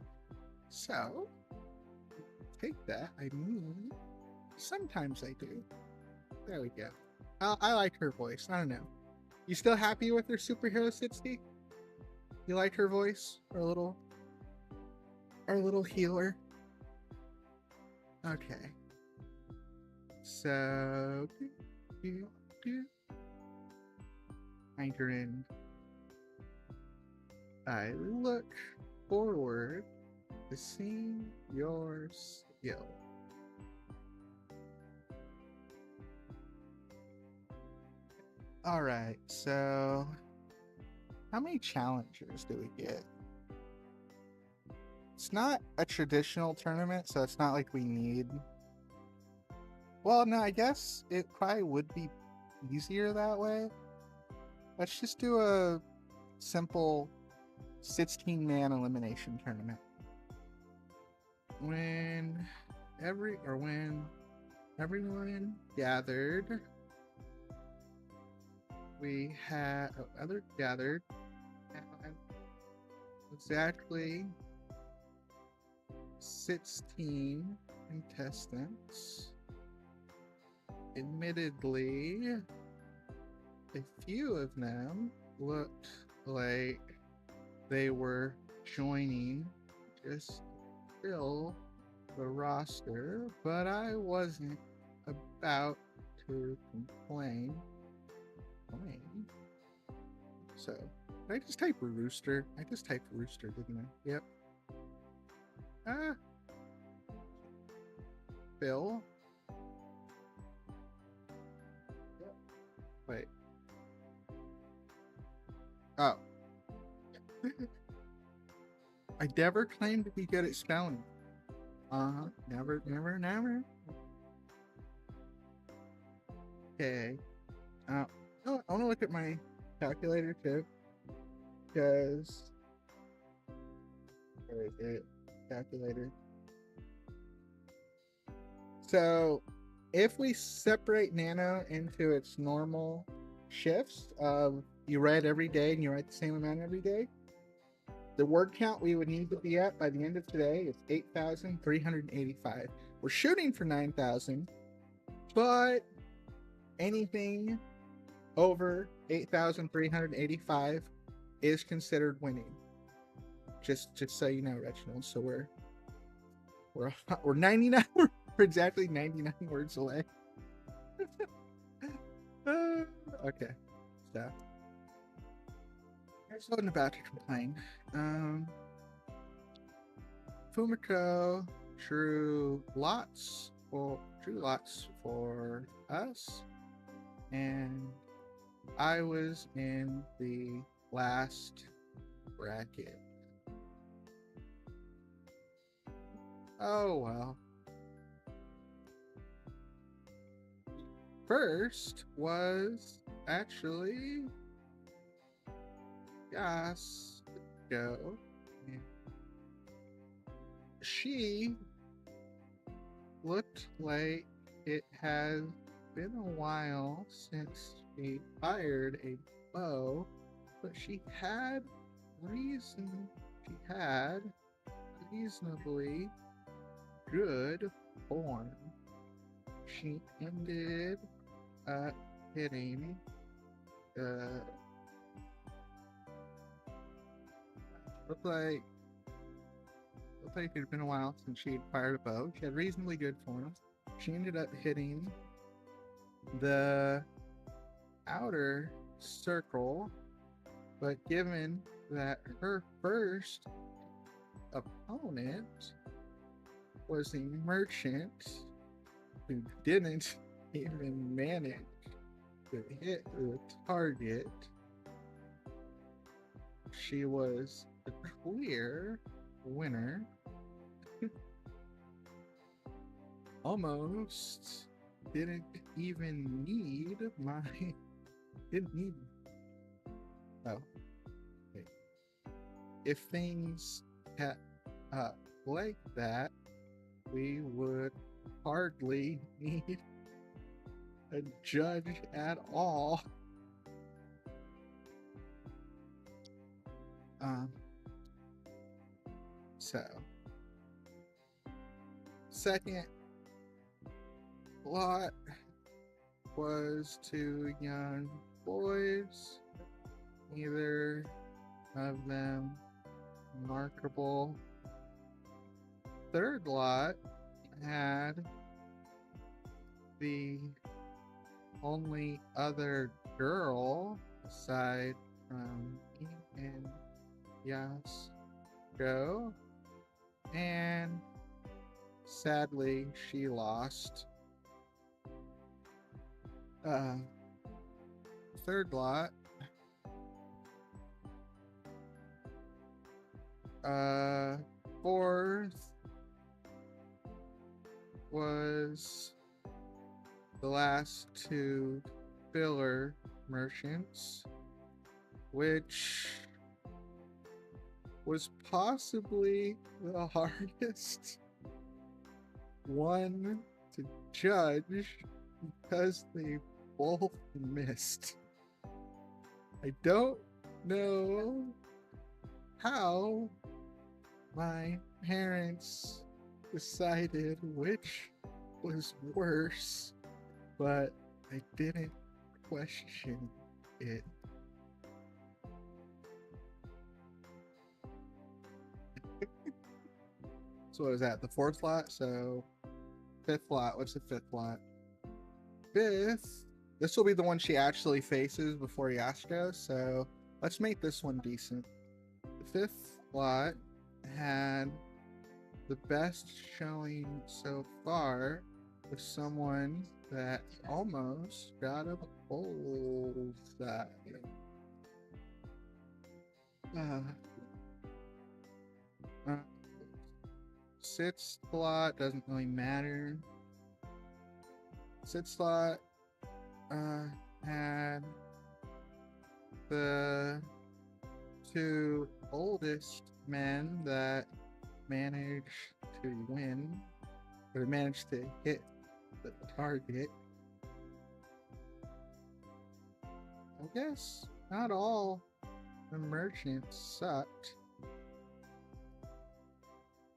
So, take that, I mean, sometimes I do. There we go. I like her voice. I don't know. You still happy with her Superhero 60? You like her voice? Our little healer? Okay. So, Anchorin. I look forward to seeing your skill. Alright, so how many challengers do we get? It's not a traditional tournament, so it's not like we need... Well, no, I guess it probably would be easier that way. Let's just do a simple 16-man elimination tournament. When everyone gathered, we had gathered exactly 16 contestants. Admittedly, a few of them looked like they were joining just to fill the roster, but I wasn't about to complain. So, did I just type rooster? I just typed rooster, didn't I? Yep. Bill? Wait. Oh. I never claimed to be good at spelling. Never. Okay. I want to look at my calculator too. Because... Where is it? Calculator. So, if we separate Nano into its normal shifts of you write every day and you write the same amount every day, the word count we would need to be at by the end of today is 8,385. We're shooting for 9,000, but anything over 8,385 is considered winning. Just so you know, Reginald. So we're 99. We're exactly 99 words away. Okay, so I wasn't about to complain. Fumiko drew lots for us, and I was in the last bracket. Oh well. First was actually Yas go. She looked like it has been a while since she fired a bow, but she had reasonably good form. She ended up hitting uh looked like it had been a while since she had fired a bow. She had reasonably good form. She ended up hitting the outer circle, but given that her first opponent was a merchant who didn't even manage to hit the target, she was the clear winner. Almost didn't even need didn't need oh wait. If things kept up like that, we would hardly need a judge at all. Um, so, second lot was two young boys, neither of them remarkable. Third lot had the only other girl aside from me and Yas go, and sadly she lost. Third lot fourth was the last two filler merchants, which was possibly the hardest one to judge because they both missed. I don't know how my parents decided which was worse, but I didn't question it. So what is that? The fourth lot? So fifth lot. What's the fifth lot? Fifth. This will be the one she actually faces before Yasuko, so let's make this one decent. The fifth lot had the best showing so far with someone that almost got a bullseye. Sixth slot doesn't really matter. Sixth slot had the two oldest men that managed to win, or managed to hit the target. I guess not all the merchants sucked.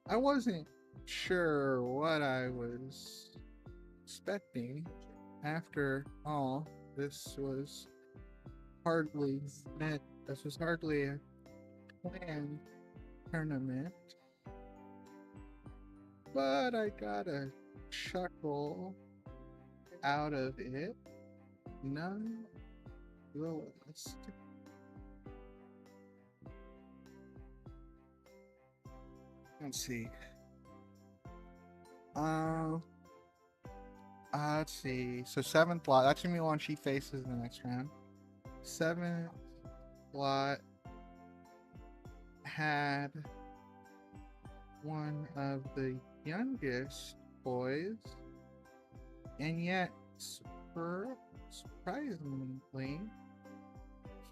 I wasn't sure what I was expecting. After all, this was hardly a planned tournament, but I got a chuckle out of it nonetheless. Let's see. Let's see. So seventh lot. That's gonna be the one she faces in the next round. Seventh lot had one of the youngest boys, and yet, surprisingly,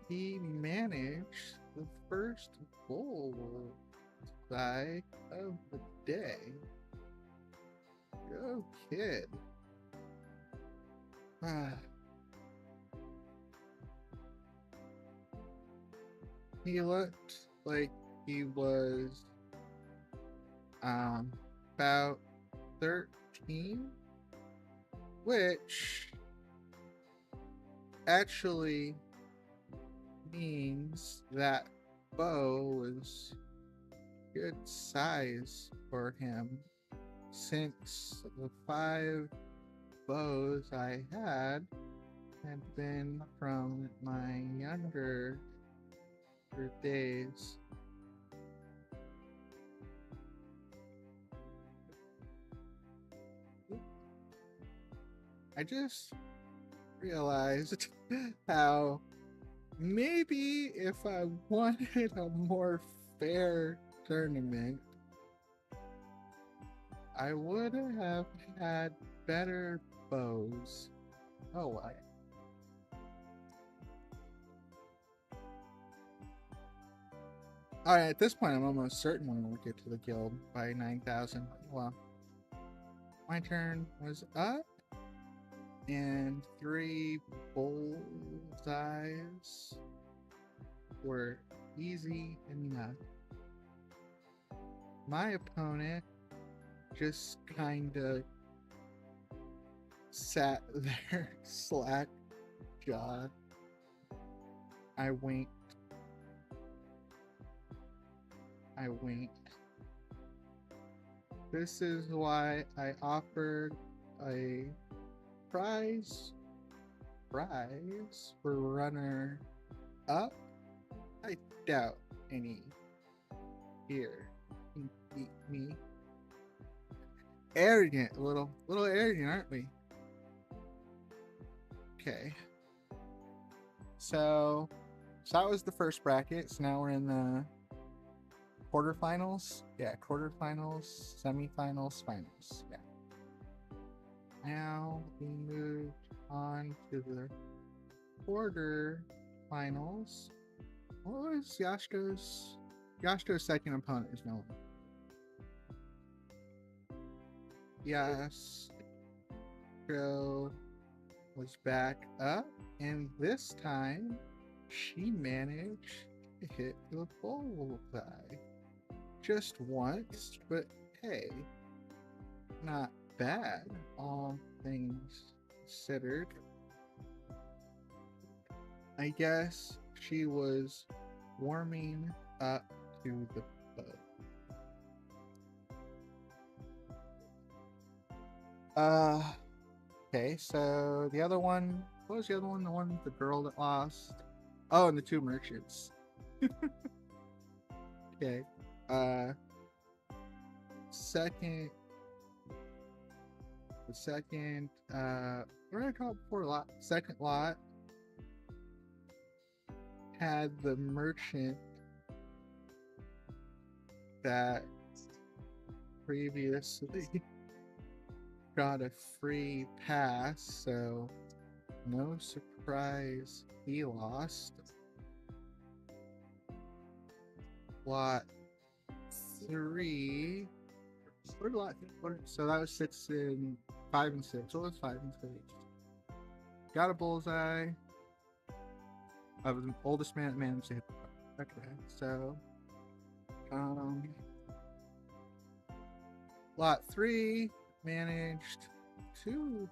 he managed the first bullseye of the day. Go kid. He looked like he was about 13, which actually means that bow was good size for him, since the 5 bows I had been from my younger days. I just realized how maybe if I wanted a more fair tournament, I would have had better bows. Oh, well. Alright, at this point, I'm almost certain we'll get to the guild by 9,000. Well, my turn was up, and 3 bullseyes were easy enough. My opponent just kind of sat there slack jawed. I winked. This is why I offered a prize for runner up. I doubt any here can beat me. Arrogant, little arrogant, aren't we? Okay. So that was the first bracket. So now we're in the quarterfinals. Yeah, quarterfinals, semifinals, finals. Yeah. Now we moved on to the quarterfinals. What was Yashko's second opponent? Is no one. Yashko was back up, and this time she managed to hit the bullseye. Just once, but hey, not bad, all things considered. I guess she was warming up to the bow. Okay, so the other one, what was the other one? The one with the girl that lost? Oh, and the 2 merchants. Okay. The second, what did I call it before? Lot. Second lot had the merchant that previously got a free pass, so no surprise he lost. Lot 3. So that was 6 and 5 and 6. What was 5 and 6? Got a bullseye. I was the oldest man that managed to hit. Okay, so lot 3 managed 2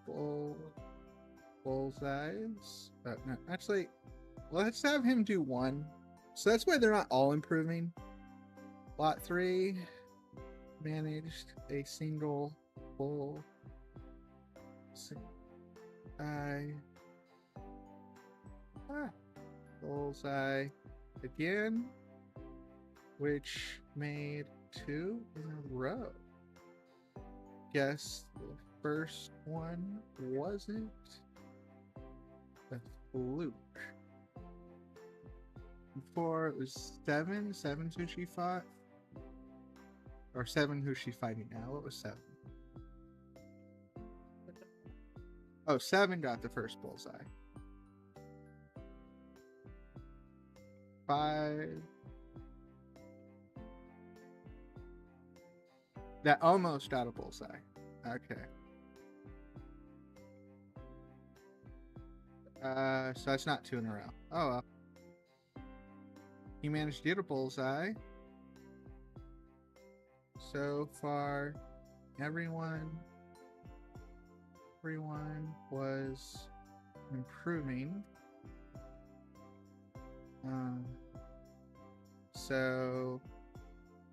bullseyes. No, actually, let's have him do 1. So that's why they're not all improving. Lot 3 managed a single bullseye again, which made 2 in a row. Guess the first one wasn't a fluke. Before it was 7 who she fought. Or 7, who's she fighting now? What was 7? Oh, 7 got the first bullseye. 5. That almost got a bullseye. Okay. So that's not 2 in a row. Oh well. He managed to get a bullseye. So far, everyone was improving. So,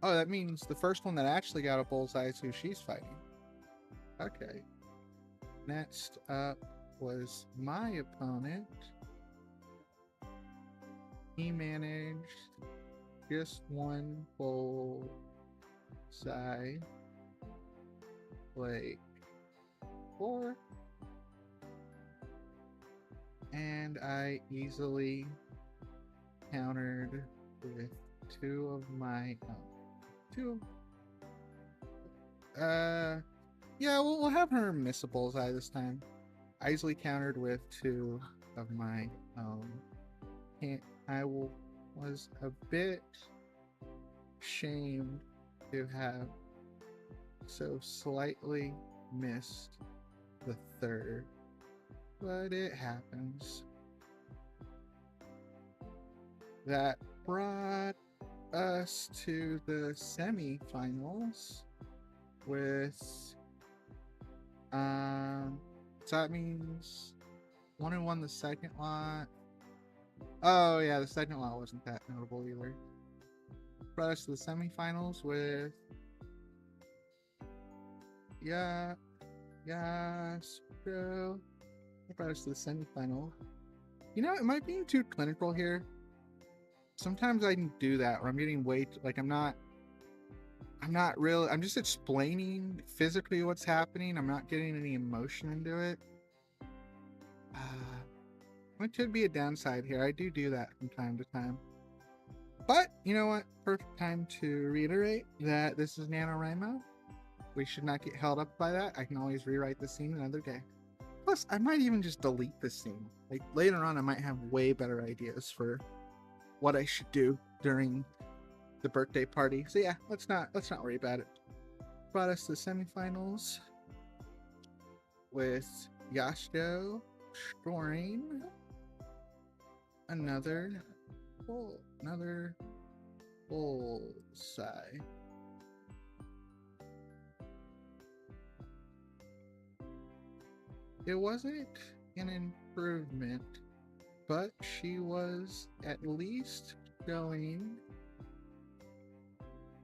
oh, that means the first one that actually got a bullseye is who she's fighting. Okay. Next up was my opponent. He managed just 1 bullseye. Like 4. And I easily countered with 2 of my own. 2. Yeah, we'll have her miss a bullseye this time. I easily countered with 2 of my own. I was a bit shamed to have so slightly missed the 3rd, but it happens. That brought us to the semi-finals with so that means one who won the second lot. Oh yeah, the second lot wasn't that notable either. Brought us to the semi-finals with Screw. Brought us to the semi-final. You know, am I being too clinical here? Sometimes I can do that where I'm getting way too, like I'm not really, I'm just explaining physically what's happening. I'm not getting any emotion into it. It could be a downside here. I do that from time to time. But, you know what? Perfect time to reiterate that this is NaNoWriMo. We should not get held up by that. I can always rewrite the scene another day. Plus, I might even just delete this scene. Like, later on, I might have way better ideas for what I should do during the birthday party. So yeah, let's not worry about it. Brought us to the semifinals with Yasuko scoring another bullseye. It wasn't an improvement, but she was at least showing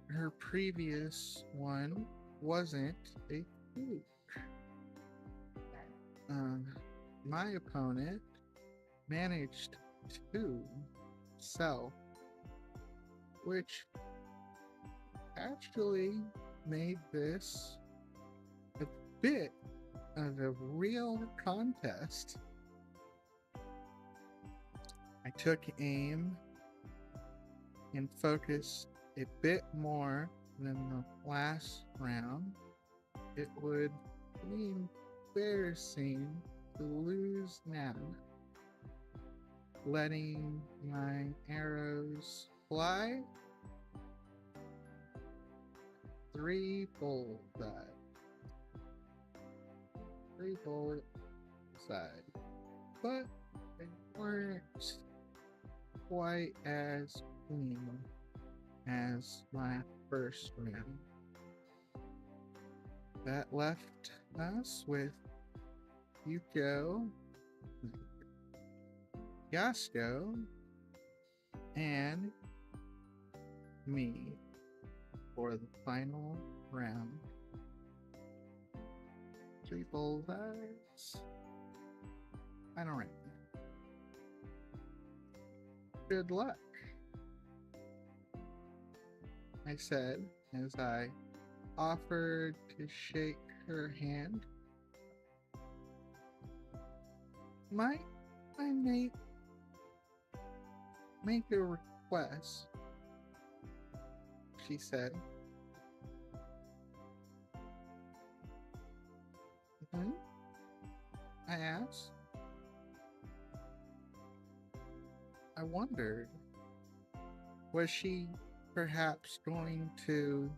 her previous one wasn't a fluke. My opponent managed to sell, which actually made this a bit of a real contest. I took aim and focused a bit more than the last round. It would be embarrassing to lose now, letting my arrows fly. 3 bullseye. 3 bullseye. But they weren't quite as clean as my first round. That left us with Yuko, Yasuko, and me for the final round. 3 bullseyes. Final round. Good luck, I said as I offered to shake her hand. Might I make a request? She said. Hmm? I asked. I wondered, was she perhaps going to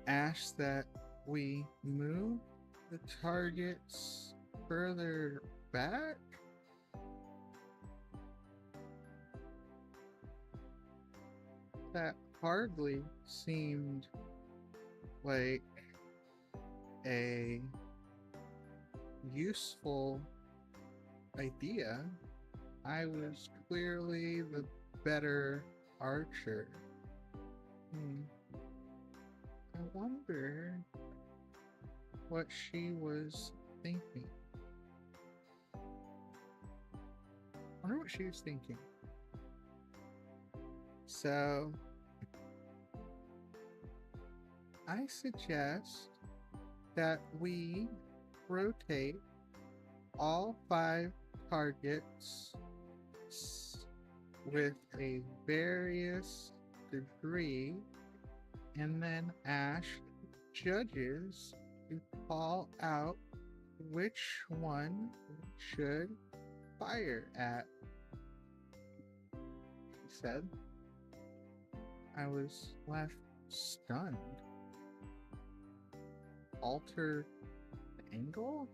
ask that we move the targets further back? That hardly seemed like a useful idea. I was clearly the better archer. I wonder what she was thinking. I wonder what she was thinking. So, I suggest that we rotate all 5 targets with a various degree and then ask judges to call out which one should fire at. He said. I was left stunned. Alter the angle?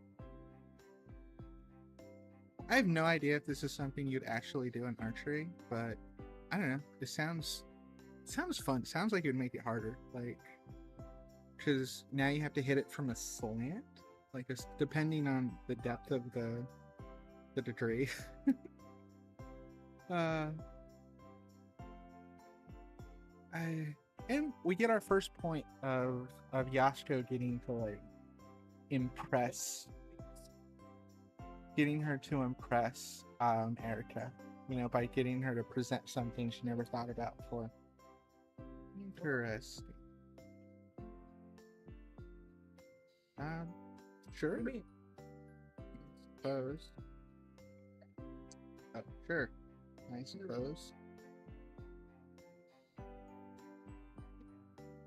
I have no idea if this is something you'd actually do in archery, but I don't know. It sounds fun. It sounds like it would make it harder. Like, because now you have to hit it from a slant, like depending on the depth of the degree. And we get our first point of Yasuko getting to like impress, getting her to impress Erica, by getting her to present something she never thought about before. Interesting. Sure. Suppose. Oh, sure. I suppose.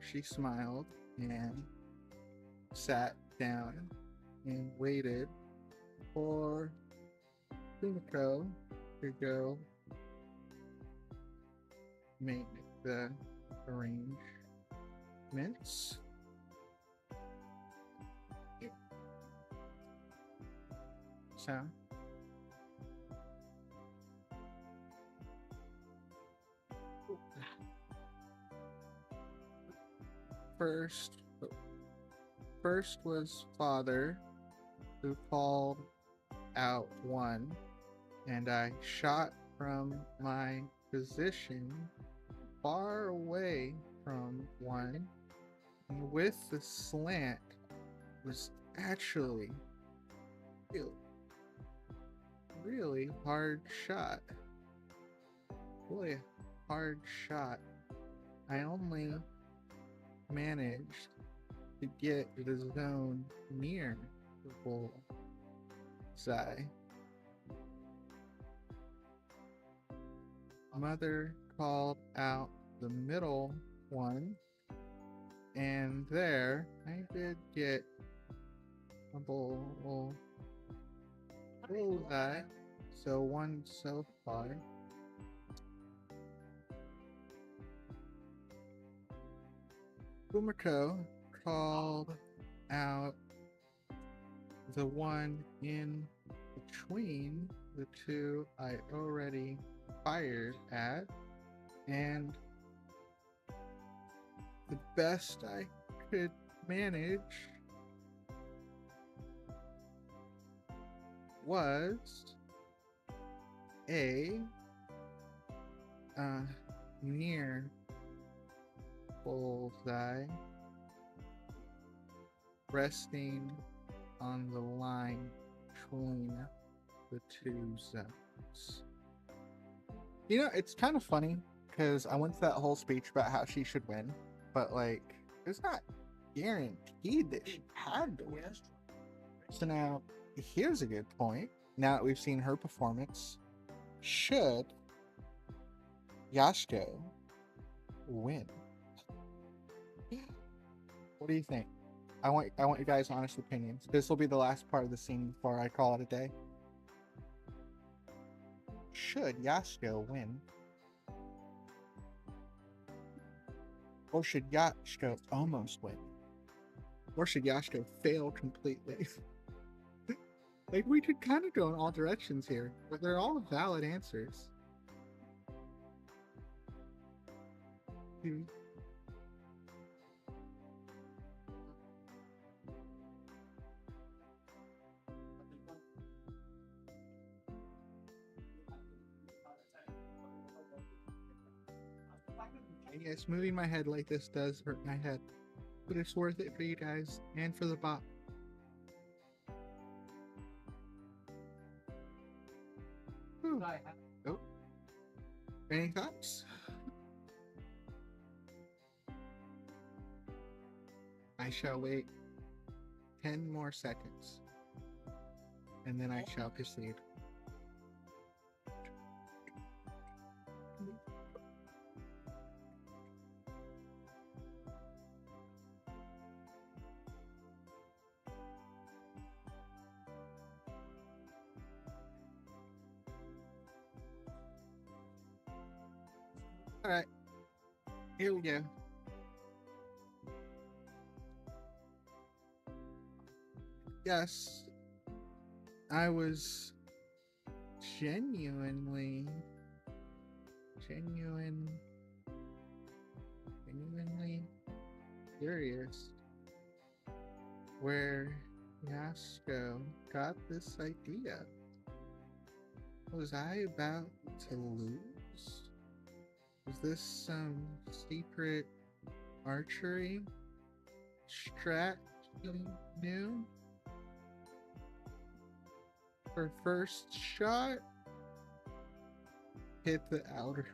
She smiled and sat down and waited for Kumiko to go make the arrangements. So first was Father, who called out one, and I shot from my position far away from one, and with the slant was actually really hard shot. Really hard shot. I only managed to get the zone near the bullseye. Mother called out the middle one, and there I did get a bullseye, so one so far. Kumiko called out the one in between the two I already fired at, and the best I could manage was a near bullseye resting on the line between the two zones. It's kind of funny because I went through that whole speech about how she should win, but like it's not guaranteed that she had to win. So now here's a good point. Now that we've seen her performance, should Yasuko win? What do you think? I want you guys' honest opinions. This will be the last part of the scene before I call it a day. Should Yasuko win? Or should Yasuko almost win? Or should Yasuko fail completely? Like, we could kind of go in all directions here, but they're all valid answers. Yes, moving my head like this does hurt my head, but it's worth it for you guys and for the bot. Oh. Any thoughts? I shall wait 10 more seconds, and then I shall proceed. Alright, here we go. Yes, I was genuinely curious where Yasuko got this idea. Was I about to lose? Was this some secret archery strat he knew? Her first shot hit the outer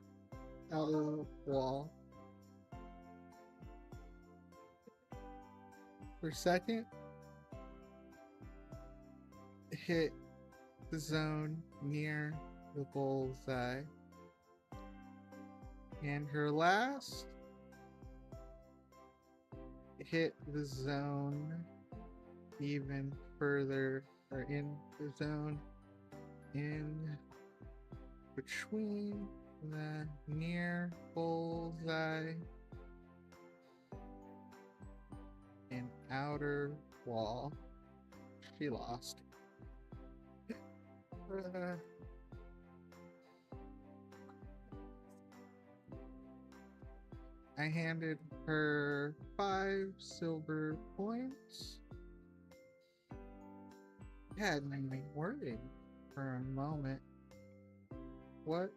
wall. Her second hit the zone near the bullseye. And her last hit the zone even further, or in the zone in between the near bullseye and outer wall. She lost. I handed her 5 silver points. It had me worried for a moment. What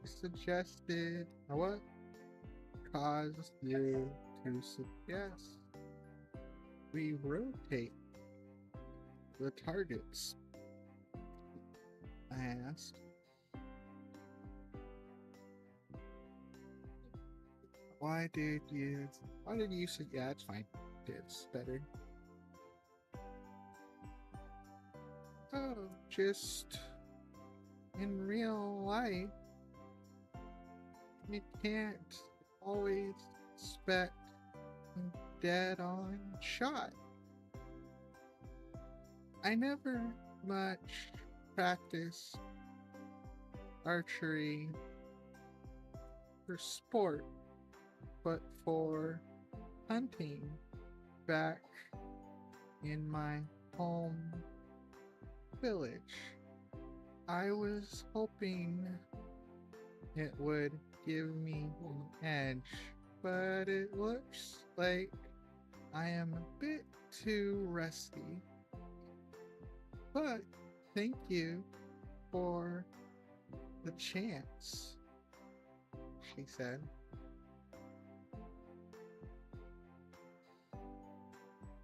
caused you to suggest we rotate the targets? I asked. Why did you say, yeah, it's fine. It's better. Oh, just in real life, you can't always expect a dead-on shot. I never much practiced archery for sport, but for hunting back in my home village. I was hoping it would give me an edge, but it looks like I am a bit too rusty. But thank you for the chance, she said.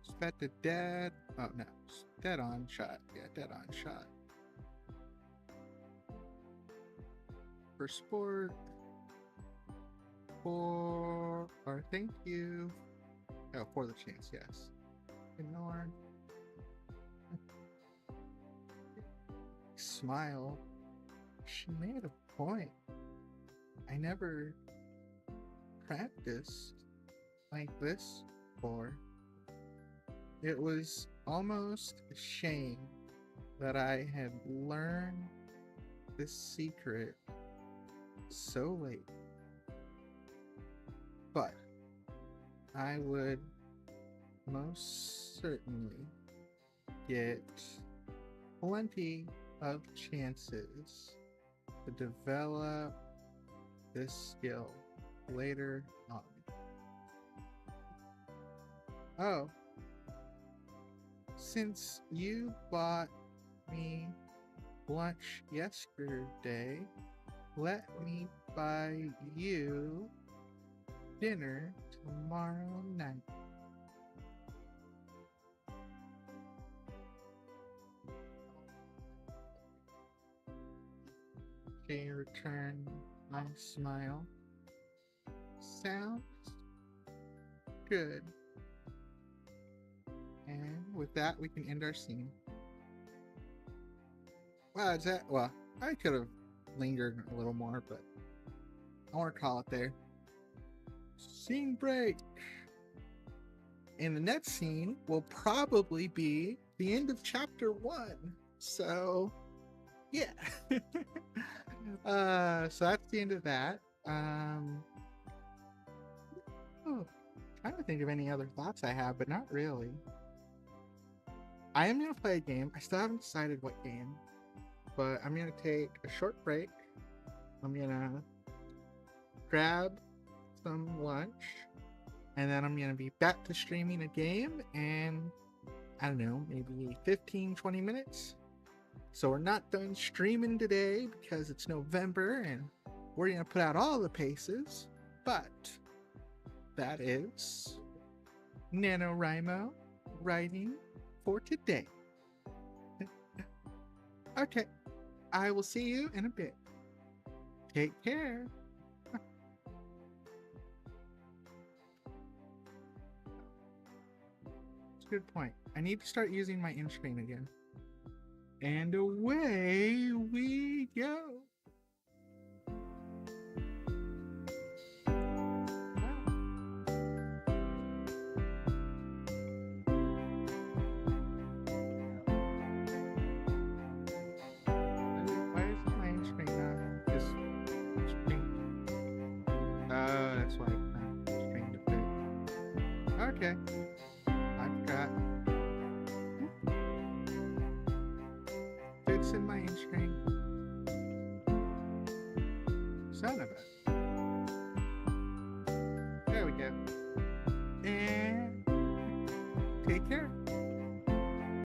Expect a dead on shot. Yeah, dead on shot. For sport, or thank you. Oh, for the chance, yes. Ignore. Smile. She made a point. I never practiced like this before. it was almost a shame that I had learned this secret so late. But I would most certainly get plenty of chances to develop this skill later on. Oh, since you bought me lunch yesterday, let me buy you dinner tomorrow night. She returned my smile. Sounds good. And with that, we can end our scene. Wow, is that? Well, I could have lingered a little more, but I want to call it there. Scene break. And the next scene will probably be the end of chapter 1. So, yeah. So that's the end of that. Trying to think of any other thoughts I have, but not really. I am going to play a game. I still haven't decided what game, but I'm going to take a short break. I'm going to grab some lunch, and then I'm going to be back to streaming a game in, I don't know, maybe 15-20 minutes. So we're not done streaming today because it's November and we're going to put out all the paces, but that is NaNoWriMo writing for today. Okay, I will see you in a bit. Take care. That's a good point. I need to start using my in-screen again. And away we go. Why is my in-screen not just screen? Oh, that's why it's not screen to fit. Okay, I forgot. Fixing my in-screen. Son of a